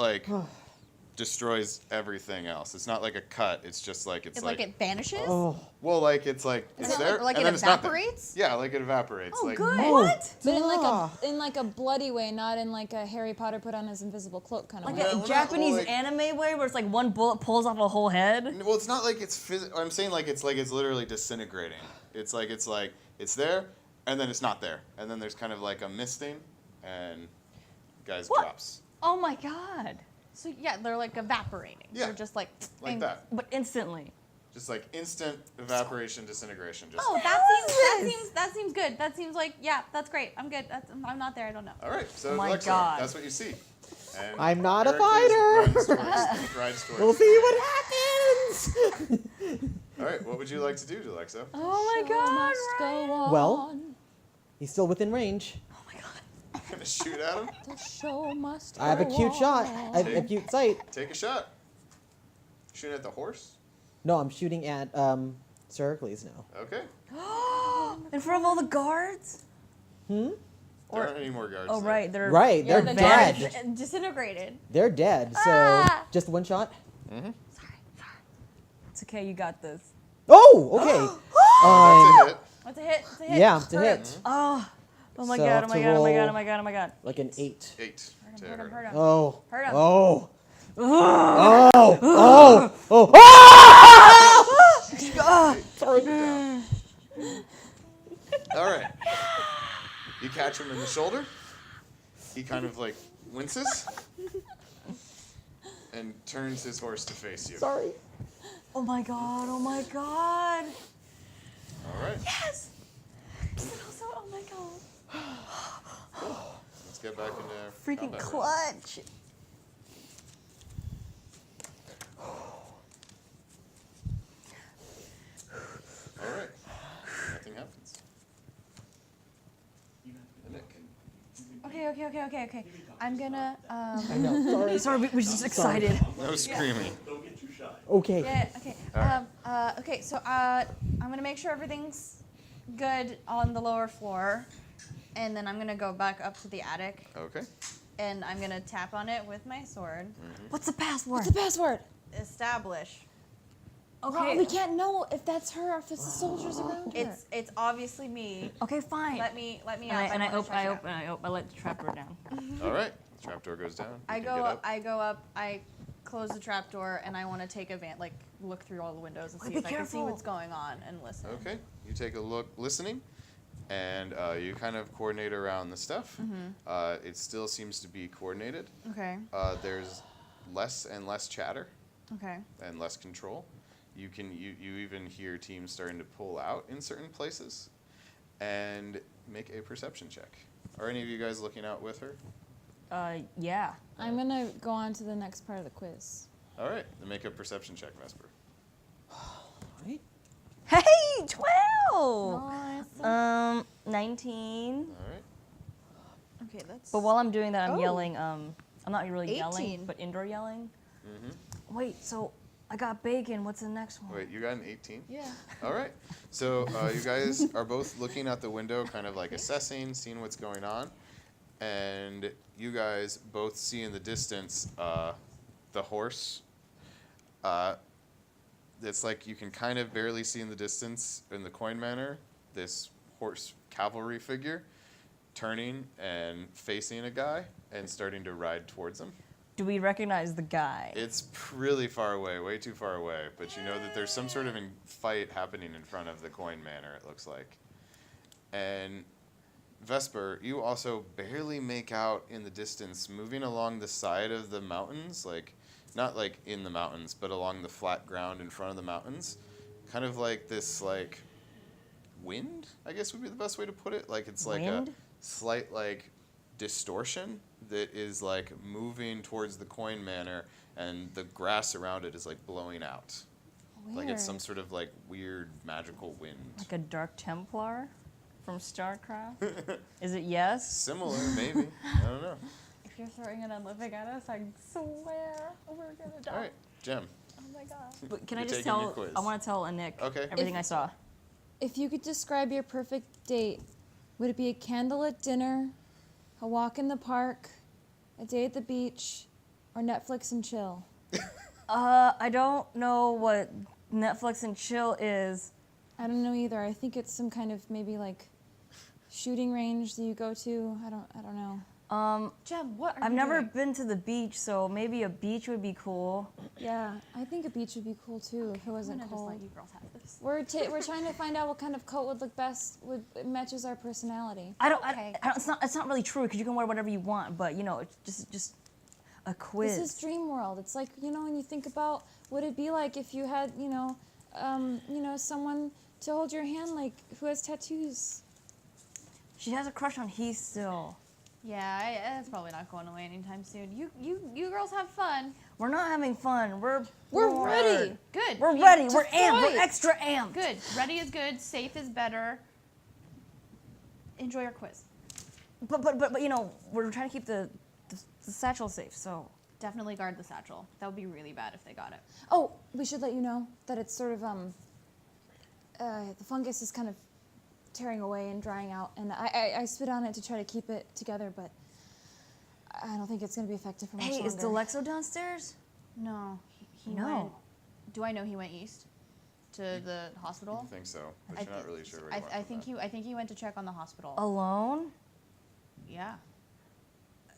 destroys everything else. It's not like a cut. It's just like It's like it vanishes. Oh, well, it's Is it there, like and it then it's not there. evaporates? Yeah, like it evaporates. Oh, like, good. What? But Ah. in like a bloody way, not in like a Harry Potter put on his invisible cloak kind of Like way. well, a not Japanese like- anime way where it's like one bullet pulls off a whole head. Well, it's not like it's I'm saying it's literally disintegrating. It's there, and then it's not there, and then there's kind of like a misting, and guys What? drops Oh my god. So yeah, they're like evaporating. Yeah. They're just like like and- that, But instantly. just like instant evaporation, disintegration. Just Oh, that seems good. That seems like that's great. I'm good. I'm not there. I don't know. all right. So Oh my Dalexo, God. that's what you see. And I'm not a Heracles fighter. rides towards we'll you. see what happens. All right, what would you like to do, Dalexo? Oh my Show god. must go on. Well- He's still within range. Oh my god. Gonna shoot at him? The show must I have a go cute shot. on. I have a cute sight. Take a shot. Shooting at the horse? No, I'm shooting at Sir Hercules now. Okay. In front of all the guards? There aren't any more guards. Oh there. right, they're Right, Yeah, they're the dead. guards disintegrated. They're dead. So Ah! just one shot. It's okay, you got this. Oh, okay. That's a hit. What's a hit? It's a hit. Yeah, it's a Hurt him. hit. Oh. Oh my So god, oh my to god, oh my god, roll- oh my god, oh my god. Like an 8. 8. to Hurt him. hurt Hurt him. Oh. Hurt him. Oh. Oh. Oh. Oh. Ah! Sorry. All right. You catch him in the shoulder. He kind of winces and turns his horse to face you. Sorry. Oh my god, oh my god. All right. Yes! But also, oh my god. Let's get back into Freaking combat. clutch. All right. Nothing happens. Nick. Okay. I'm gonna I know. Sorry. Sorry, we're just excited. No screaming. Okay. Yeah. Okay. Okay. So I'm gonna make sure everything's good on the lower floor, and then I'm gonna go back up to the attic, Okay. and I'm gonna tap on it with my sword. What's the password? What's the password? Establish. Okay. We can't know if that's her or if it's the soldiers around her. It's obviously me. Okay, fine. Let me out. And I wanna check it out. I let the trapdoor down. All right. The trapdoor goes down. I You go can get up. I go up. I close the trapdoor, and I want to take look through all the windows and see Be if I can see careful. what's going on and listen. Okay. You take a look, listening, and you kind of coordinate around the stuff. It still seems to be coordinated. Okay. There's less and less chatter Okay. and less control. You even hear teams starting to pull out in certain places, and make a perception check. Are any of you guys looking out with her? Yeah. I'm gonna go on to the next part of the quiz. All right. Then make a perception check, Vesper. Right. Hey, 12! Nice. 19. All right. Okay, that's. But while I'm doing that, I'm Oh. yelling, I'm not really yelling, 18. but indoor yelling. Wait, so I got bacon. What's the next one? Wait, you got an 18? Yeah. All right. So you guys are both looking out the window, kind of assessing, seeing what's going on. And you guys both see in the distance the horse it's like you can kind of barely see in the distance in the coin manor this horse cavalry figure turning and facing a guy and starting to ride towards him. Do we recognize the guy? It's really far away, way too far away, but you know that there's some sort of fight happening in front of the coin manor, it looks like. And Vesper, you also barely make out in the distance, moving along the side of the mountains, like not like in the mountains, but along the flat ground in front of the mountains, kind of like this like wind, I guess would be the best way to put it. Like it's like Wind? a slight like distortion that is like moving towards the coin manor, and the grass around it is like blowing out. Like it's some Weird. sort of like weird magical wind. Like a Dark Templar from StarCraft? Is it yes? Similar, maybe. I don't know. If you're throwing it and living at us, I swear we're gonna die. All right, Jem. Oh my god. But can I You're just taking your tell? quiz. I want to tell Anik Okay. everything I saw. If you could describe your perfect date, would it be a candlelit dinner, a walk in the park, a day at the beach, or Netflix and chill? I don't know what Netflix and chill is. I don't know either. I think it's some kind of maybe like shooting range that you go to. I don't know. Jem, what are I've you never doing? been to the beach, so maybe a beach would be cool. Yeah, I think a beach would be cool too if it I'm wasn't gonna just cold. let you girls have this. We're trying to find out what kind of coat would look best, it matches our personality. I don't. Okay. It's not really true because you can wear whatever you want, but you know, it's just a quiz. This is dream world. It's like, you know, when you think about what it'd be like if you had, someone to hold your hand, like who has tattoos. She has a crush on Heath still. Yeah, that's probably not going away anytime soon. You girls have fun. We're not having fun. We're bored. ready. Good. We're You- ready. just We're amped. fight. We're extra amped. Good. Ready is good. Safe is better. Enjoy your quiz. But you know, we're trying to keep the satchel safe. So Definitely guard the satchel. That would be really bad if they got it. Oh, we should let you know that it's sort of the fungus is kind of tearing away and drying out, and I spit on it to try to keep it together, but I don't think it's going to be effective for much hey, longer. is Dalexo downstairs? No. He No. went. Do I know he went east to the hospital? I think so, but you're not really sure where I you went think with I think he went to check on the hospital. Alone? Yeah.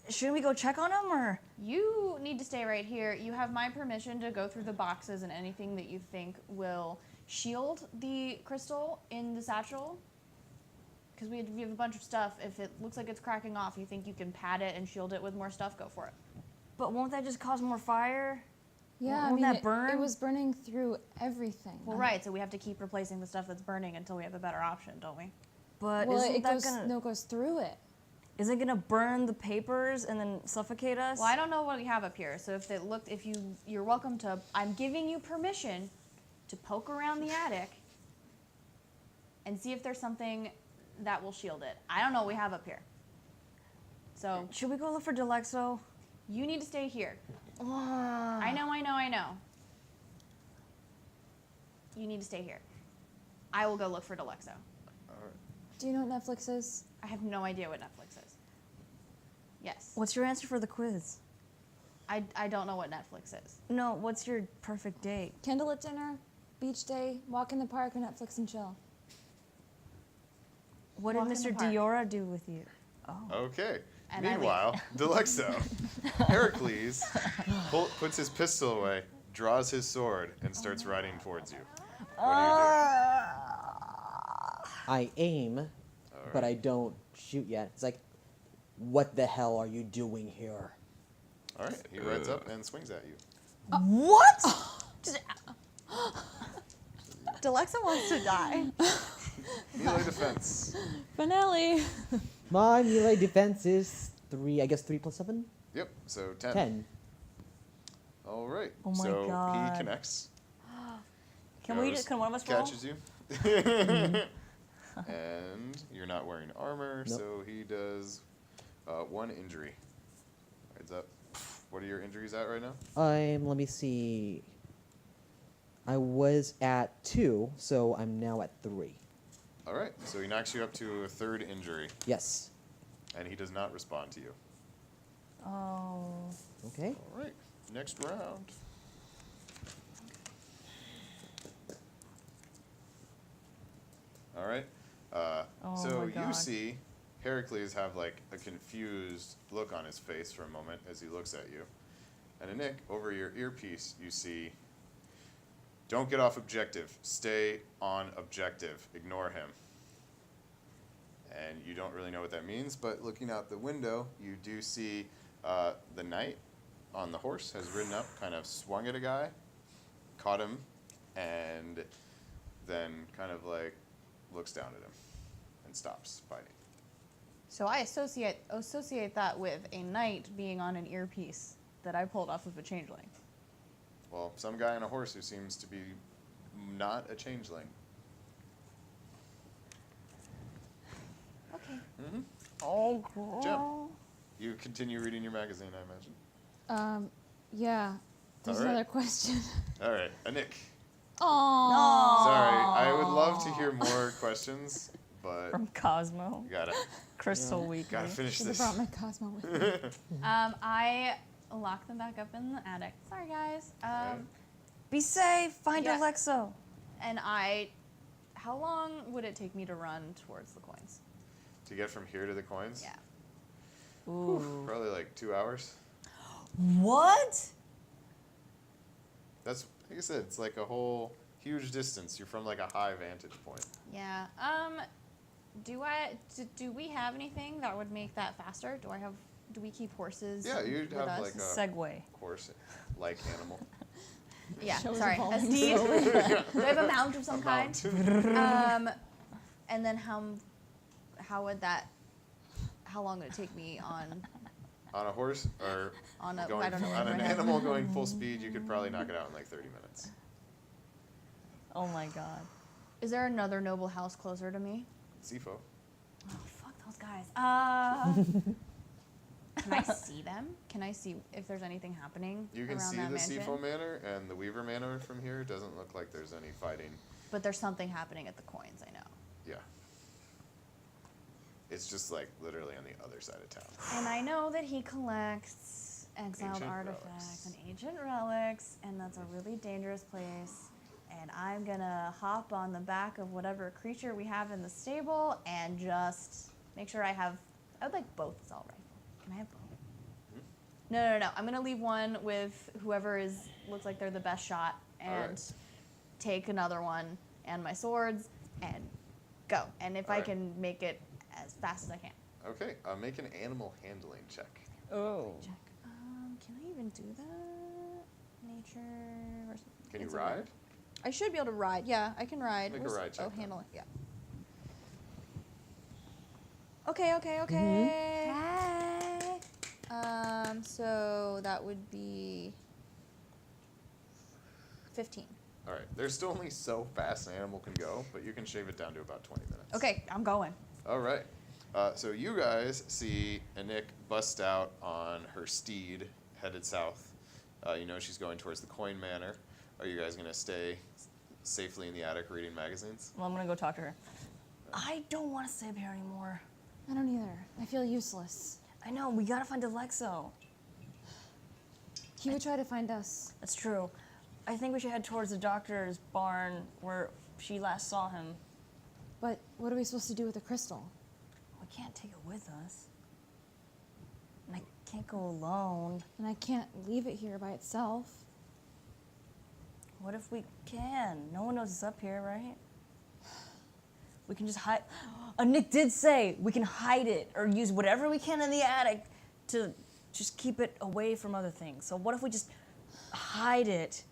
Shouldn't we go check on him or? You need to stay right here. You have my permission to go through the boxes and anything that you think will shield the crystal in the satchel. Because we have a bunch of stuff. If it looks like it's cracking off, you think you can pad it and shield it with more stuff, go for it. But won't that just cause more fire? Yeah, I Won't mean, that it burn? was burning through everything. Well, right, so we have to keep replacing the stuff that's burning until we have a better option, don't we? But Well, isn't it that goes, gonna? no, it goes through it. Is it gonna burn the papers and then suffocate us? Well, I don't know what we have up here, so you're welcome to, I'm giving you permission to poke around the attic and see if there's something that will shield it. I don't know what we have up here. So, Should we go look for Dalexo? you need to stay here. I know. You need to stay here. I will go look for Dalexo. Do you know what Netflix is? I have no idea what Netflix is. Yes. What's your answer for the quiz? I don't know what Netflix is. No, what's your perfect date? Candlelit dinner, beach day, walk in the park, or Netflix and chill. What Walk did in the Mr. park. Deora do with you? Oh. Okay. And I leave. Meanwhile, Dalexo, Heracles puts his pistol away, draws his sword, and starts riding towards you. What I aim, but I don't shoot yet. It's like, what the hell are you doing here? do you do? All right. He rides up and swings at you. What? Dalexo wants to die. Melee defense. Finale. My melee defense is 3, I guess 3 plus 7? Yep. So 10. 10. All right. Oh my so God. he connects. Can goes, one of us roll? catches you. And you're not wearing armor, Nope. so he does 1 injury. Heads up. What are your injuries at right now? Let me see. I was at 2, so I'm now at 3. All right. So he knocks you up to a 3rd injury, Yes. and he does not respond to you. Oh. Okay. All right. Next round. All right. Oh So my you God. see Heracles have like a confused look on his face for a moment as he looks at you. And Anik, over your earpiece, you see, don't get off objective. Stay on objective. Ignore him. And you don't really know what that means, but looking out the window, you do see the knight on the horse has ridden up, kind of swung at a guy, caught him, and then kind of like looks down at him and stops fighting. So I associate that with a knight being on an earpiece that I pulled off of a changeling. Well, some guy on a horse who seems to be not a changeling. Okay. Mm-hmm. Oh, girl. Jim, you continue reading your magazine, I imagine. Yeah. There's All right. another question. All right, Anik. Aww. Sorry, I would love to hear more questions, but From Cosmo. you gotta Crystal Weekly. gotta finish Should have this. brought my Cosmo with me. I locked them back up in the attic. Sorry, guys. Okay. Be safe. Find Yeah. Dalexo. And how long would it take me to run towards the coins? To get from here to the coins, Yeah. Ooh. probably like 2 hours. What? That's like I said, it's like a whole huge distance. You're from like a high vantage point. Yeah. Do we have anything that would make that faster? Do we keep horses? Yeah, you'd with have us? like a Segway. horse-like animal. Yeah, Show is sorry. A evolving steed. slowly. Do I have a mount of some kind? And then how long would it take me on On a horse or on a going I don't know on what an right now. animal going full speed, you could probably knock it out in like 30 minutes. Oh my God. Is there another noble house closer to me? Sifo. Oh, fuck those guys. Can I see them? Can I see if there's anything happening You can around see that the mansion? Sifo Manor and the Weaver Manor from here. It doesn't look like there's any fighting. But there's something happening at the coins, I know. Yeah. It's just like literally on the other side of town. And I know that he collects exiled Ancient artifacts relics. and ancient relics, and that's a really dangerous place. And I'm gonna hop on the back of whatever creature we have in the stable and just make sure I would like both assault rifle. Can I have both? No. I'm gonna leave one with whoever looks like they're the best shot, and Alright. take another one and my swords and go. And if I Alright. can make it as fast as I can. Okay, make an animal handling check. Oh. Check. Can I even do that? Nature versus. Can you it's a ride? ride. I should be able to ride. Yeah, I can ride. Make a Where's- ride check Oh, then. handle it. Yeah. Okay. Hi. So that would be 15. All right. There's still only so fast an animal can go, but you can shave it down to about 20 minutes. Okay, I'm going. All right. So you guys see Anik bust out on her steed, headed south. You know she's going towards the Coin Manor. Are you guys going to stay safely in the attic reading magazines? Well, I'm gonna go talk to her. I don't want to stay up here anymore. I don't either. I feel useless. I know, we gotta find Dalexo. He would try to find us. That's true. I think we should head towards the doctor's barn where she last saw him. But what are we supposed to do with the crystal? We can't take it with us. And I can't go alone. And I can't leave it here by itself. What if we can? No one knows it's up here, right? We can just hide. Nick did say we can hide it or use whatever we can in the attic to just keep it away from other things. So what if we just hide it?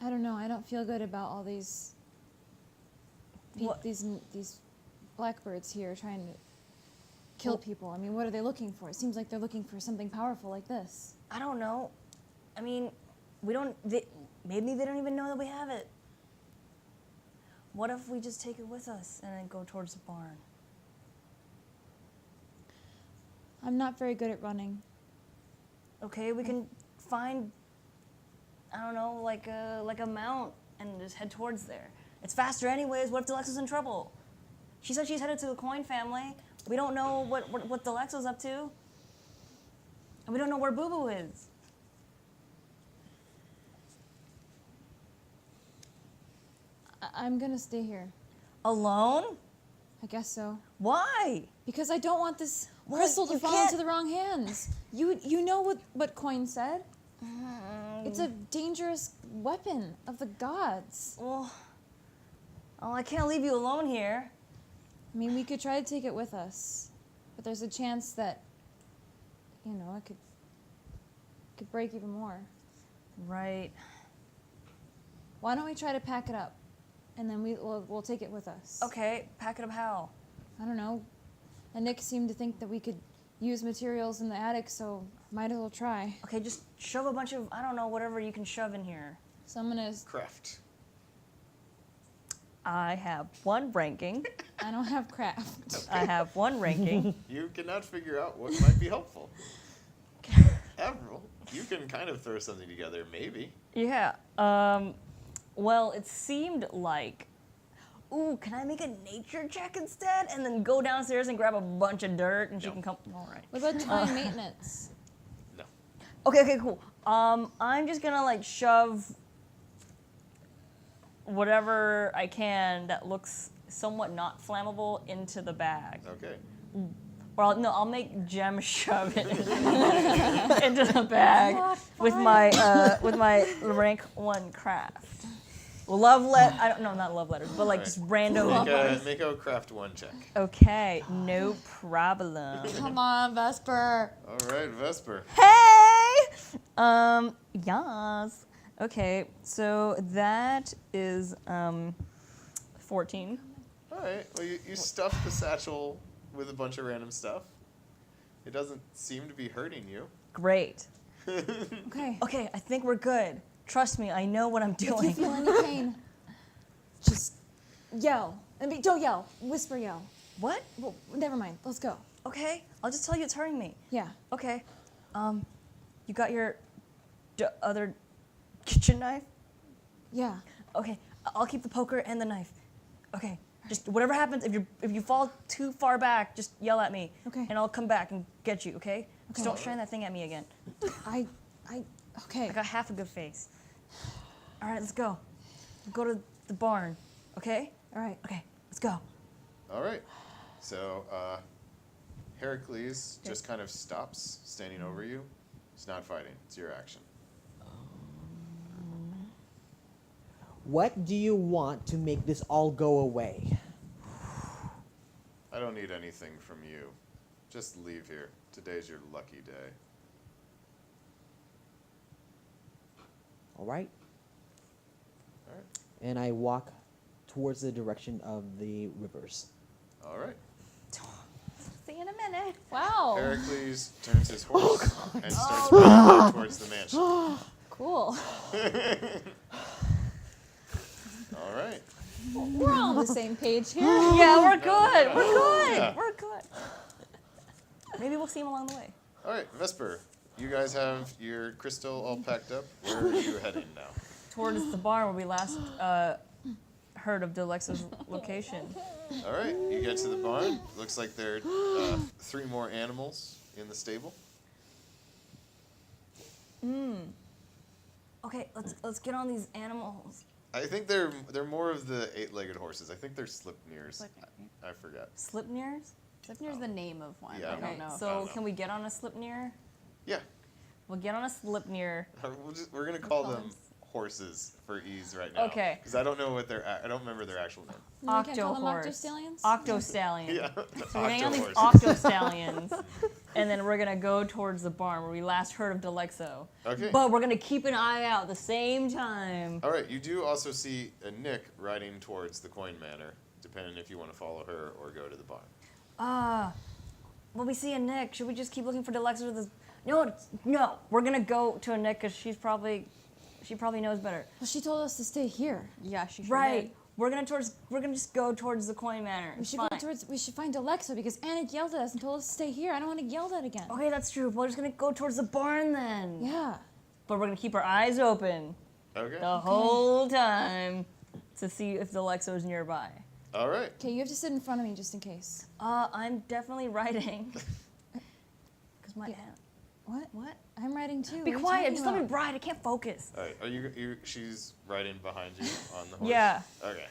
I don't know. I don't feel good about all these What? these blackbirds here trying to kill people. I mean, what are they looking for? It seems like they're looking for something powerful like this. I don't know. I mean, we don't. Maybe they don't even know that we have it. What if we just take it with us and then go towards the barn? I'm not very good at running. Okay, we can find, I don't know, like a mount and just head towards there. It's faster anyways. What if Dalexo's in trouble? She said she's headed to the Coin family. We don't know what Dalexo's up to. And we don't know where Boo Boo is. I'm gonna stay here. Alone? I guess so. Why? Because I don't want this Well, crystal to you fall can't- into the wrong hands. You know what Coin said? It's a dangerous weapon of the gods. Well, I can't leave you alone here. I mean, we could try to take it with us, but there's a chance that, it could break even more. Right. Why don't we try to pack it up, and then we'll take it with us. Okay, pack it up how? I don't know. And Nick seemed to think that we could use materials in the attic, so might as well try. Okay, just shove a bunch of, I don't know, whatever you can shove in here. So I'm gonna. Craft. I have 1 ranking. I don't have craft. I have 1 ranking. You cannot figure out what might be helpful. Avril, you can kind of throw something together, maybe. Yeah. Well, it seemed like, ooh, can I make a nature check instead? And then go downstairs and grab a bunch of dirt and she No. can come. All right. What about divine maintenance? No. Okay, cool. I'm just gonna like shove whatever I can that looks somewhat not flammable into the bag. Okay. Or I'll make Jem shove it into the bag with my rank 1 craft. I don't know, not love letters, but like just random. Make a craft 1 check. Okay, no problem. Come on, Vesper. All right, Vesper. Hey! Yas. Okay, so that is 14. All right. Well, you stuff the satchel with a bunch of random stuff. It doesn't seem to be hurting you. Great. Okay. Okay, I think we're good. Trust me, I know what I'm If you doing. feel any pain, just yell. I mean, don't yell. Whisper yell. What? Well, never mind. Let's go. Okay, I'll just tell you it's hurting me. Yeah. Okay. You got your other kitchen knife? Yeah. Okay, I'll keep the poker and the knife. Okay, just whatever happens, if you fall too far back, just yell at me. Okay. And I'll come back and get you, okay? Just Okay. don't shine that thing at me again. Okay. I got half a good face. All right, let's go. Go to the barn, okay? All right. Okay, let's go. All right. So Heracles just kind of stops standing over you. He's not fighting. It's your action. What do you want to make this all go away? I don't need anything from you. Just leave here. Today's your lucky day. All right. All right. And I walk towards the direction of the rivers. All right. See you in a minute. Wow. Heracles turns his horse and starts riding towards the mansion. Cool. All right. We're all on the same page here. Yeah, we're good. We're good. Yeah. We're good. Maybe we'll see him along the way. All right, Vesper. You guys have your crystal all packed up. Where are you heading now? Towards the barn where we last heard of Dalexo's location. All right, you get to the barn. Looks like there are 3 more animals in the stable. Okay, let's get on these animals. I think they're more of the 8-legged horses. I think they're Slipneers. I forgot. Slipneers? Slipneer's the name of one. Yeah, I okay. don't know. I don't So know. can we get on a Slipneer? Yeah, We'll get on a Slipneer. we're gonna call them horses for ease right now. Okay. Because I don't know what I don't remember their actual name. We can't call them Octo-horse. octostallions? Octostallion. Yeah. So we're getting on these Octo-horses. Octostallions, and then we're gonna go towards the barn where we last heard of Dalexo. Okay. But we're gonna keep an eye out at the same time. All right, you do also see a Nick riding towards the Coin Manor, depending if you want to follow her or go to the barn. Well, we see a Nick. Should we just keep looking for Dalexo? No. We're gonna go to a Nick because she probably knows better. Well, she told us to stay here. Yeah, she sure Right. did. We're gonna just go towards the Coin Manor. We It's should fine. go towards. We should find Dalexo because Anik yelled at us and told us to stay here. I don't want to get yelled at again. Okay, that's true. We're just gonna go towards the barn then. Yeah. But we're gonna keep our eyes open Okay. the whole time to see if Dalexo's nearby. All right. Okay, you have to sit in front of me just in case. I'm definitely riding. Cause my Yeah. What? What? I'm writing too. Be What are you quiet. talking Just let me about? ride. I can't focus. All right. Are you? She's riding behind you on the horse. Yeah. Okay.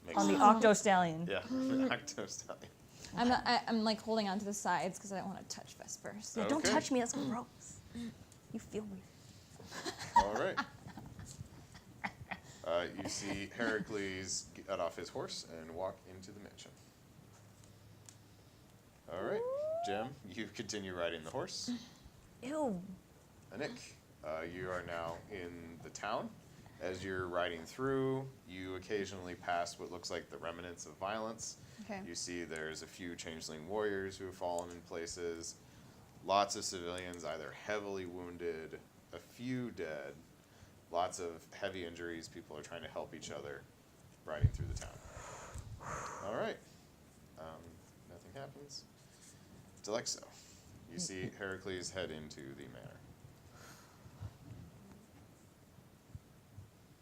Makes On the sense. Octo Stallion. Yeah. Octo stallion. I'm like holding on to the sides because I don't want to touch Vesper. So. Yeah, don't Okay. touch me. That's gross. You feel me. All right. You see Heracles get off his horse and walk into the mansion. All right, Jem, you continue riding the horse. Ew. Anik, you are now in the town. As you're riding through, you occasionally pass what looks like the remnants of violence. Okay. You see there's a few changeling warriors who have fallen in places, lots of civilians either heavily wounded, a few dead, lots of heavy injuries. People are trying to help each other riding through the town. All right. Nothing happens. Dalexo, you see Heracles head into the manor.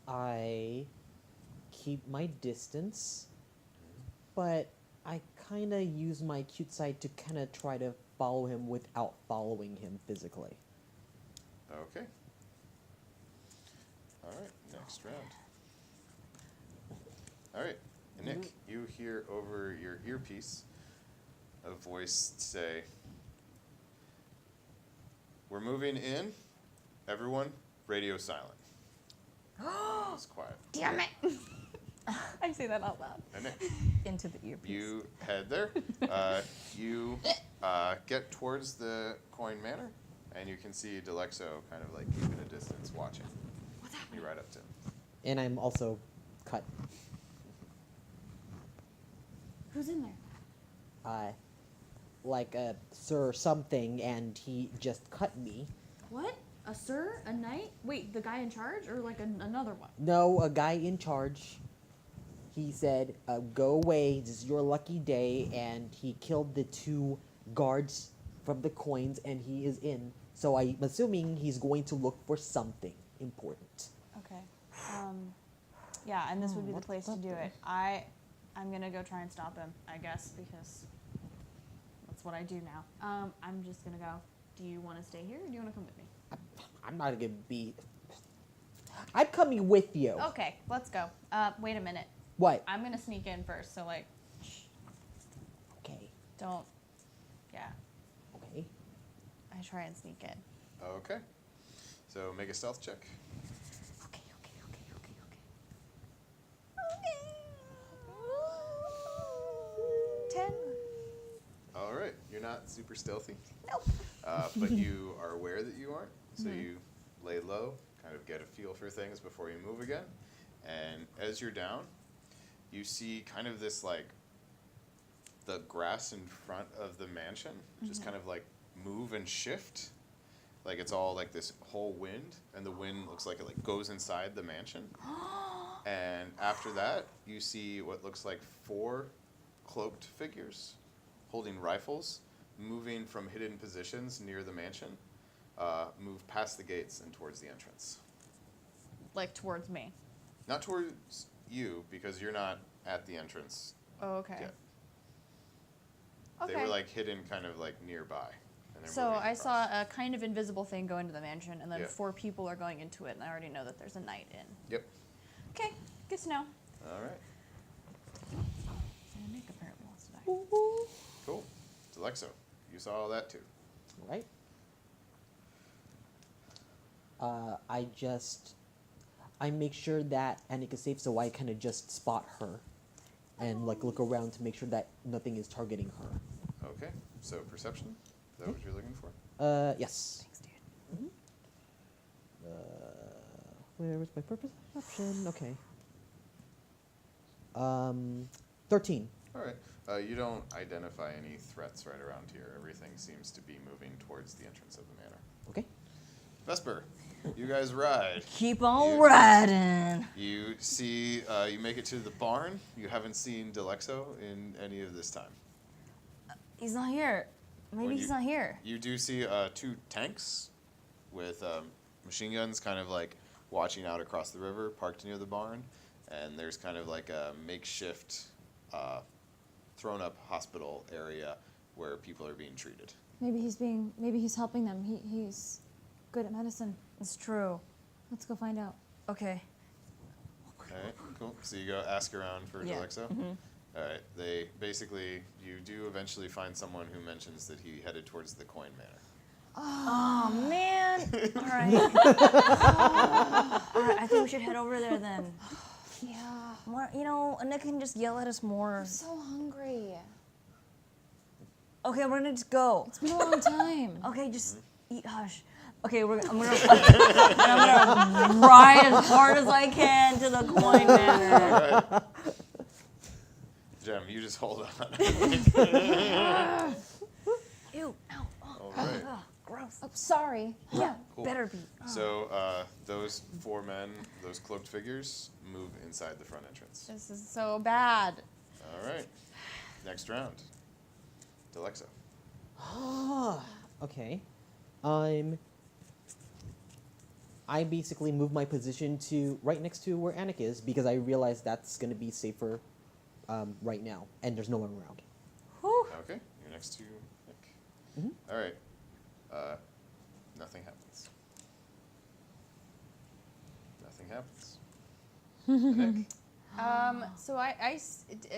I keep my distance, but I kind of use my cute side to kind of try to follow him without following him physically. Okay. All right, next round. All right, Nick, you hear over your earpiece a voice say, "We're moving in. Everyone, radio silent." It's quiet. Damn it. I say that out loud. And Nick, Into the earpiece. you head there. You get towards the coin manor, and you can see Dalexo kind of like keeping a distance, watching. What's happening? You ride up to him. And I'm also cut. Who's in there? Like a sir something, and he just cut me. What? A sir? A knight? Wait, the guy in charge or like another one? No, a guy in charge. He said, go away, this is your lucky day, and he killed the 2 guards from the coins, and he is in. So I'm assuming he's going to look for something important. Okay. Yeah, and this would be the what's place to up do there? it. I'm gonna go try and stop him, I guess, because that's what I do now. I'm just gonna go. Do you want to stay here or do you want to come with me? I'm not gonna be... I'm coming with you. Okay, let's go. Wait a minute. What? I'm gonna sneak in first, so like, Okay, don't. Yeah, okay. I try and sneak in. Okay. So make a stealth check. Okay. 10. All right. You're not super stealthy, Nope. but you are aware that you aren't. So you lay low, kind of get a feel for things before you move again. And as you're down, you see kind of this like the grass in front of the mansion just kind of like move and shift. Like it's all like this whole wind, and the wind looks like it like goes inside the mansion. And after that, you see what looks like 4 cloaked figures holding rifles, moving from hidden positions near the mansion, move past the gates and towards the entrance. Like towards me. Not towards you, because you're not at the entrance Oh, okay. yet. Okay. They were like hidden kind of like nearby. And they're So moving I across. saw a kind of invisible thing go into the mansion, and then Yeah. 4 people are going into it, and I already know that there's a knight in. Yep. Okay, good to know. All right. And Nick apparently wants to die. Cool. Dalexo, you saw all that too. Right? I make sure that Anik is safe, so I kind of just spot her and like look around to make sure that nothing is targeting her. Okay. So perception. Is that what you're looking for? Yes. Thanks, dude. Where is my perception? Okay. 13. All right. You don't identify any threats right around here. Everything seems to be moving towards the entrance of the manor. Okay. Vesper, you guys ride. Keep on You- riding. You see, you make it to the barn. You haven't seen Dalexo in any of this time. He's not here. Maybe When he's you- not here. You do see 2 tanks with machine guns kind of like watching out across the river, parked near the barn. And there's kind of like a makeshift thrown up hospital area where people are being treated. Maybe he's helping them. good at medicine. It's true. Let's go find out. Okay. Alright, cool. So you go ask around for Yeah. Dalexo? Alright, they basically, you do eventually find someone who mentions that he headed towards the coin manor. Oh, man. All right. All right, I think we should head over there then. Yeah. More, Anik can just yell at us more. I'm so hungry. Okay, we're gonna just go. It's been a long time. Okay, just eat. Hush. Okay, I'm gonna ride as hard as I can to the coin manor. Alright. Jem, you just hold on. Ew. Ow. Oh, Alright. gross. Oh, sorry. Yeah, Cool. better be. So those 4 men, those cloaked figures, move inside the front entrance. This is so bad. Alright. Next round. Dalexo. Okay. I basically move my position to right next to where Anik is because I realize that's going to be safer right now, and there's no one around. Whew. Okay, you're next to Nick. Mhm. Alright. Nothing happens. Nothing happens. Nick? So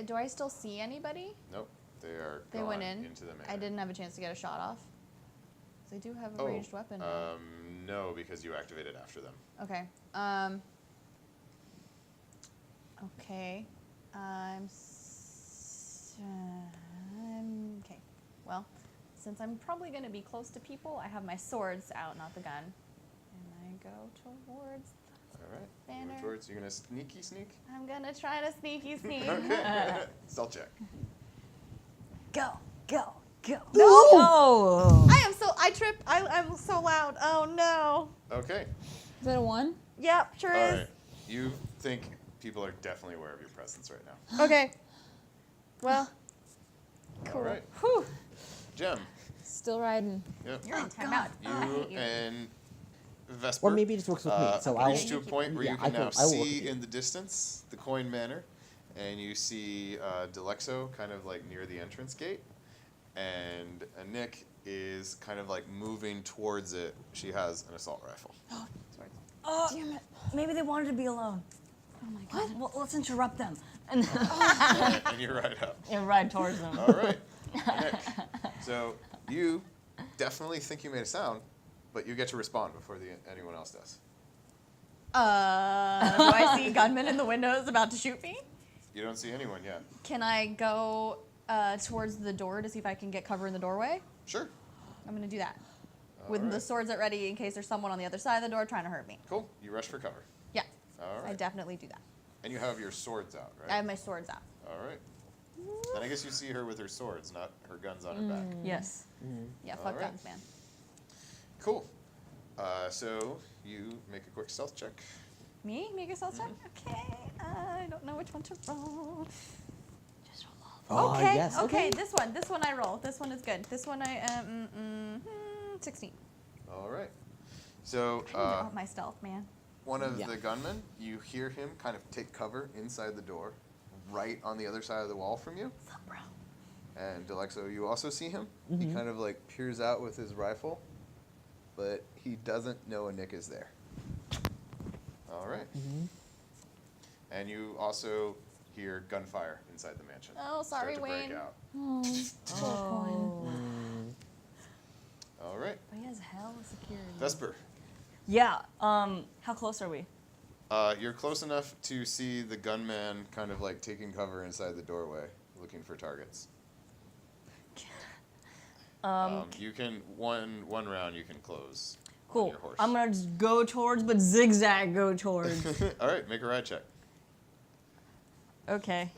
do I still see anybody? Nope. They are They gone went in. into the manor. I didn't have a chance to get a shot off. 'Cause I do have a ranged weapon now. No, because you activated after them. Okay. Okay. Okay. Well, since I'm probably going to be close to people, I have my swords out, not the gun. And I go towards. Alright. Banner. Move towards. You're gonna sneak? I'm going to try to sneaky sneak. Okay. Stealth check. Go. No! No. I trip. I'm so loud. Oh no. Okay. Is that a 1? Yep, sure is. Alright. You think people are definitely aware of your presence right now. Okay. Well, cool. Alright. Whew. Jem. Still riding. Yep. You're in timeout. You I hate you. and Vesper. Or maybe it just works with me. So I'll. reach to a point where Yeah, you I can can- now I will work see with you. in the distance the coin manor, and you see Dalexo kind of like near the entrance gate, and Anik is kind of like moving towards it. She has an assault rifle. Oh, Damn it. maybe they wanted to be alone. Oh my god. Well, let's interrupt them and And you're right up. ride towards them. All right, Anik. So you definitely think you made a sound, but you get to respond before anyone else does. Do I see gunmen in the windows about to shoot me? You don't see anyone yet. Can I go towards the door to see if I can get cover in the doorway? Sure. I'm gonna do that. With the Alright. swords at ready in case there's someone on the other side of the door trying to hurt me. Cool. You rush for cover. Yeah. All I right. definitely do that. And you have your swords out, right? I have my swords out. All right. Then I guess you see her with her swords, not her guns on her back. Yes. Yeah, fuck Alright. guns, man. Cool. So you make a quick stealth check. Me? Make a stealth check? Okay. I don't know which one to roll. Just roll all. Oh, Okay. yes. Okay. This one I roll. This one is good. This one I 16. All right. So I need my stealth, man. one of Yeah. the gunmen, you hear him kind of take cover inside the door, right on the other side of the wall from you. What's up, bro? And Dalexo, you also see him. He kind of like peers out with his rifle, but he doesn't know Anik is there. All right. And you also hear gunfire inside the mansion. Oh, sorry, start to Wayne. break out. Oh. All right. But he has hell of security. Vesper, Yeah. How close are we? you're close enough to see the gunman kind of like taking cover inside the doorway, looking for targets. You can one round you can close. On Cool. your horse. I'm gonna just go towards, but zigzag go towards. All right, make a ride check. Okay.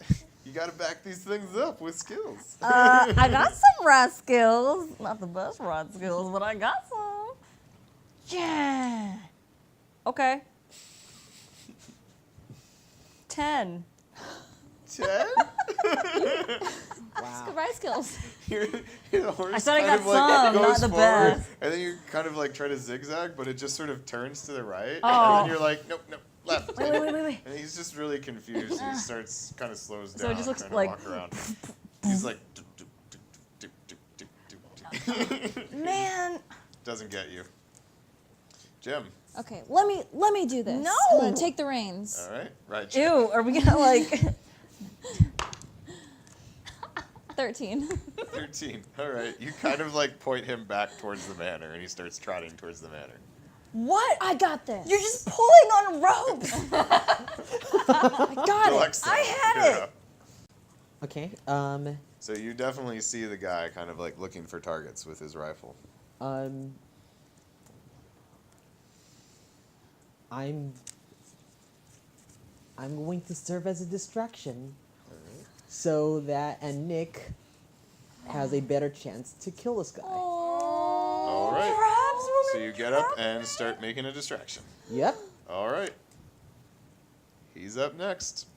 You got to back these things up with skills. I got some ride skills. Not the best ride skills, but I got some. Yeah. Okay. 10. 10? Wow. Good ride skills. The horse I said I kind got of, like, some, goes not the forward, best. And then you kind of like try to zigzag, but it just sort of turns to the right. Oh. And then you're like, nope, left. Wait. And he's just really confused. He starts kind of slows down. So it just looks trying to like- walk around. He's like, "Doop, doop, doop, doop, doop, doop, doop, doop." Man. Doesn't get you. Jim. Okay, let me do this. No! I'm gonna take the reins. All right. Right. Ew, are we gonna like? 13. 13. All right. You kind of like point him back towards the manor, and he starts trotting towards the manor. What? I got this. You're just pulling on ropes. I got it. Dalexo, I had you're it. up. Okay. So you definitely see the guy kind of like looking for targets with his rifle. I'm going to serve as a distraction so that Anik has a better chance to kill this guy. All right. Perhaps we'll So you get up and start making a distraction. Yep. All right. He's up next.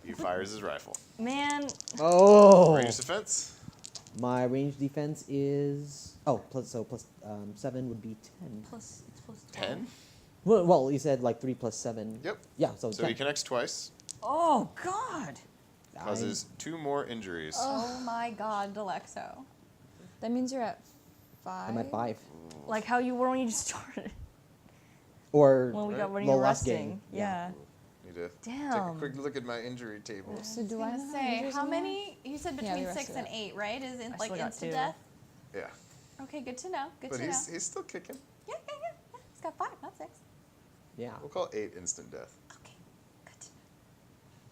He fires his rifle. Man, Oh. Range defense. My range defense is plus 7 would be 10. plus it's plus 10. Well, you said like 3 plus 7. Yep. Yeah, so So 10. he connects twice. Oh God. Causes 2 more injuries. Oh my God, Dalexo. That means you're at 5. I'm at 5. Like how you were when you just started. Or When we got when the you were last resting. game. Yeah. Need to take a Damn. quick look at my injury table. So do I I was know gonna say, injuries how in there? many? You said Yeah, between the rest 6 of and it. 8, right? Is in I like still got instant 2. death? Yeah. Okay, good to know. Good But to know. he's still kicking. Yeah, yeah, yeah. He's got 5, not 6. Yeah. We'll call 8 instant death. Okay, good.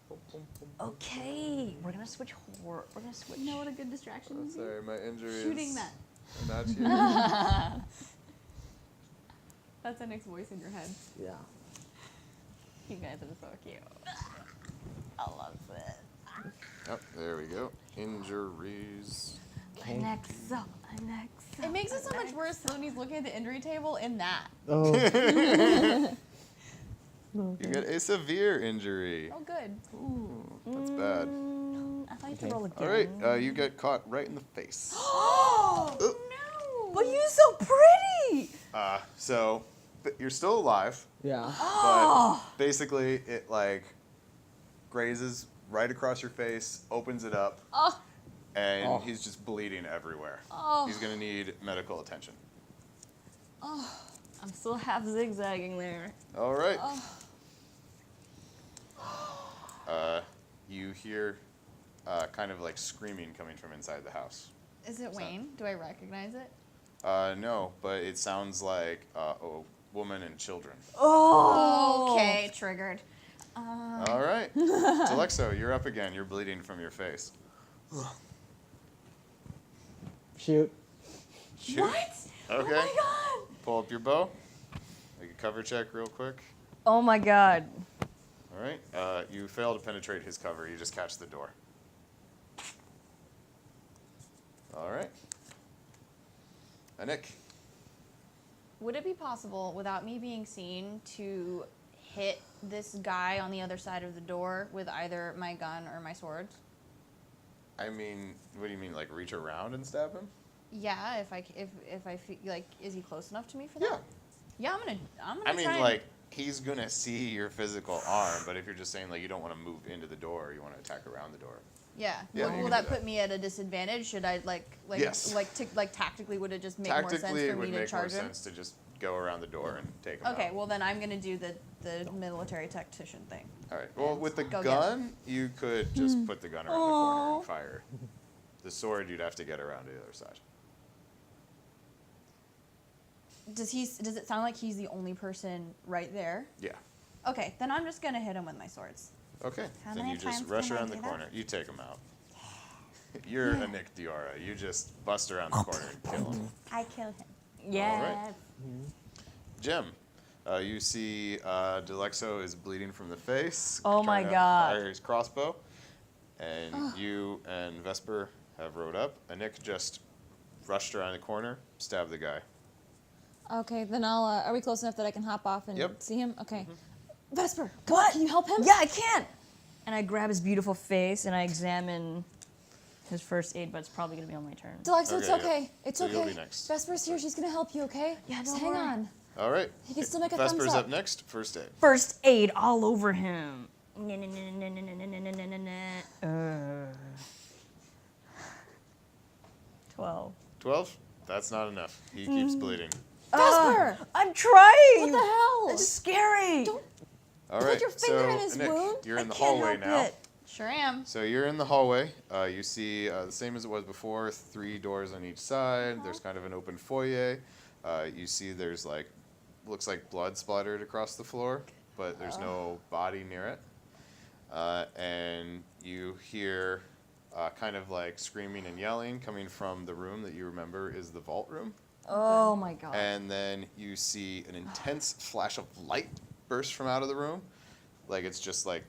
Boom, boom, boom. Okay, we're gonna switch. We're gonna switch. You know what a good distraction Oh, would be? sorry, my injury Shooting is that. not here. That's Anik's voice in your head. Yeah. You guys are so cute. I love it. Oh, there we go. Injuries. Okay. Anexo. It makes it so much worse when he's looking at the injury table in that. Oh. You get a severe injury. Oh, good. Ooh, that's bad. I thought you Okay. could roll again. All right, you get caught right in the face. Oh, Oop. no. But you're so pretty. So you're still alive, Yeah. but basically it like grazes right across your face, opens it up, Oh. and Oh. he's just bleeding everywhere. Oh. He's gonna need medical attention. I'm still half zigzagging there. All right. Oh. You hear kind of like screaming coming from inside the house. Is it Wayne? Do I recognize it? No, but it sounds like a woman and children. Oh. Okay, triggered. All right. Dalexo, you're up again. You're bleeding from your face. Shoot. Shoot. What? Okay. Oh my God. Pull up your bow. Make a cover check real quick. Oh my God. All right. You fail to penetrate his cover. You just catch the door. All right. Anik. Would it be possible, without me being seen, to hit this guy on the other side of the door with either my gun or my sword? I mean, what do you mean, like reach around and stab him? Yeah, if I feel like, is he close enough to me for that? Yeah. Yeah, I'm gonna I mean, try and- like, he's gonna see your physical arm, but if you're just saying like you don't want to move into the door, you want to attack around the door. Yeah. Yeah, you Will can that do that. put me at a disadvantage? Should I Yes. like tactically would it just make more sense Tactically, for it me would to make more charge him? sense to just go around the door and take him out. Okay, well then I'm gonna do the military tactician thing. All right. Well, with the Go get gun, you could just put the gun around the corner and fire. The sword, you'd have to get around to the other side. Does it sound like he's the only person right there? Yeah. Okay, then I'm just gonna hit him with my swords. Okay. How then many you just times rush can I around the do that? corner. You take him out. You're Anik Deora. You just bust around the corner and kill him. I kill him. Yes. Jim, you see Dalexo is bleeding from the face. Oh my trying to God. Fire his crossbow. And you and Vesper have rode up. Anik just rushed around the corner, stabbed the guy. Okay, then I'll. Are we close enough that I can hop off and Yep. see him? Okay. Mm-hmm. Vesper, come on, can you help him? Yeah, I can. And I grab his beautiful face and I examine his first aid, but it's probably gonna be on my turn. Dalexo, it's Okay, yeah. okay. It's So you'll okay. be next. Vesper's here. She's gonna help you. Okay? Yeah, Just don't hang worry. on. All right. He can still make a Vesper's thumbs up up. next. First aid. First aid all over him. 12. 12? That's not enough. He keeps bleeding. Vesper! I'm trying. What the hell? It's scary. Don't All right. your finger in his Nick, wound. you're in the I can't hallway help now. it. Sure am. So you're in the hallway. You see the same as it was before. 3 doors on each side. There's kind of an open foyer. You see there's like, looks like blood splattered across the floor, but there's no body near it. And you hear kind of like screaming and yelling coming from the room that you remember is the vault room. Oh my god. And then you see an intense flash of light burst from out of the room. Like it's just like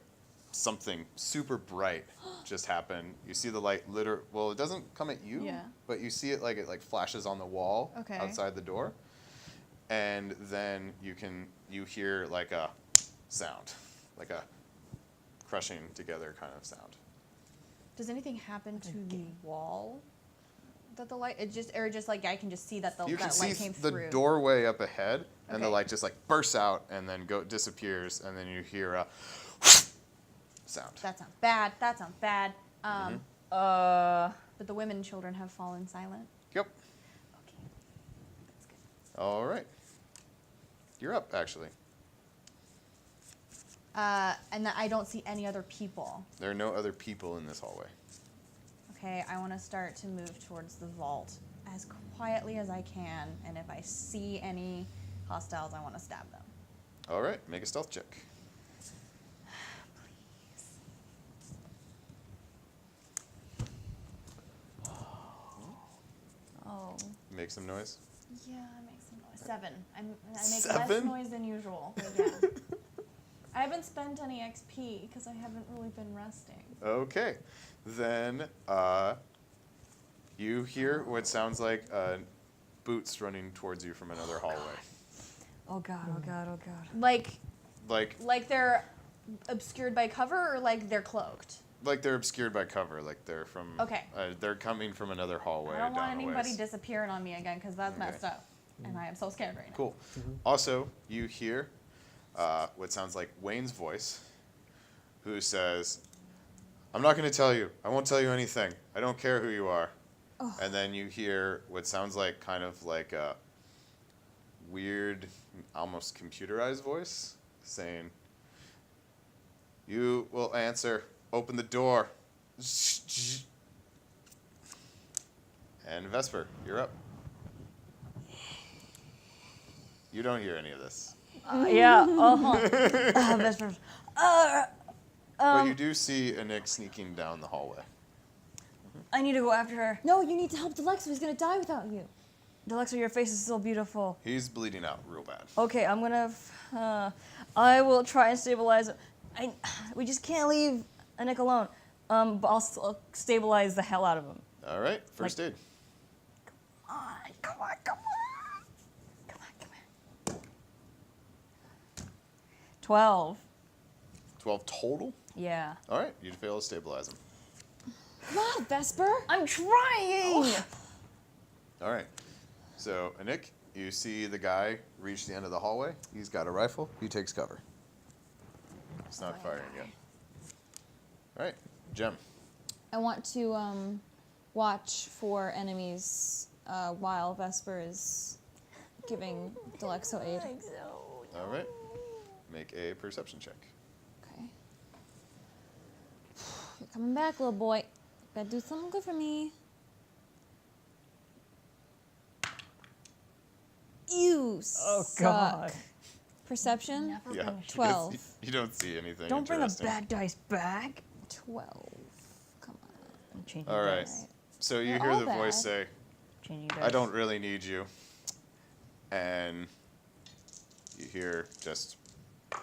something super bright just happened. You see the light well, it doesn't come at you, Yeah. but you see it like flashes on the wall Okay. outside the door. And then you hear like a sound, like a crushing together kind of sound. Does anything happen to the wall? That the light, just like I can just see that You can that see light came the through. doorway up ahead, and the Okay. light just like bursts out and then disappears, and then you hear a sound. That sounds bad. That sounds bad. Mm-hmm. But the women and children have fallen silent. Yep. Okay. That's good. All right. You're up, actually. And that I don't see any other people. There are no other people in this hallway. Okay, I want to start to move towards the vault as quietly as I can, and if I see any hostiles, I want to stab them. All right. Make a stealth check. Oh. Make some noise. Yeah, I make some noise. 7. I make less 7? noise than usual. But yeah. I haven't spent any XP because I haven't really been resting. Okay. Then you hear what sounds like boots running towards you from another hallway. Oh god. Oh god. Oh god. Like They're obscured by cover, or like they're cloaked. they're obscured by cover. Like they're from. Okay. They're coming from another hallway. I don't want down a anybody ways. disappearing on me again because that's Okay. messed up, and I am so scared right now. Cool. Also, you hear what sounds like Wayne's voice, who says, "I'm not going to tell you. I won't tell you anything. I don't care who you are." Oh. And then you hear what sounds like kind of like a weird, almost computerized voice saying, "You will answer. Open the door." And Vesper, you're up. You don't hear any of this. Yeah. Vesper. But you do see Anik sneaking down the hallway. I need to go after her. No, you need to help Dalexo. He's gonna die without you. Dalexo, your face is so beautiful. He's bleeding out real bad. Okay, I'm gonna. I will try and stabilize him. We just can't leave Anik alone. But I'll still stabilize the hell out of him. All right, first aid. Come on. 12. 12 total? Yeah. All right, you fail to stabilize him. Come on, Vesper. I'm trying. All right, so Anik, you see the guy reach the end of the hallway. He's got a rifle. He takes cover. It's not firing yet. All right, Gem. I want to watch for enemies while Vesper is giving Dalexo aid. All right, make a perception check. Okay. You're coming back, little boy. Gotta do something good for me. You Oh, suck. God. Perception? Never Yeah, bring a you don't 12. see- You don't see anything. Don't bring the interesting. bad dice back. 12. Come on. I'm changing All right. dice. So you They're hear all the voice bad. say, Changing dice. "I don't really need you," and you hear just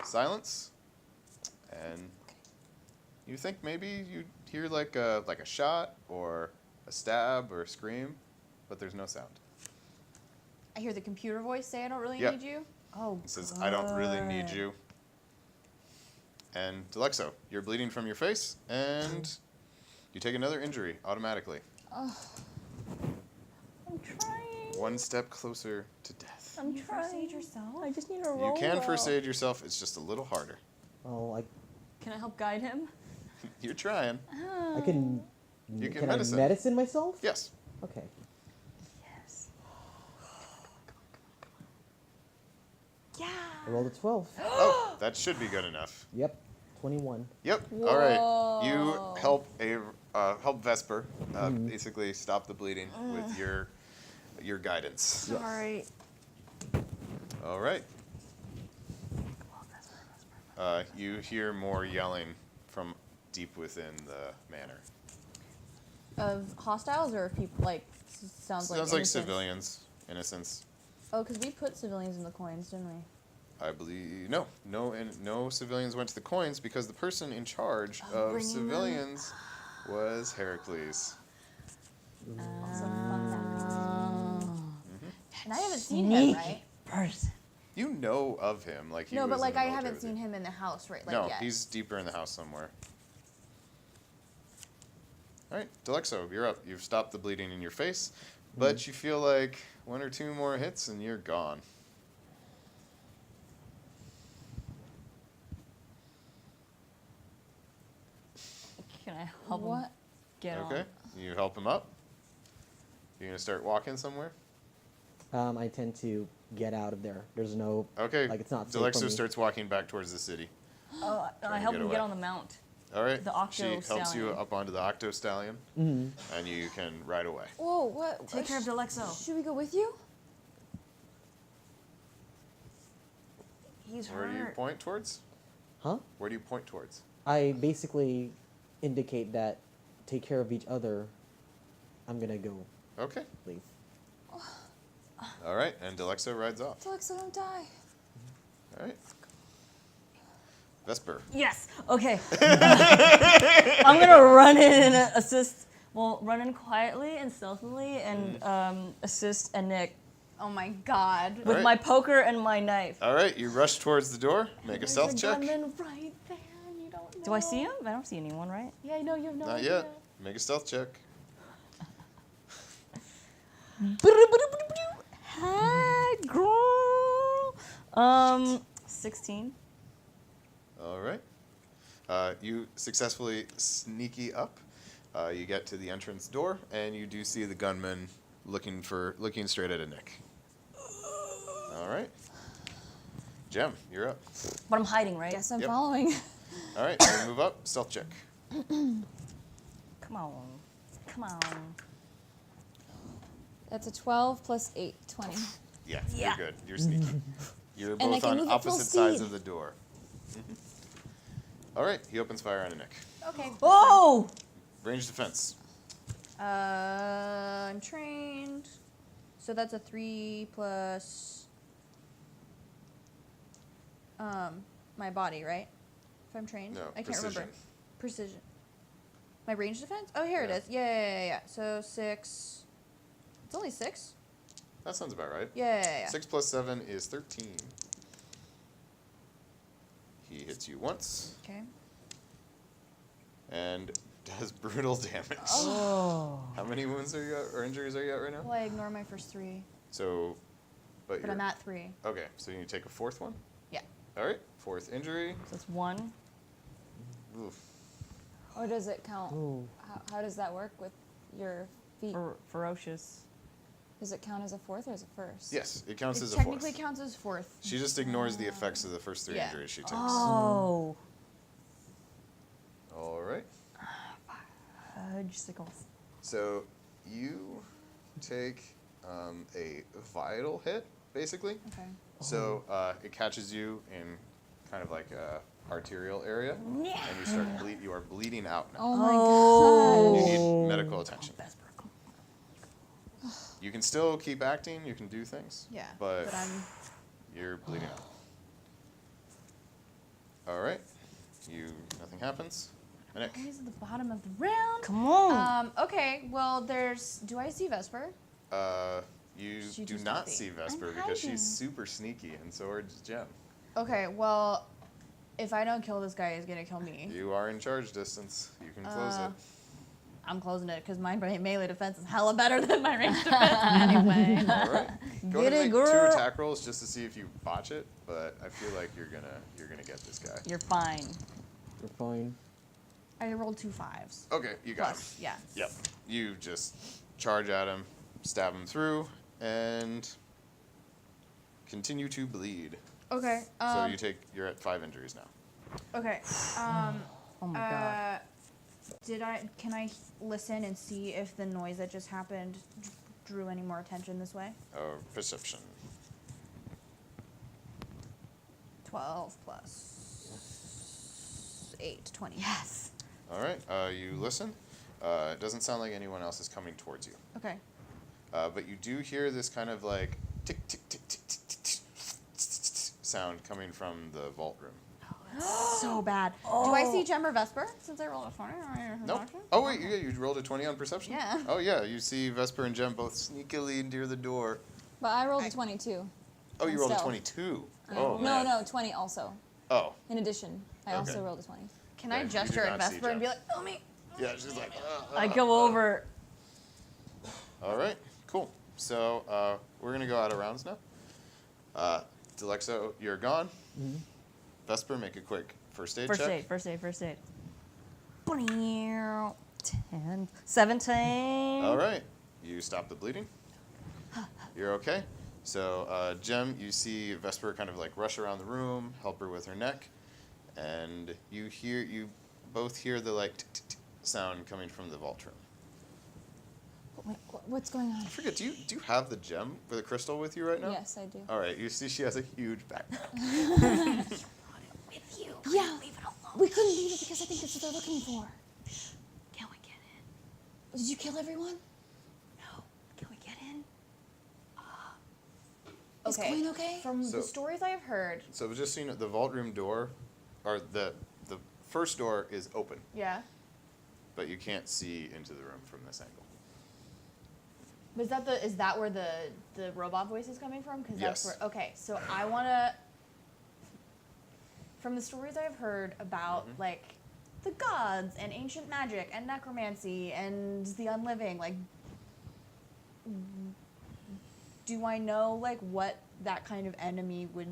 silence, and you think maybe you hear like a shot or a stab or a scream, but there's no sound. I hear the computer voice say, "I don't really Yep. need you." Oh, It says, "I don't really need good. you." And Dalexo, you're bleeding from your face, and you take another injury automatically. I'm trying. One step closer to death. I'm Can you first trying. aid yourself? I just need a You roll. can first aid yourself. It's just a little harder. Oh, Can I help guide him? You're trying. I can. You can can medicine. I medicine myself? Yes. Okay. Yes. I rolled a 12. Oh, that should be good enough. Yep, 21. Yep. All right. You help Vesper basically stop the bleeding with your guidance. Sorry. All right. You hear more yelling from deep within the manor. Of hostiles or of people, like, sounds like innocents? Civilians, innocents. Oh, because we put civilians in the coins, didn't we? I believe no civilians went to the coins because the person in charge of bringing civilians was Heracles. And I haven't seen him, right? Person. You know of him, like he No, was but in like the I military haven't with you. seen him in the house, right? Like No, yet. he's deeper in the house somewhere. All right, Dalexo, you're up. You've stopped the bleeding in your face, but you feel like 1 or 2 more hits and you're gone. Can I help him What? get Okay, on? you help him up. You're gonna start walking somewhere. I tend to get out of there. There's no, Okay, like, it's not safe for Dalexo me. starts walking back towards the city. Oh, Trying I to help get him away. get on the mount. All right, The Octo she helps you Stallion. up onto the Octo Stallion, Mhm. and you can ride away. Whoa, what? Take care of Dalexo. Should we go with you? He's Where do you hurt. point towards? Huh? Where do you point towards? I basically indicate that take care of each other. I'm gonna go Okay. leave. All right, and Dalexo rides off. Dalexo, don't die. All right. Vesper. Yes. Okay. I'm gonna run in and assist. Well, run in quietly and stealthily and assist Anik Oh my god. with Alright. my poker and my knife. All right, you rush towards the door. Make a There's stealth check. gunman right there, and you don't know. Do I see him? I don't see anyone, right? Yeah, I know you have no Not idea. yet. Make a stealth check. Hi, girl. 16. All right. You successfully sneaky up. You get to the entrance door, and you do see the gunman looking straight at Anik. All right. Jem, you're up. But I'm hiding, right? Guess I'm Yep. following. All right, so move up. Stealth check. Come on. Come on. That's a 12 plus 8, 20. Yeah, Yeah. you're good. You're sneaky. You're And I both can on move at full opposite sides speed. of the door. All right, he opens fire on Anik. Okay. Oh! Range defense. I'm trained. So that's a 3 plus my body, right? If I'm trained? No, I can't precision. remember. Precision. My range defense? Oh, here Yeah. it is. Yeah. So 6. It's only 6? That sounds about right. Yeah. 6 plus 7 is 13. He hits you once Okay. and does brutal damage. Oh. How many wounds are you at, or injuries are you at right now? Well, I ignore my first 3, So, but but you're I'm at 3. okay. So you take a 4th one. Yeah. All right, 4th injury. So it's 1. Oof. Or does it count? Oh. How does that work with your feet? Ferocious. Does it count as a 4th or as a 1st? Yes, it counts It as a technically 4th. counts as 4th. She just ignores the effects of the first 3 Yeah. injuries she takes. Oh. All right. Fudge sickles. So you take a vital hit, basically. Okay. So it catches you in kind of like a arterial area, and you start you are bleeding out now. Oh my You gosh. need medical attention. Vesper, come on. You can still keep acting, you can do things. Yeah. But I'm. you're bleeding out. All right. Nothing happens. Anik. He's at the bottom of the round. Come on. Okay. Well, do I see Vesper? You She do just not happy. see Vesper I'm because hiding. she's super sneaky, and so are Jem. Okay. Well, if I don't kill this guy, he's gonna kill me. You are in charge distance. You can close it. I'm closing it because my melee defense is hella better than my range defense anyway. All right. Go ahead Get it, and make 2 girl. attack rolls just to see if you botch it, but I feel like you're gonna get this guy. You're fine. You're fine. I rolled 2 5s. Okay, you got him. Plus, yeah. Yep. You just charge at him, stab him through, and continue to bleed. Okay. So you're at 5 injuries now. Okay. Oh my god. Can I listen and see if the noise that just happened drew any more attention this way? Perception. 12 plus 8, 20. Yes. All right. You listen. It doesn't sound like anyone else is coming towards you. Okay. But you do hear this kind of like tick, tick, tick, tick, tick, tick, tick, sound coming from the vault room. So bad. Do I see Gem or Vesper since I rolled a 20? Nope. Oh, wait, you rolled a 20 on perception? Yeah. Oh, yeah, you see Vesper and Gem both sneakily near the door. But I rolled a 22. Oh, you On rolled a stealth. 22. Yeah. Oh, no, man. 20 also. Oh, In addition, I Okay. also rolled a 20. Can Okay, I you gesture do at not see Vesper and Gem. be like, oh me? yeah, she's like, I go over. All right, cool. So we're going to go out of rounds now. Dalexo, you're gone. Mhm. Vesper, make a quick first aid First check. aid. First aid. First aid. 10, 17. All right, you stop the bleeding. You're okay. So, Gem, you see Vesper kind of like rush around the room, help her with her neck, and you both hear the like sound coming from the vault room. Wait, what's going on? I forget. Do you have the gem for the crystal with you right now? Yes, I do. All right. You see, she has a huge backpack. With you. Yeah. Leave it alone. We couldn't leave it because I think that's what they're looking for. Can we get in? Did you kill everyone? No. Can we get in? Is Queen okay? From So- the stories I've heard, So just so you know, the vault room door, or the first door is open, yeah. but you can't see into the room from this angle. Is that where the robot voice is coming from? Because Yes. that's where. Okay, so I wanna. From the stories I've heard about like the gods and ancient magic and necromancy and the unliving, like, do I know like what that kind of enemy would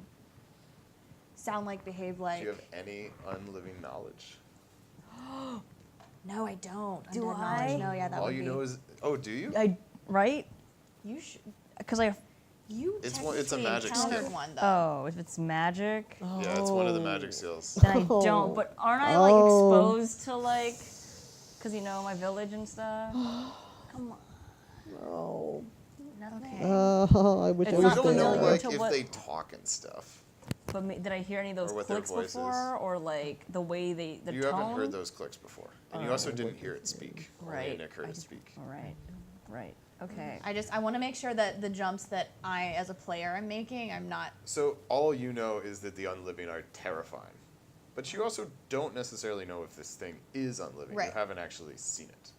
sound like, behave like? Do you have any unliving knowledge? No, I don't. Do Undead I? knowledge. No, yeah, that All would you be. know is, oh, do you? Right? You should. Because I. You It's technically a magic encountered skill. one though. Oh, if it's magic, Yeah, it's one of the magic skills. then I don't. But aren't I like Oh. exposed to like, because you know my village and stuff? Come on. Oh. Nothing. I wish It's I Well, was you not don't know there. familiar like to if what- they talk and stuff. But did I hear any of those Or what their clicks voice is. before, or like the way the You tone? haven't heard those clicks before, and you also didn't hear it speak. Right. Only Nick heard I it just- speak. Right. Okay. I want to make sure that the jumps that I as a player am making, I'm not. So all you know is that the unliving are terrifying, but you also don't necessarily know if this thing is unliving. Right. You haven't actually seen it.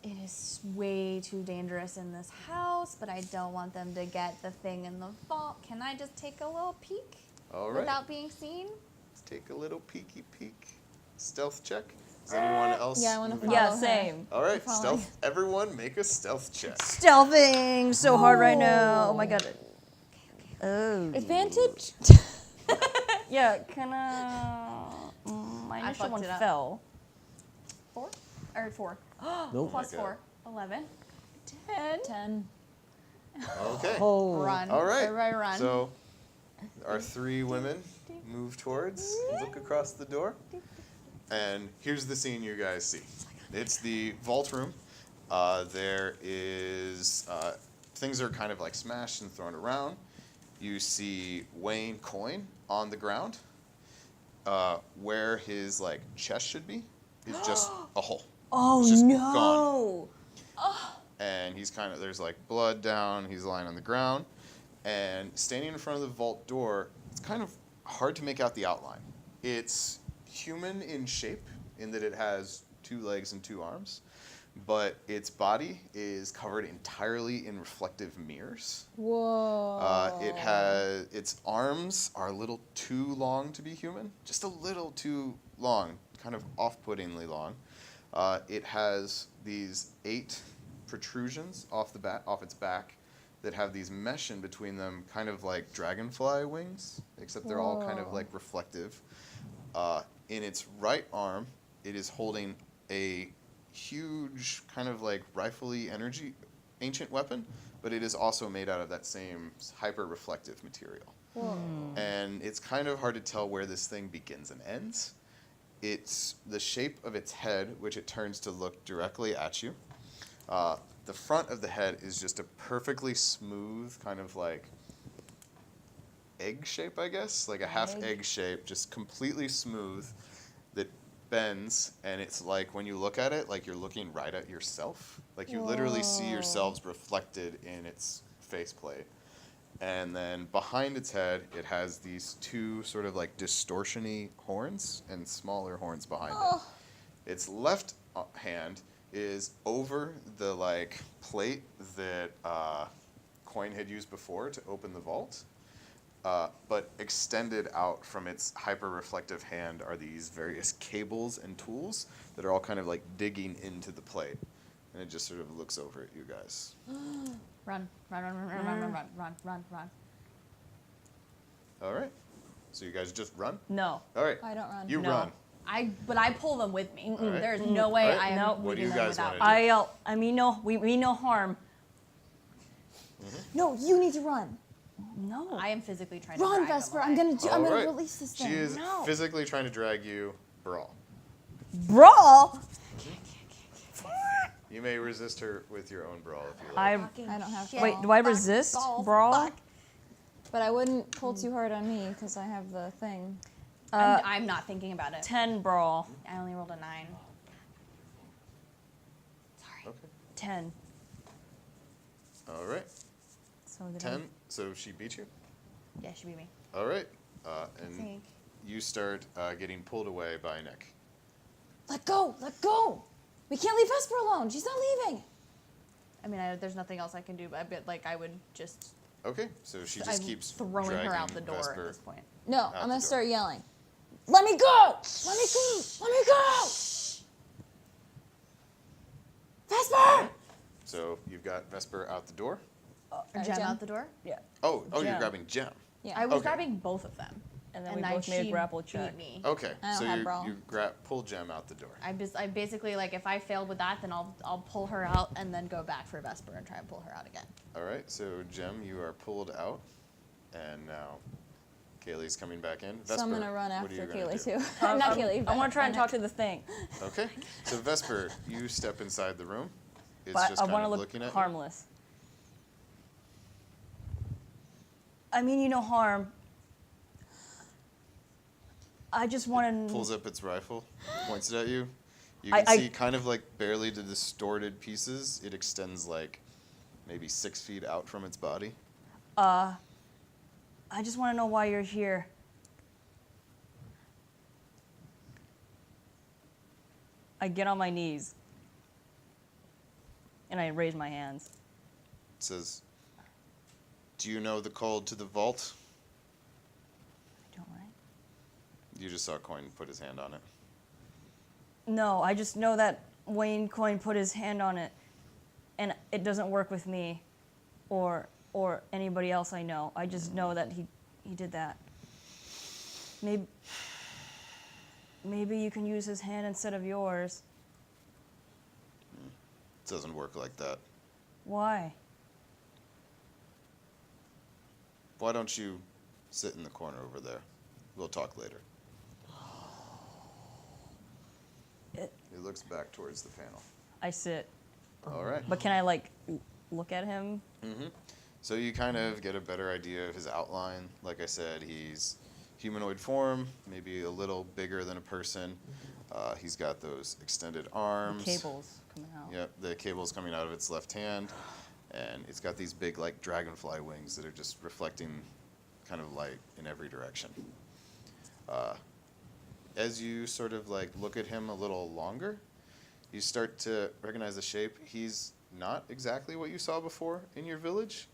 It is way too dangerous in this house, but I don't want them to get the thing in the vault. Can I just take a little peek All right. without being seen? Let's take a little peeky peek. Stealth check. Is anyone else? yeah, I wanna moving follow on? Yeah, her. same. All right, following. stealth. Everyone, make a stealth check. Stealthing so hard right now. Oh my god. Oh. Advantage? Yeah. Can my I initial fucked one it up. fell. 4? Or 4. Nope. Plus Okay. 4. 11. 10. 10. Okay. Oh. Run. All right. Everybody run. So our 3 women move towards, look across the door, and here's the scene you guys see. It's the vault room. There is things are kind of like smashed and thrown around. You see Wayne Coyne on the ground. Where his like chest should be is just a hole. Oh It's just no. And he's kind of, there's like blood down, he's lying on the ground, and standing in front of the vault door, it's kind of hard to make out the outline. It's human in shape in that it has 2 legs and 2 arms, but its body is covered entirely in reflective mirrors. Whoa. It has, its arms are a little too long to be human, just a little too long, kind of off-puttingly long. It has these 8 protrusions off its back that have these mesh in between them, kind of like dragonfly wings, except they're all kind of Whoa. like reflective. In its right arm, it is holding a huge kind of like rifle-y energy ancient weapon, but it is also made out of that same hyper-reflective material. And it's kind of hard to tell where this thing begins and ends. It's the shape of its head, which it turns to look directly at you. The front of the head is just a perfectly smooth, kind of like egg shape, I guess, like a half egg shape, just completely smooth, that bends, and it's like when you look at it, like you're looking right at yourself. Like you literally see yourselves reflected in its faceplate. And then behind its head, it has these two sort of like distortion-y horns and smaller horns behind it. Its left hand is over the like plate that Coin had used before to open the vault. But extended out from its hyper-reflective hand are these various cables and tools that are all kind of like digging into the plate. And it just sort of looks over at you guys. Run, run, run, run, run, run, run, run, run, run, run. All right. So you guys just run? No. All right. I don't run. You No. run. But I pull them with me. All right. There's no way All right. I am No. What do leaving you them guys without wanna me. do? I mean, no, we mean no harm. No, you need to run. No. I am physically trying to Run, drag them Vesper. away. I'm gonna All right. release this thing. She is No. physically trying to drag you, Brawl. Brawl. You may resist her with your own Brawl if you I like. I don't have to. wait. Do I resist brawl? But I wouldn't pull too hard on me because I have the thing. I'm not thinking about it. 10 brawl. I only rolled a 9. Sorry. Okay. 10. All right. So did 10. So she beat you? Yeah, she beat me. All right. I And think. you start getting pulled away by Nick. Let go. Let go. We can't leave Vesper alone. She's not leaving. I mean, there's nothing else I can do, but like I would just. Okay. So she just I'm keeps throwing her out the dragging door Vesper. at this point. No, Out I'm the gonna door. start yelling. Let me go. Let me go. Let me go. Vesper. So you've got Vesper out the door. Gem Gem. out the door. Yeah. Oh, you're Gem. grabbing Gem. Yeah. I was Okay. grabbing both of them, And then and we then both made a she grapple beat check. me. Okay. I don't So have Brawl. you pull Gem out the door. I basically like if I failed with that, then I'll pull her out and then go back for Vesper and try and pull her out again. All right. So Gem, you are pulled out, and now Kailey's coming back in. Vesper, So I'm gonna run what are you after gonna Kailey do? too. Not Kailey. I but want to try and Anik. talk to the thing, Okay. So Vesper, you step inside the room. It's but just I kind want to of look looking at harmless. I mean, you no harm. I just want you. to. Pulls up its rifle, points it at you. You I- can I- see kind of like barely the distorted pieces. It extends like maybe 6 feet out from its body. I just want to know why you're here. I get on my knees. And I raise my hands. It says, "Do you know the code to the vault?" I don't, right? You just saw Coin put his hand on it. No, I just know that Wayne Coyne put his hand on it, and it doesn't work with me, or anybody else I know. I just know that he did that. Maybe you can use his hand instead of yours. It doesn't work like that. Why? Why don't you sit in the corner over there? We'll talk later. He looks back towards the panel. I sit, All right. but can I like look at him? So you kind of get a better idea of his outline. Like I said, he's humanoid form, maybe a little bigger than a person. He's got those extended arms. Cables coming out. Yep, the cable's coming out of its left hand, and it's got these big like dragonfly wings that are just reflecting kind of light in every direction. As you sort of like look at him a little longer, you start to recognize the shape. He's not exactly what you saw before in your village,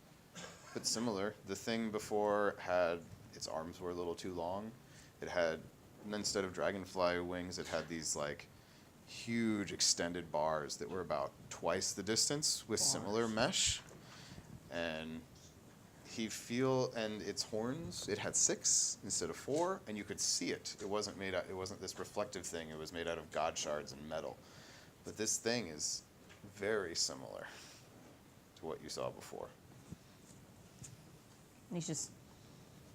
but similar. The thing before had, its arms were a little too long. It had, and instead of dragonfly wings, it had these like huge extended bars that were about twice the distance with similar mesh. And and its horns, it had 6 instead of 4, and you could see it. It wasn't this reflective thing. It was made out of god shards and metal. But this thing is very similar. to what you saw before. And he's just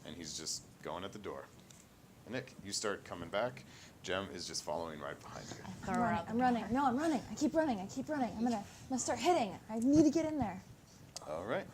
And he's just going at the door. Nick, you start coming back. Jem is just following right behind you. I'm running. I'm running. No, I'm running. I keep running. I keep running. I'm gonna start hitting. I need to get in there. All right.